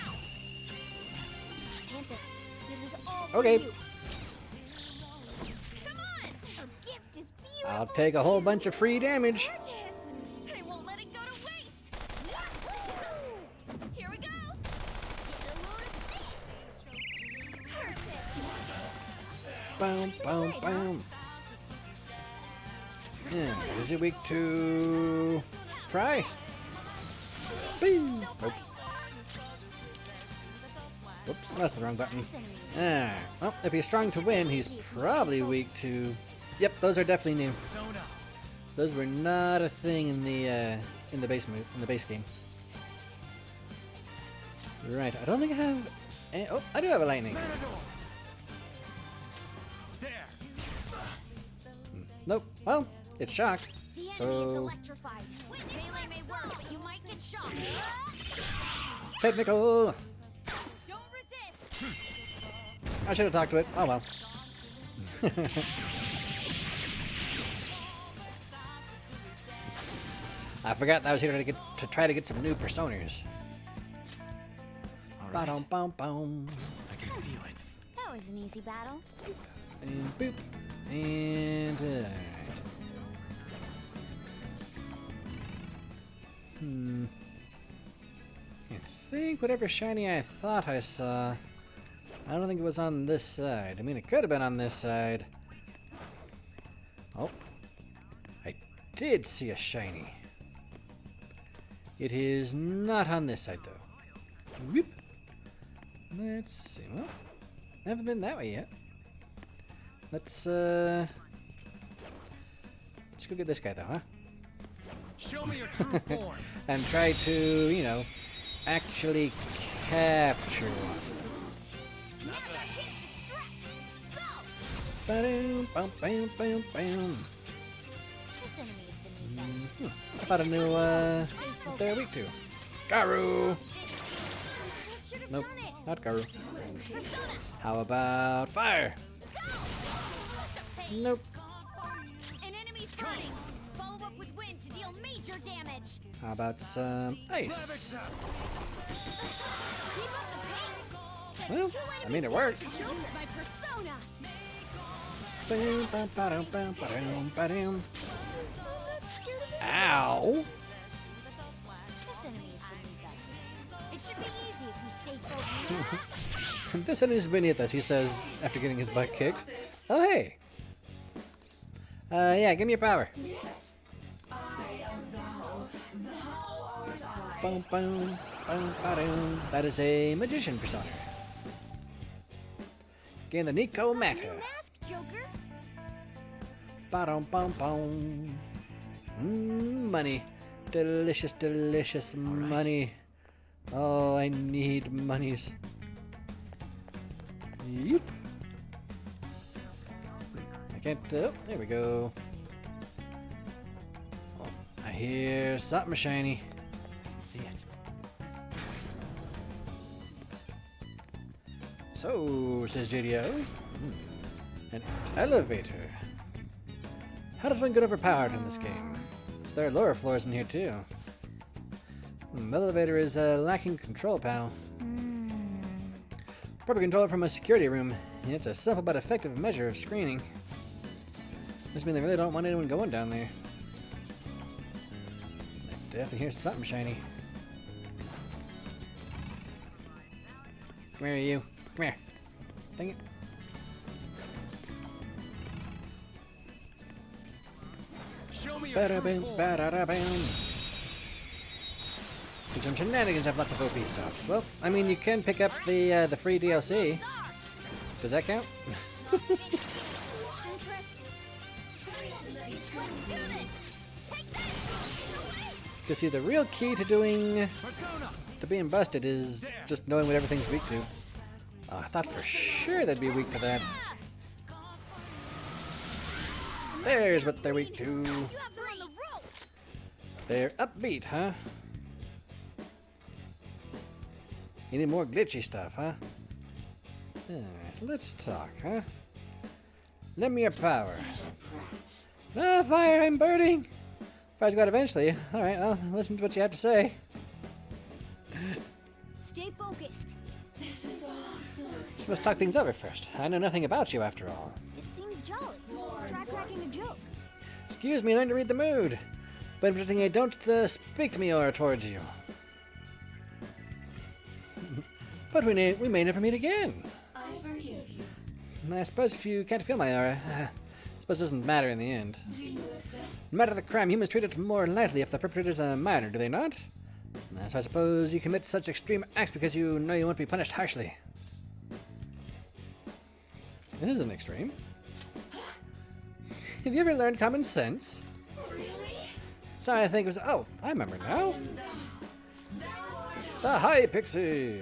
Okay. I'll take a whole bunch of free damage. I won't let it go to waste. Here we go. Bam, bam, bam. Yeah, is it weak to Fry? Boom. Nope. Whoops, that's the wrong button. Ah, well, if he's strong to win, he's probably weak to. Yep, those are definitely new. Those were not a thing in the base game. Right, I don't think I have. Oh, I do have a lightning. Nope. Well, it's shock. So. Technical. I should have talked to it. Oh well. I forgot that I was here to try to get some new personas. Right. Ba-dum, bum, bum. I can feel it. That was an easy battle. And boop. And I think whatever shiny I thought I saw, I don't think it was on this side. I mean, it could have been on this side. Oh, I did see a shiny. It is not on this side though. Whoop. Let's see. Well, I haven't been that way yet. Let's go get this guy though, huh? Show me your true form. And try to, you know, actually capture it. Ba-dum, bum, bam, bam, bam. How about a new, what they're weak to? Garu! Nope, not Garu. How about fire? Nope. An enemy's burning. Follow up with wind to deal major damage. How about some ice? Well, I mean, it worked. My persona. Bam, bam, ba-dum, bam, ba-dum, ba-dum. Ow! This enemy is beneath us. It should be easy if we stay focused. This enemy is beneath us, he says after getting his butt kicked. Oh, hey! Yeah, give me your power. Boom, boom, boom, ba-doom. That is a magician persona. Gain the Nico Matter. Ba-dum, bum, bum. Money. Delicious, delicious money. Oh, I need monies. Yep. I can't. Oh, there we go. Oh, I hear something shiny. I can see it. So, says JDO, an elevator. How does one get overpowered in this game? So there are lower floors in here too. The elevator is lacking control panel. Proper control from a security room. Yeah, it's a simple but effective measure of screening. Must mean they really don't want anyone going down there. I definitely hear something shiny. Come here, you. Come here. Dang it. Show me your Ba-da-boom, ba-da-da-boom. Do some shenanigans have lots of OP stuff. Well, I mean, you can pick up the free DLC. Does that count? Because see, the real key to being busted is just knowing what everything's weak to. Oh, I thought for sure they'd be weak to that. There's what they're weak to. They're upbeat, huh? You need more glitchy stuff, huh? Alright, let's talk, huh? Lend me your power. Ah, fire, I'm burning! Fire's got eventually. Alright, I'll listen to what you have to say. Stay focused. Just must talk things over first. I know nothing about you after all. It seems jolly. Try cracking a joke. Excuse me, learn to read the mood. But I'm pretending I don't speak to me or towards you. But we may never meet again. I forgive you. I suppose if you can't feel my aura, I suppose it doesn't matter in the end. Do you accept? No matter the crime, humans treat it more lightly if the perpetrator's a minor, do they not? So I suppose you commit such extreme acts because you know you won't be punished harshly. This isn't extreme. Have you ever learned common sense? Really? So I think it was. Oh, I remember now. The High Pixie.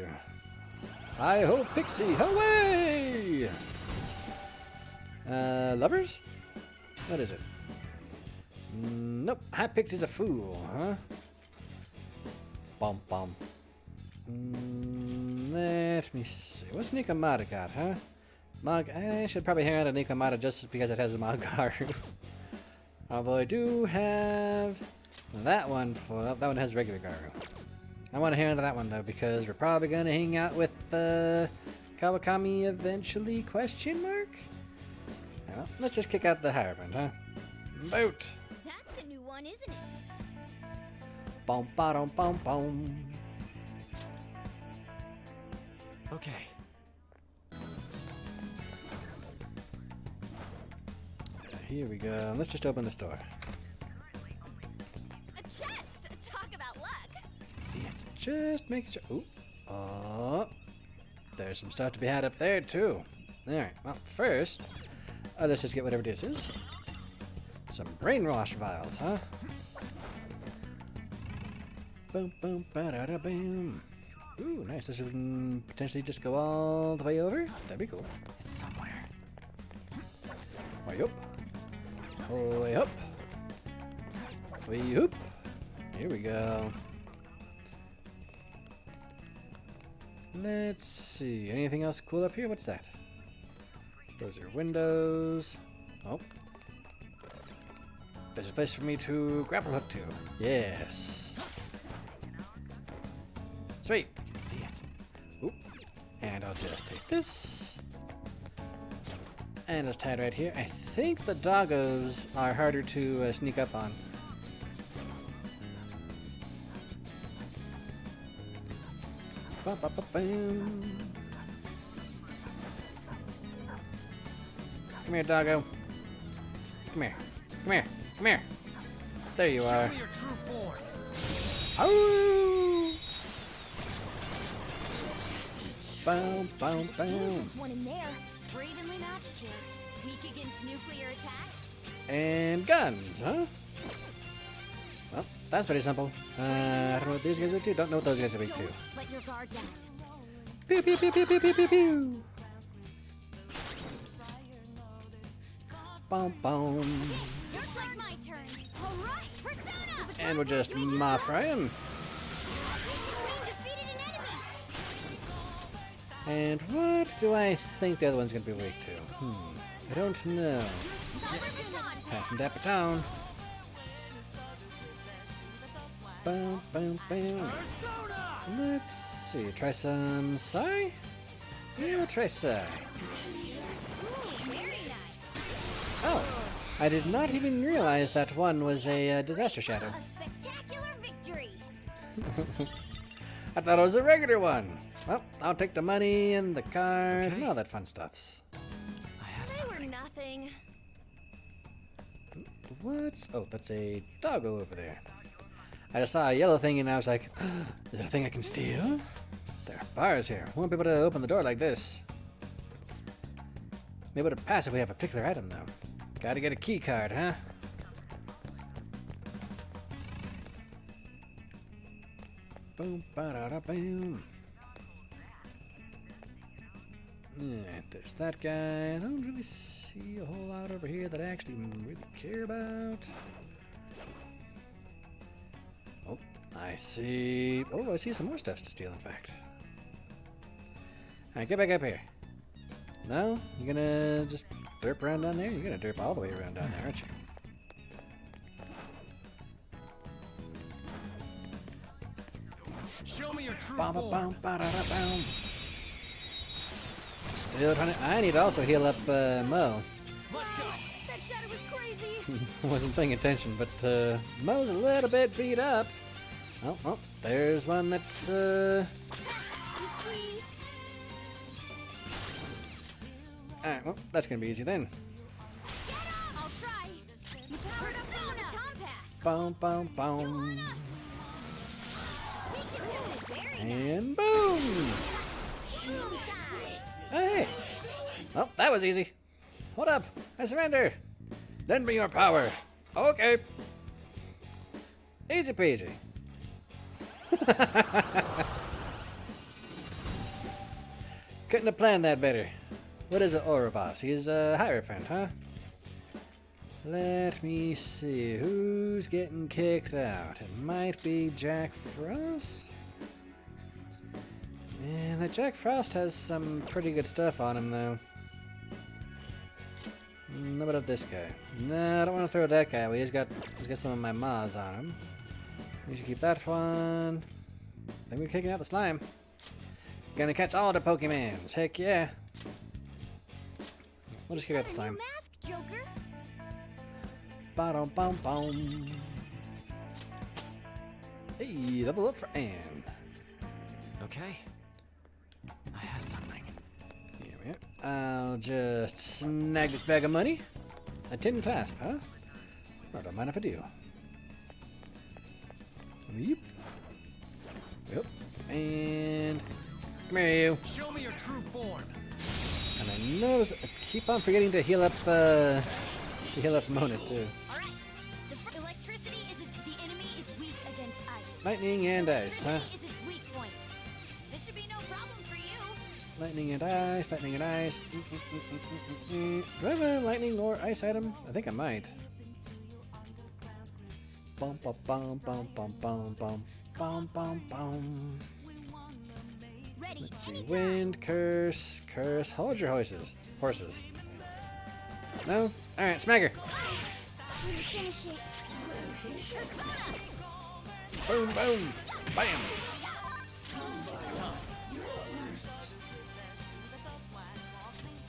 Hi ho, Pixie, away! Lovers? What is it? Nope, High Pixie's a fool, huh? Bum bum. Let me see. What's Nikomata got, huh? I should probably hang on to Nikomata just because it has a Magaru. Although I do have that one for. Oh, that one has regular Garu. I want to hang on to that one though because we're probably going to hang out with Kawakami eventually? Question mark? Well, let's just kick out the Hierophant, huh? Boot! That's a new one, isn't it? Bum ba dum bum bum. Okay. Here we go. Let's just open this door. A chest! Talk about luck! See it. Just making sure. Ooh. Oh. There's some stuff to be had up there, too. Alright, well, first, let's just get whatever this is. Some brainwash vials, huh? Boom, boom, ba-da-da, boom. Ooh, nice. This can potentially just go all the way over. That'd be cool. It's somewhere. Way up. Way up. Way up. Here we go. Let's see. Anything else cool up here? What's that? Those are windows. Oh. There's a place for me to grapple hook to. Yes. Sweet. I can see it. Oop. And I'll just take this. And it's tied right here. I think the doggos are harder to sneak up on. Ba-ba-ba-boom. Come here, doggo. Come here. Come here. Come here. There you are. Show me your true form. Ow! Boom, boom, boom. There's one in there. We're evenly matched here. Weak against nuclear attacks? And guns, huh? Well, that's pretty simple. I don't know what these guys are weak to. Don't know what those guys are weak to. Let your guard down. Pew pew pew pew pew pew pew pew. Boom boom. Looks like my turn. All right, Persona! And we're just Mon-Fri. And what do I think the other one's gonna be weak to? I don't know. Passing Dapper Town. Boom, boom, boom. Let's see. Try some Psy? Yeah, we'll try Psy. Oh, I did not even realize that one was a disaster shadow. A spectacular victory. I thought it was a regular one. Well, I'll take the money and the card and all that fun stuffs. They were nothing. What? Oh, that's a doggo over there. I just saw a yellow thing and I was like, is that a thing I can steal? There are bars here. I won't be able to open the door like this. Maybe it'll pass if we have a particular item though. Gotta get a key card, huh? Boom, ba-da-da-boom. Yeah, there's that guy. I don't really see a whole lot over here that I actually really care about. Oh, I see. Oh, I see some more stuff to steal, in fact. Alright, get back up here. No? You're gonna just derp around down there? You're gonna derp all the way around down there, aren't you? Show me your true Bum, form. bum, ba-da-da-boom. Still trying to. I need to also heal up Mo. Let's go. That shadow was crazy. Wasn't paying attention, but Mo's a little bit beat up. Oh, oh, there's one that's Alright, well, that's gonna be easy then. I'll try. You powered up on the Tom Pass. Boom, boom, boom. We can do it. Very And boom! boom time. Hey! Well, that was easy. Hold up, I surrender. Lend me your power. Okay. Easy peasy. Couldn't have planned that better. What is an Ouroboros? He's a Hierophant, huh? Let me see. Who's getting kicked out? It might be Jack Frost? Man, that Jack Frost has some pretty good stuff on him, though. What about this guy? No, I don't want to throw that guy away. He's got some of my Maz on him. We should keep that one. I think we're kicking out the slime. Gonna catch all the Pokemons. Heck yeah. We'll just kick out the slime. Mask, Joker. Ba-dum, bum, bum. Hey, level up for Anne. Okay. I have something. Here we are. I'll just snag this bag of money. A tin clasp, huh? I don't mind if I do. Yep. Yep. And come here, you. Show me your true form. And I notice I keep on forgetting to heal up Mona too. Alright. The electricity is the enemy is weak against ice. Lightning and ice, huh? Is its weak point. This should be no problem for you. Lightning and ice, lightning and ice. Do I have a lightning or ice item? I think I might. Bum bum bum bum bum bum bum bum bum bum. Ready. Let's see. Wind, curse, curse. Hold your horses. Horses. No? Alright, smack her. Finish it. Boom, boom. Bam.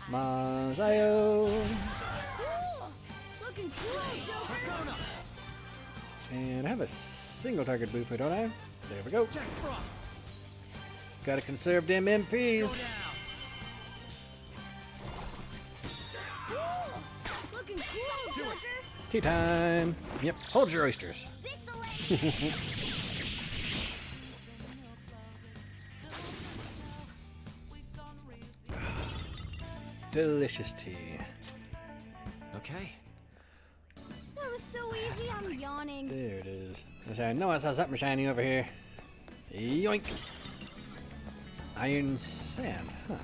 Mazayo. Looking cool, Joker. And I have a single target booth, don't I? There we go. Gotta conserve them MPs. Looking cool, Joker. Tea time. Yep, hold your oysters. Delicious tea. Okay. That was so easy, I'm yawning. There it is. I know I saw something shiny over here. Yoink! Iron sand, huh?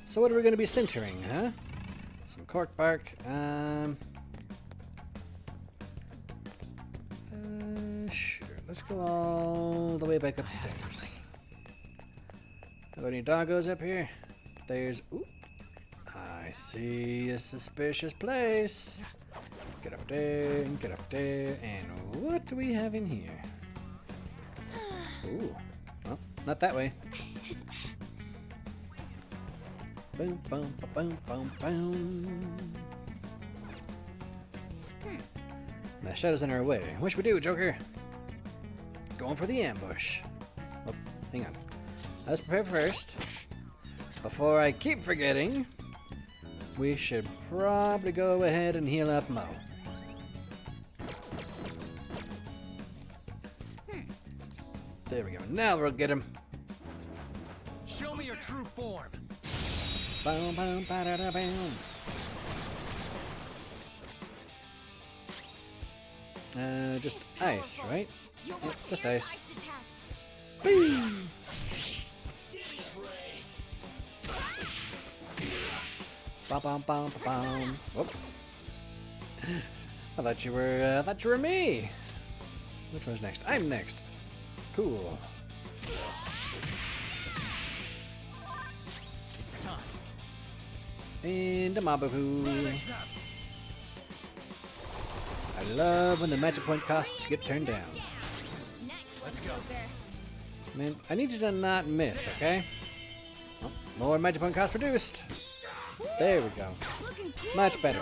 So what are we going to be sintering, huh? Some cork bark. Sure. Let's go all the way back upstairs. Have any doggos up here? There's. Ooh. I see a suspicious place. Get up there, and get up there, and what do we have in here? Ooh. Well, not that way. Boom, boom, boom, boom, boom. The shadow's in our way. What should we do, Joker? Going for the ambush. Oh, hang on. Let's prepare first. Before I keep forgetting, we should probably go ahead and heal up Mo. There we go. Now we'll get him. Show me your true form. Boom, boom, ba-da-da-boom. Just ice, right? Yep, just ice. Boom! Bum, bum, bum, bum. Whoop. I thought you were me. Which one's next? I'm next. Cool. It's time. And a Mabahoo. I love when the magic point costs get turned down. Let's go. Man, I need you to not miss, okay? Oh, more magic point cost reduced. There we go. Much better.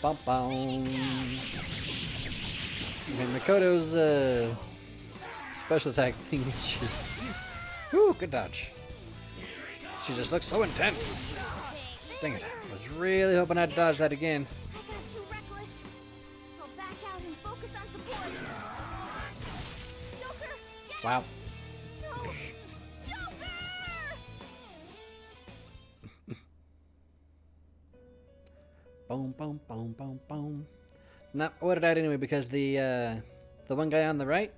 Bum bum. And Makoto's special attack thing, she's... Whew, good dodge. She just looks so intense. Dang it. I was really hoping I'd dodge that again. Wow. No. Boom, boom, boom, boom, boom. Nah, I would have died anyway because the one guy on the right,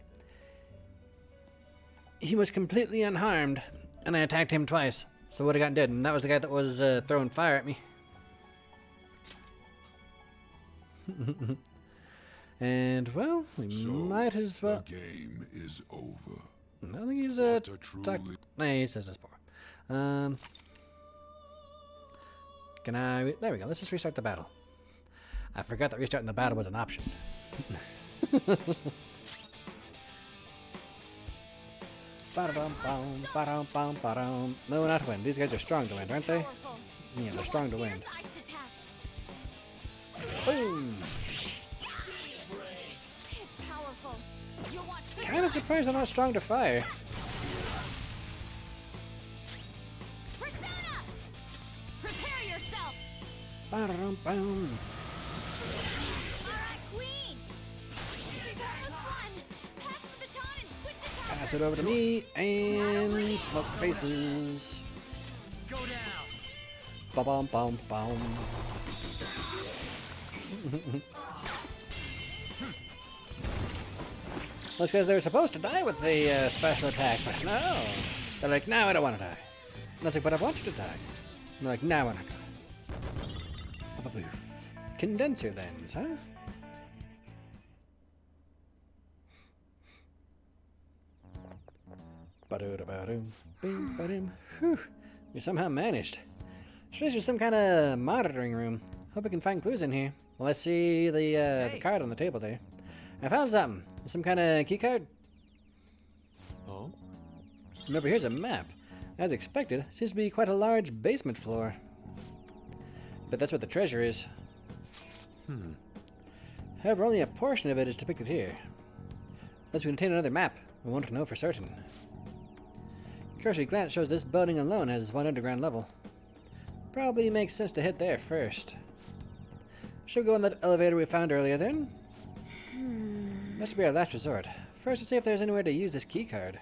he was completely unharmed, and I attacked him twice, so I would have gotten dead, and that was the guy that was throwing fire at me. And well, we might as well. The game is over. I think he's Nah, he says this before. Can I? There we go. Let's just restart the battle. I forgot that restarting the battle was an option. No, not win. These guys are strong to win, aren't they? Yeah, they're strong to win. Boom! Kind of surprised I'm not strong to fire. Persona! Prepare yourself! Ba-dum, boom. Alright, Queen! This one! Pass the baton and switch attacks! Pass it over to me and smoke faces. Go down! Ba-bum, bum, bum. Well, it's because they were supposed to die with the special attack, but no. They're like, no, I don't want to die. And I was like, but I want you to die. And they're like, no, we're not gonna. Condenser lens, huh? Ba-do-da-ba-doom, bing, ba-doom. Whew. We somehow managed. Sure, there's some kind of monitoring room. Hope we can find clues in here. Well, let's see the card on the table there. I found something. Some kind of key card. Oh? And over here's a map. As expected, seems to be quite a large basement floor. But that's where the treasure is. However, only a portion of it is depicted here. Unless we contain another map, we won't know for certain. Cursory glance shows this building alone has one underground level. Probably makes sense to hit there first. Should we go on that elevator we found earlier then? That should be our last resort. First, let's see if there's anywhere to use this key card.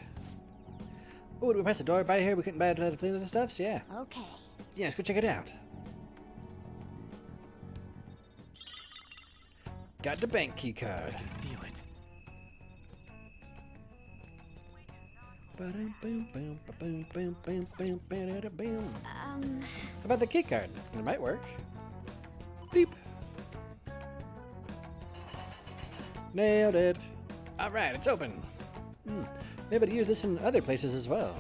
Oh, did we press the door by here? We couldn't buy it to clean the stuffs? Yeah. Okay. Yeah, let's go check it out. Got the bank key card. I can feel it. How about the key card? It might work. Beep. Nailed it. Alright, it's open. Maybe to use this in other places as well.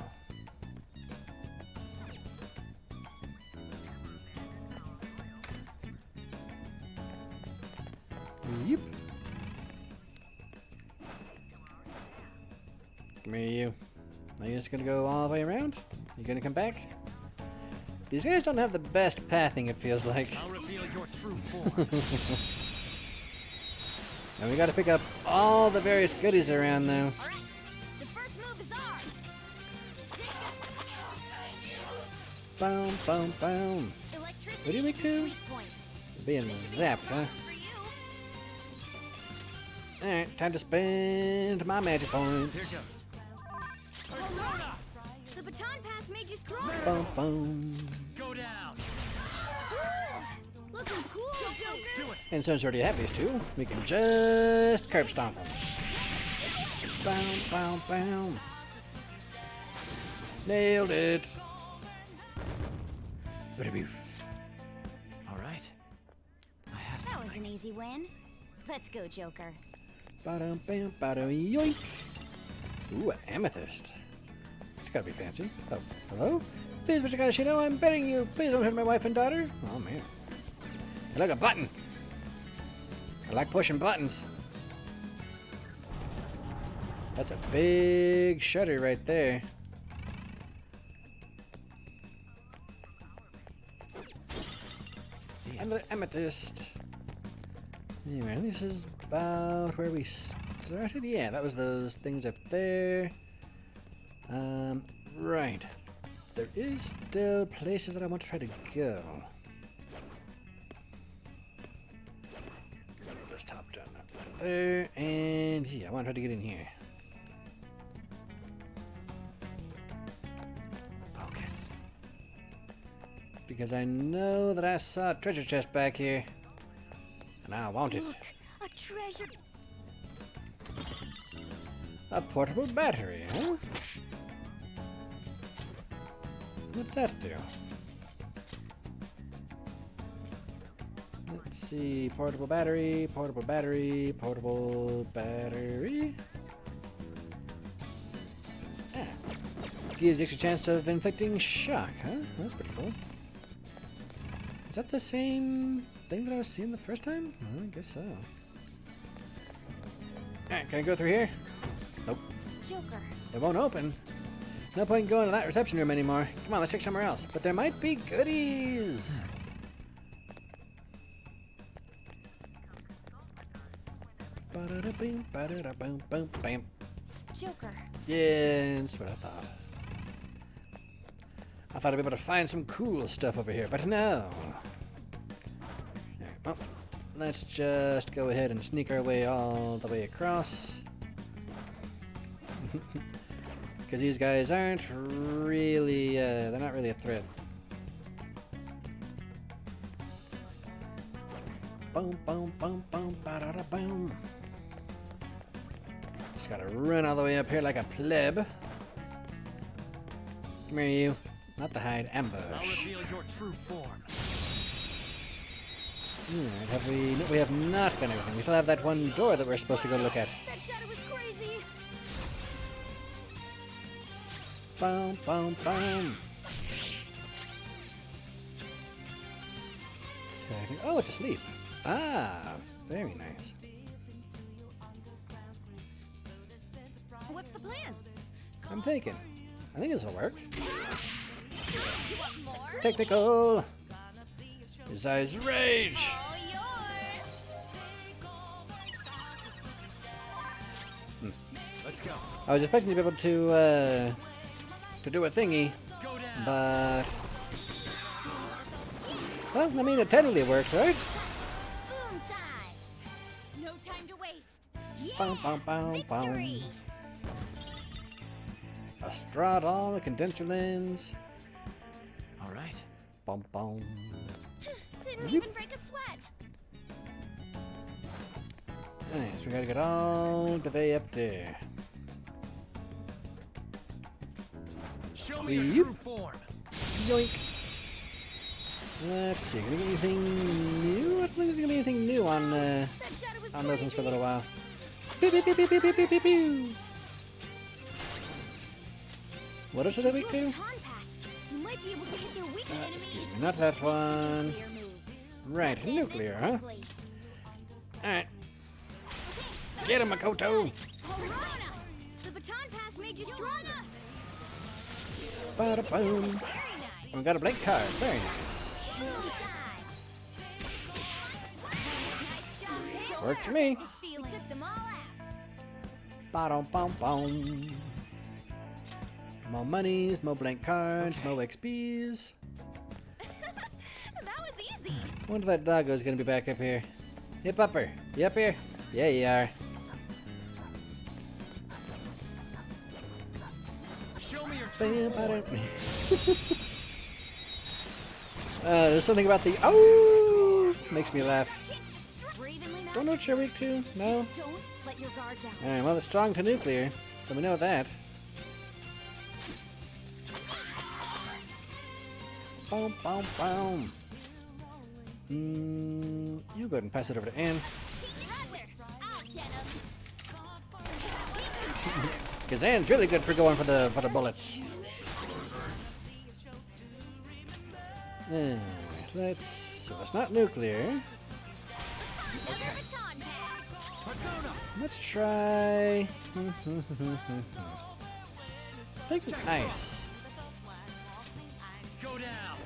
Yep. Come here, you. Are you just gonna go all the way around? You gonna come back? These guys don't have the best pathing, it feels like. I'll reveal your true form. And we gotta pick up all the various goodies around though. The first move is ours. Boom, boom, boom. What do you make to? Being zapped, huh? Alright, time to spend my magic points. Here goes. The baton pass made you stronger. Boom, boom. Go down. Looking cool, Joker. And since we already have these two, we can just curb stomp them. Boom, boom, boom. Nailed it. All right. I have That was an easy win. Let's go, Joker. Ba-dum, bam, ba-dum, yoink. Ooh, an amethyst. It's gotta be fancy. Oh, hello? Please, Mr. Kanashino, I'm begging you. Please don't hurt my wife and daughter. Oh, man. Hey, look, a button. I like pushing buttons. That's a big shutter right there. Another amethyst. Anyway, this is about where we started. Yeah, that was those things up there. Right. There is still places that I want to try to go. Let's top down that right there, and yeah, I want to try to get in here. Focus. Because I know that I saw a treasure chest back here, and I want it. Look, a treasure. A portable battery, huh? What's that do? Let's see. Portable battery, portable battery, portable battery. Ah. Gives extra chance of inflicting shock, huh? That's pretty cool. Is that the same thing that I was seeing the first time? I guess so. Alright, can I go through here? Nope. Joker. It won't open. No point in going to that reception room anymore. Come on, let's check somewhere else. But there might be goodies. Ba-da-da-boom, ba-da-da-boom, boom, bam. Joker. Yeah, that's what I thought. I thought I'd be able to find some cool stuff over here, but no. Alright, well, let's just go ahead and sneak our way all the way across. Because these guys aren't really, they're not really a threat. Boom, boom, boom, boom, ba-da-da, boom. Just gotta run all the way up here like a pleb. Come here, you. Not the hide, ambush. I'll reveal your true form. Alright, have we... No, we have not done everything. We still have that one door that we're supposed to go look at. That shadow was crazy. Boom, boom, boom. Okay. Oh, it's asleep. Ah, very nice. What's the plan? I'm thinking. I think this will work. You want more? Technical. His eyes rage. All yours. Let's go. I was expecting to be able to do a thingy, but well, I mean, it technically worked, right? Boom time. No time to waste. Boom, boom, boom, boom. A straw doll, a condenser lens. All right. Boom, boom. Didn't even break a sweat. Nice, we gotta get all the way up there. Show me your true form. Yoink. Let's see, gonna get anything new? I don't think there's gonna be anything new on those ones for a little while. Pew, pew, pew, pew, pew, pew, pew, pew. What else are they weak to? You might be able to hit their weak enemies. Excuse me, not that one. Right, nuclear, huh? Alright. Get him, Makoto! The baton pass made made you stronger. Bada boom. We got a blank card. Very nice. Works for me. We took them all out. Bada bum bum. More monies, more blank cards, more XPs. That was easy. Wonder if that doggo's gonna be back up here. Hey, Pupper. You up here? Yeah, you are. Show me your true form. There's something about the oh makes me laugh. Bravenly Don't know what you're weak to. No. Don't let your guard down. All right. Well, it's strong to nuclear, so we know that. Boom, boom, boom. You go ahead and pass it over to Anne. Because Anne's really good for going for the bullets. Alright, so it's not nuclear. Let's try. I think ice. Go down.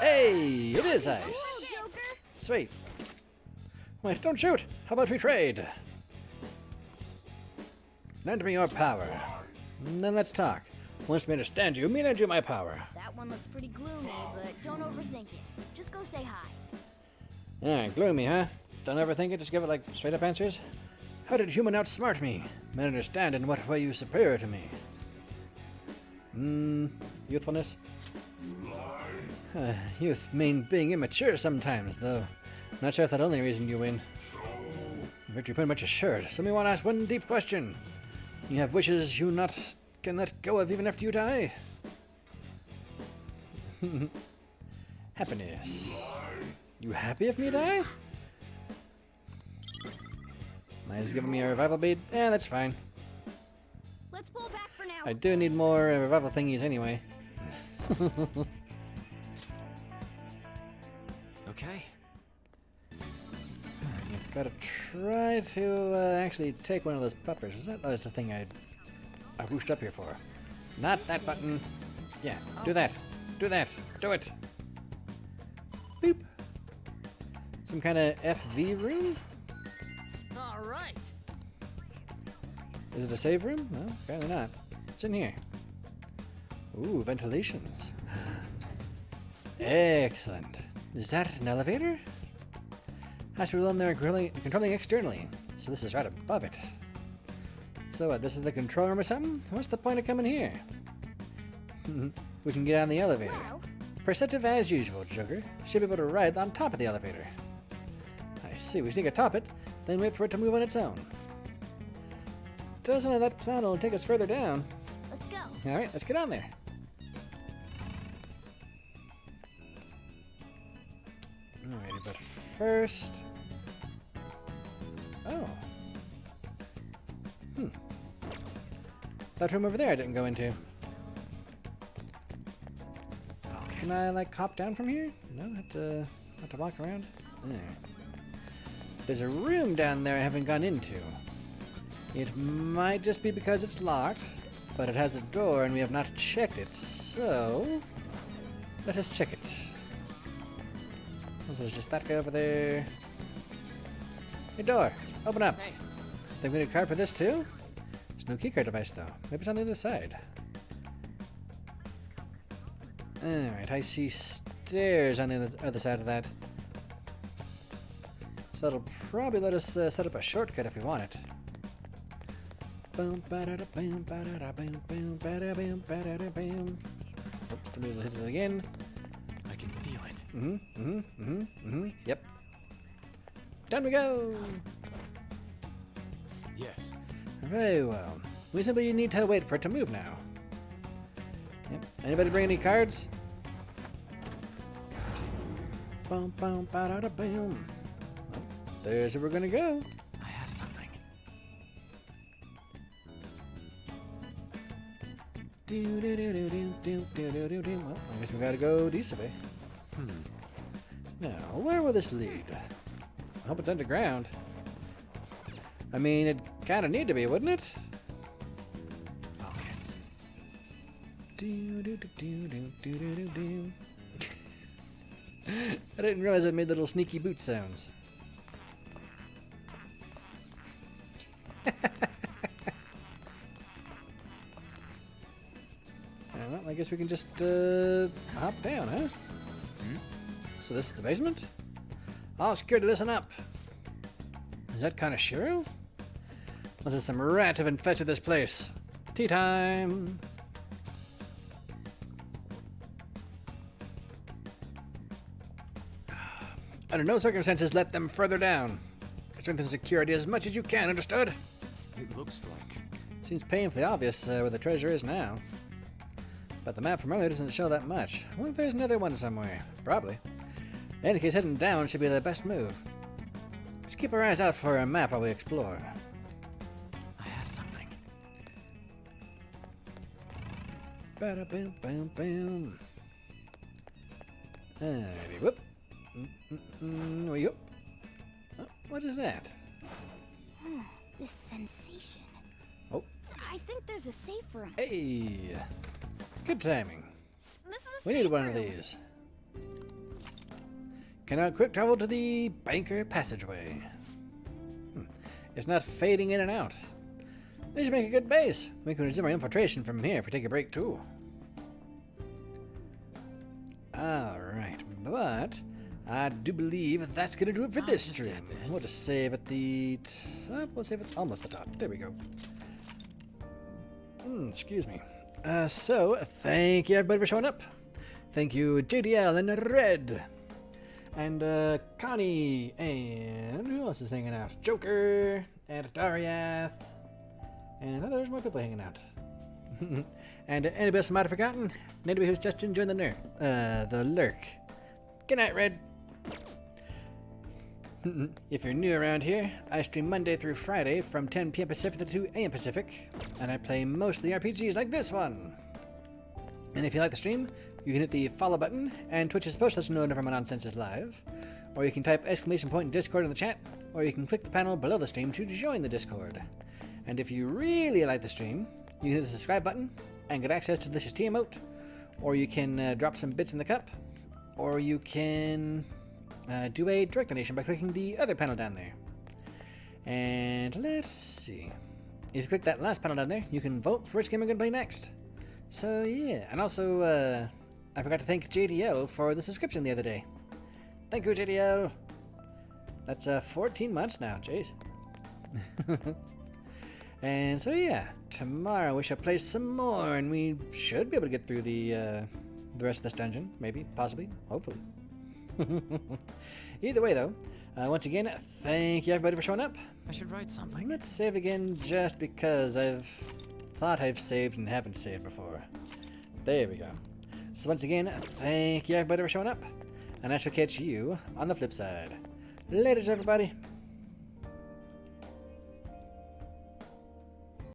Hey, it is ice. Sweet. Wait, don't shoot. How about we trade? Lend me your power. Then let's talk. Once we understand you, me lend you my power. That one looks pretty gloomy, but don't overthink it. Just go say hi. Alright, gloomy, huh? Don't overthink it, just give it like straight up answers. How did human outsmart me? Men understand in what way you superior to me. Youthfulness? Youth mean being immature sometimes, though. Not sure if that's the only reason you win. But you're pretty much assured. So me want to ask one deep question. You have wishes you can let go of even after you die? Happiness. You happy if me die? Nice, giving me a revival bead? Yeah, that's fine. Let's pull back for now. I do need more revival thingies anyway. Okay. I've got to try to actually take one of those puppers. That was the thing I boosted up here for. Not that button. Yeah, do that. Do that. Do it. Boop. Some kind of FV room? All right. Is it a save room? No, apparently not. What's in here? Ooh, ventilations. Excellent. Is that an elevator? Has to be alone there controlling externally. So this is right above it. So what, this is the control room or something? What's the point of coming here? We can get on the elevator. Perceptive as usual, Joker. Should be able to ride on top of the elevator. I see, we sneak atop it, then wait for it to move on its own. Doesn't that plan will take us further down. Let's go. Alright, let's get on there. Alrighty, but first... Oh. That room over there I didn't go into. Can I, like, hop down from here? No, have to walk around? There. There's a room down there I haven't gone into. It might just be because it's locked, but it has a door and we have not checked it, so... Let us check it. So there's just that guy over there. Hey, door! Open up! Hey. Think we need a card for this too? There's no keycard device though. Maybe it's on the other side. Alright, I see stairs on the other side of that. So that'll probably let us set up a shortcut if we want it. Boom, ba-da-da, boom, ba-da-da, boom, boom, ba-da, boom, ba-da-da, boom. Oops, to hit it again. I can feel it. Yep. Down we go! Yes. Very well. We simply need to wait for it to move now. Yep. Anybody bring any cards? Boom, boom, ba-da-da, boom. Oh, there's where we're gonna go. I have something. Well, I guess we gotta go this way. Now, where will this lead? I hope it's underground. I mean, it kind of need to be, wouldn't it? I didn't realize it made little sneaky boot sounds. Well, I guess we can just hop down, huh? So this is the basement? I'll scared to listen up. Is that kind of Shiro? Unless there's some rats have infested this place. Tea time! Under no circumstances let them further down. Strengthen security as much as you can, understood? It looks like... Seems painfully obvious where the treasure is now. But the map from earlier doesn't show that much. I wonder if there's another one somewhere. Probably. In any case, heading down should be the best move. Let's keep our eyes out for a map while we explore. I have something. Ba-da-boom, boom, boom. Alrighty, whoop. Whoop. Oh, what is that? This sensation. Oh. I think there's a safe room. Hey! Good timing. This is We need one of these. Can I quick travel to the banker passageway? It's not fading in and out. This should make a good base. We can resume our infiltration from here if we take a break too. Alright, but I do believe that's gonna do it for this stream. We'll just save at the top. We'll save it almost the top. There we go. Excuse me. So, thank you everybody for showing up. Thank you JDL and Red. And Connie. And who else is hanging out? Joker. And Dariath. And there's more people hanging out. And anybody else I might have forgotten? Anybody who's just enjoying the lurk. Good night, Red. If you're new around here, I stream Monday through Friday from 10 p.m. Pacific to 2 a.m. Pacific, and I play mostly RPGs like this one. And if you like the stream, you can hit the follow button, and Twitch is supposed to let you know whenever my nonsense is live. Or you can type exclamation point Discord in the chat, or you can click the panel below the stream to join the Discord. And if you really like the stream, you can hit the subscribe button and get access to Delicious Tea emote, or you can drop some bits in the cup, or you can do a direct donation by clicking the other panel down there. And let's see. If you click that last panel down there, you can vote for which game I'm going to play next. So yeah, and also I forgot to thank JDL for the subscription the other day. Thank you, JDL. That's 14 months now, jeez. And so yeah, tomorrow we shall play some more, and we should be able to get through the rest of this dungeon, maybe, possibly, hopefully. Either way, though, once again, thank you everybody for showing up. I should write something. Let's save again just because I've thought I've saved and haven't saved before. There we go. So once again, thank you everybody for showing up, and I shall catch you on the flip side. Laters, everybody.